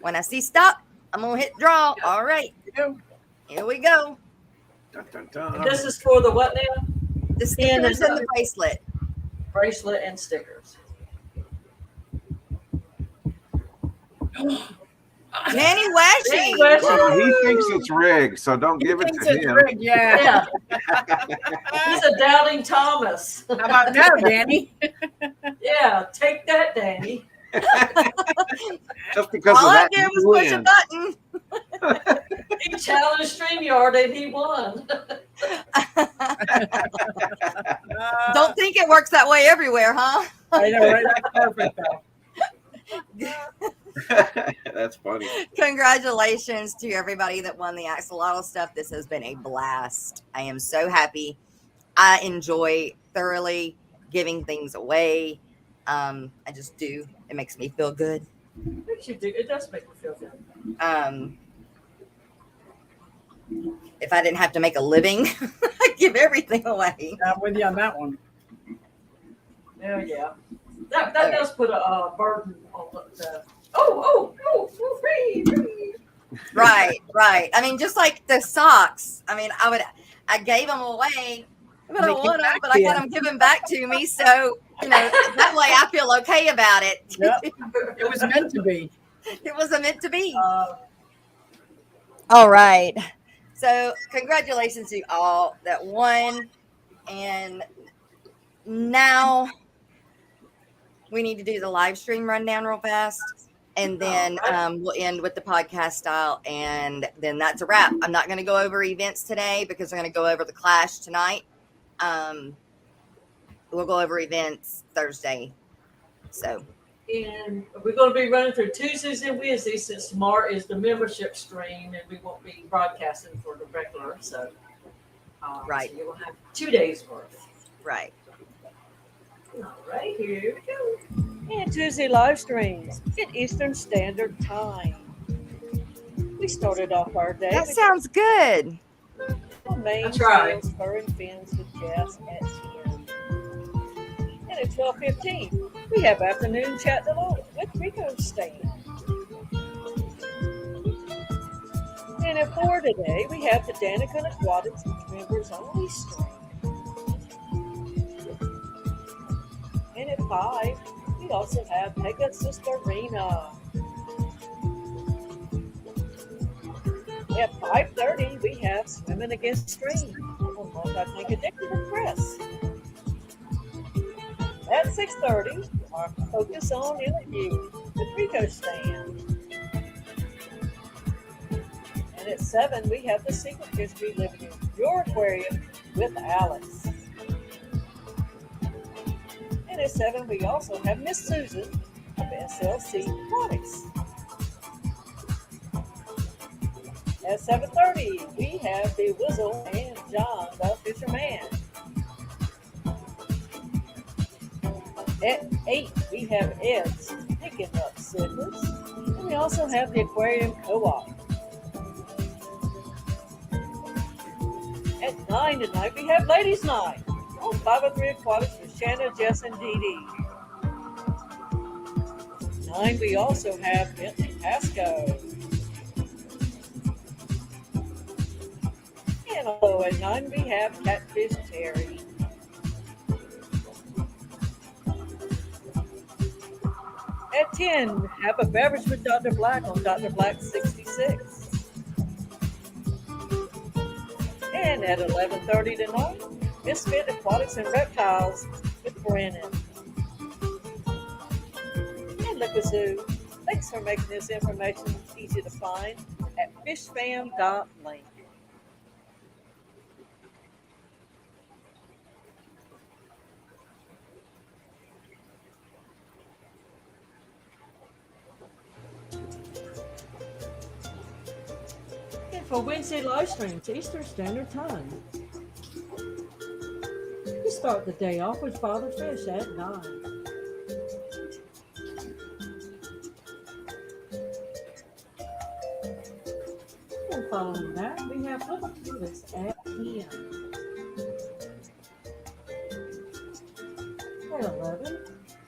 when I see stop, I'm gonna hit draw. All right. Here we go. Dun, dun, dun. this is for the what now? The stickers and the bracelet. Bracelet and stickers. Danny Washy. Well, he thinks it's rigged, so don't give it Thinks to it's him. rigged, yeah. Yeah. He's a doubting Thomas. How about now, Danny? Yeah, take that, Danny. Just because All of I that, did you was push a win. button. He challenged StreamYard and he won. Don't think it works that way everywhere, huh? I know, right? That's perfect, though. That's funny. Congratulations to everybody that won the axolotl stuff. This has been a blast. I am so happy. I enjoy thoroughly giving things away. I just do. It makes me feel good. Makes you do. It does make me feel good. If I didn't have to make a living, I'd give everything away. I'm with you on that one. Oh yeah, that does put a burden on the. Oh, free. Right. I mean, just like the socks. I mean, I gave them away, but I want them, but I got them given back to me. So, that way I feel okay about it. Yep. It was meant to be. It wasn't meant to be. All right. So congratulations to all that won. And now we need to do the live stream rundown real fast. And then we'll end with the podcast style. And then that's a wrap. I'm not going to go over events today because I'm going to go over the Clash tonight. We'll go over events Thursday. So. And we're going to be running through Tuesdays and Wednesdays since tomorrow is the membership stream, and we won't be broadcasting for the regular. So, Right. So you will have 2 days worth. Right. All right, here we go. And Tuesday live streams at Eastern Standard Time. We started off our day. That sounds good. Main That's right. sales, fur and fins with Jess at 10. And at 12:15, we have afternoon chat galore. with Rico stand. And at 4 today, we have the Danica Aquatics members only stream. And at 5, we also have Pegasus Arena. At 5:30, we have Swimming Against Stream on Multi-Tank Addictive Press. At 6:30, our Focus on interview with Rico stand. And at 7, we have the Secret History Living in Your Aquarium with Alex. And at 7, we also have Miss Susan of SLC Aquatics. At 7:30, we have the Wizzle and John the Fisherman. At 8, we have Ed's Picking Up Cichlids. And we also have the Aquarium Co-op. At 9 tonight, we have Ladies' Night on 503 Aquatics with Shanna, Jess, and Dee Dee. 9, we also have Bentley Pasco. And also at 9, we have Catfish Terry. At 10, we have a beverage with Dr. Black on Dr. Black 66. And at 11:30 tonight, Misfit Aquatics and Reptiles with Brennan. And Liquid Zoo, thanks for making this information easy to find at fishfam.link. And for Wednesday live streams, Eastern Standard Time. We start the day off with Father Fish at 9. And following that, we have Little Felix at 10. At 11,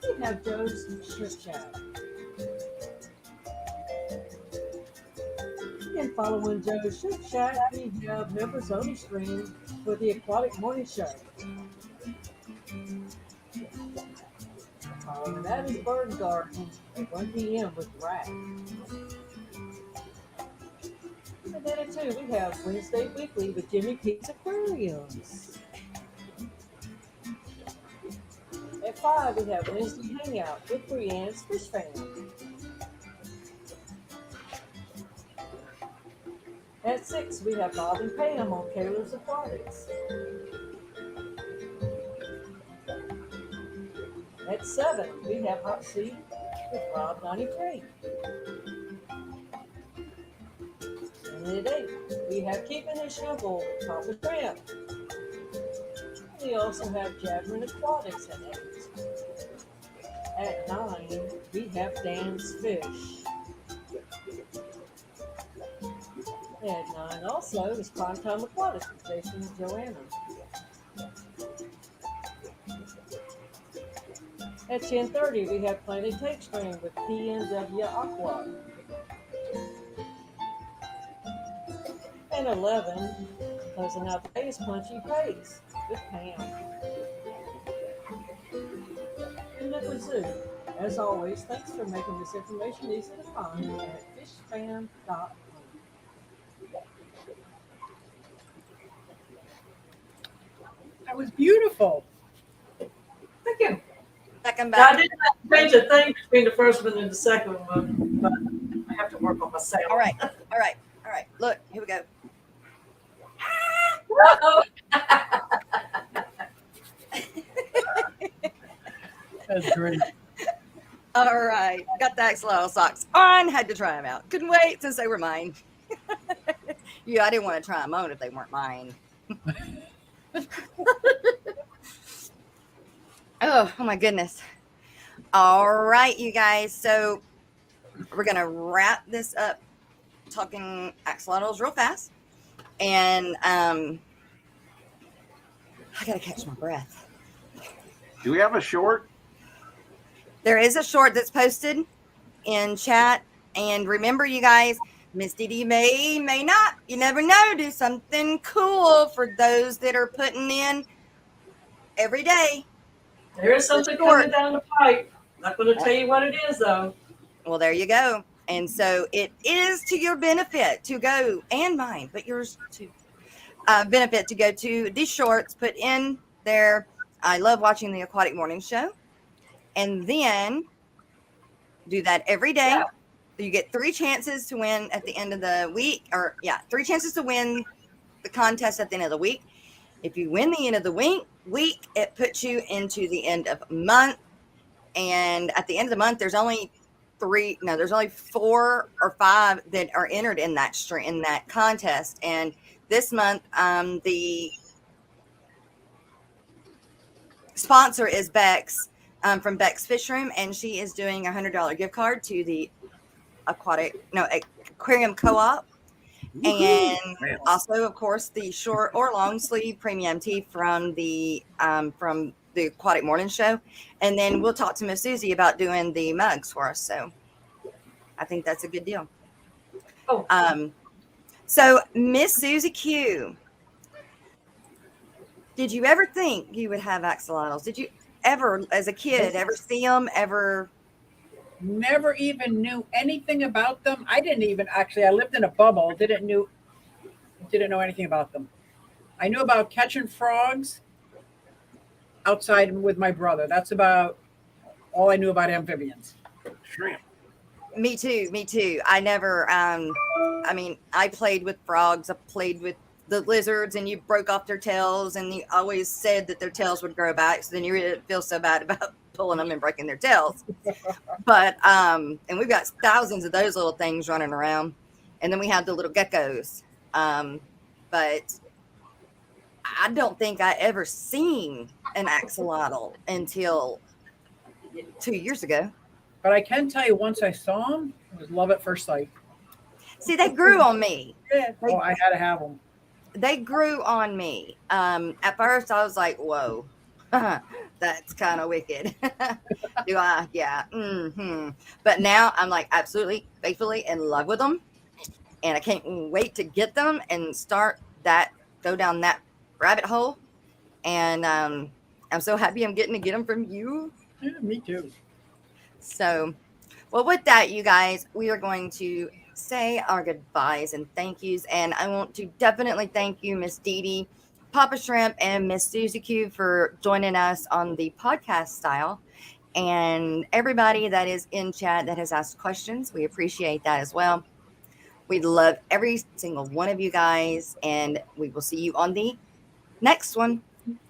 we have Joe's Ship Chat. And following Joe's Ship Chat, we have members only stream for the Aquatic Morning Show. And that is Bird Garden at 1 p.m. with Rack. And then at 2, we have Wednesday Weekly with Jimmy Pete's Aquariums. At 5, we have Wednesday Hangout with Brianne's Fish Fan. At 6, we have Bob and Pam on Kayla's Aquatics. At 7, we have Hot Seat with Rob 93. And at 8, we have Keeping It Simple with Papa Shrimp. We also have Javelin Aquatics at 8. At 9, we have Dan's Fish. At 9 also is Primetime Aquatics with Jason and Joanna. At 10:30, we have Planet Take Stream with PNW Aqua. And 11, closing out the day is Punchy Pace with Pam. And Liquid Zoo, as always, thanks for making this information easy to find at fishfan.com. That was beautiful. Thank you. Second Now, I back. didn't have to change a thing between the first one and the second one, but I have to work on myself. All right. All right. All right. Look, here we go. Uh-oh. That's great. All right. Got the Axolotl socks on. Had to try them out. Couldn't wait since they were mine. Yeah, I didn't want to try them on if they weren't mine. Oh my goodness. All right, you guys. So we're going to wrap this up talking axolotls real fast. And I got to catch my breath. Do we have a short? There is a short that's posted. in chat. And remember, you guys, Miss Dee Dee may not, you never know, do something cool for those that are putting in every day. There is something coming down the pipe. Not going to tell you what it is, though. Well, there you go. And so it is to your benefit to go, and mine, but yours too. Benefit to go to these shorts, put in there. I love watching the Aquatic Morning Show. And then do that every day. Yeah. You get 3 chances to win at the end of the week, 3 chances to win the contest at the end of the week. If you win the end of the week, it puts you into the end of month. And at the end of the month, there's only 4 or 5 that are entered in that contest. And this month, the sponsor is Bex from Bex Fish Room, and she is doing a $100 gift card to the Aquarium Co-op. And also, of course, the short or long sleeve premium tee from the Aquatic Morning Show. And then we'll talk to Miss Susie about doing the mugs for us. So I think that's a good deal. So Miss Susie Q, did you ever think you would have axolotls? Did you ever, as a kid, ever see them? Ever? Never even knew anything about them. I lived in a bubble. Didn't know anything about them. I knew about catching frogs outside with my brother. That's about all I knew about amphibians. Shrimp. Me too. I never, I played with frogs. I played with the lizards, and you broke off their tails, and you always said that their tails would grow back. So then you really feel so bad about pulling them and breaking their tails. But, and we've got thousands of those little things running around. And then we have the little geckos. But I don't think I ever seen an axolotl until 2 years ago. But I can tell you, once I saw them, it was love at first sight. See, they grew on me. Yeah. I had to have them. They grew on me. At first, I was like, whoa, that's kind of wicked. Do I? Yeah. Mm-hmm. But now I'm like absolutely, faithfully in love with them. And I can't wait to get them and go down that rabbit hole. And I'm so happy I'm getting to get them from you. Yeah, me too. So, well, with that, you guys, we are going to say our goodbyes and thank yous. And I want to definitely thank you, Miss Dee Dee, Papa Shrimp, and Miss Susie Q for joining us on the podcast style. And everybody that is in chat that has asked questions, we appreciate that as well. We love every single one of you guys, and we will see you on the next one.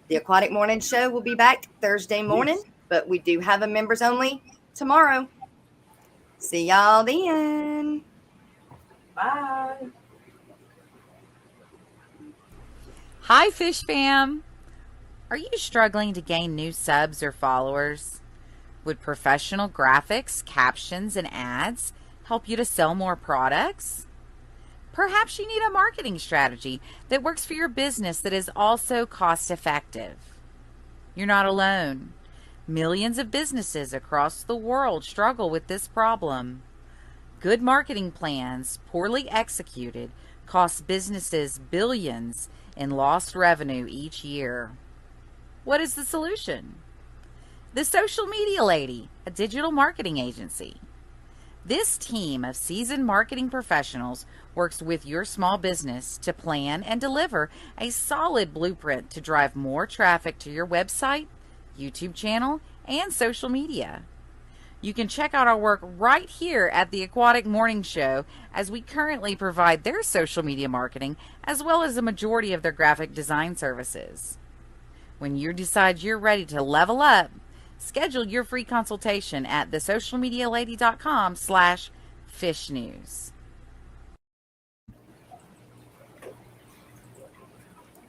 The Aquatic Morning Show will be back Thursday morning, but we do have a members only tomorrow. See y'all then. Bye. Hi, Fish Fam. Are you struggling to gain new subs or followers? Would professional graphics, captions, and ads help you to sell more products? Perhaps you need a marketing strategy that works for your business that is also cost effective. You're not alone. Millions of businesses across the world struggle with this problem. Good marketing plans, poorly executed, cost businesses billions in lost revenue each year. What is the solution? The Social Media Lady, a digital marketing agency. This team of seasoned marketing professionals works with your small business to plan and deliver a solid blueprint to drive more traffic to your website, YouTube channel, and social media. You can check out our work right here at the Aquatic Morning Show, as we currently provide their social media marketing as well as the majority of their graphic design services. When you decide you're ready to level up, schedule your free consultation at thesocialmedialady.com/fishnews.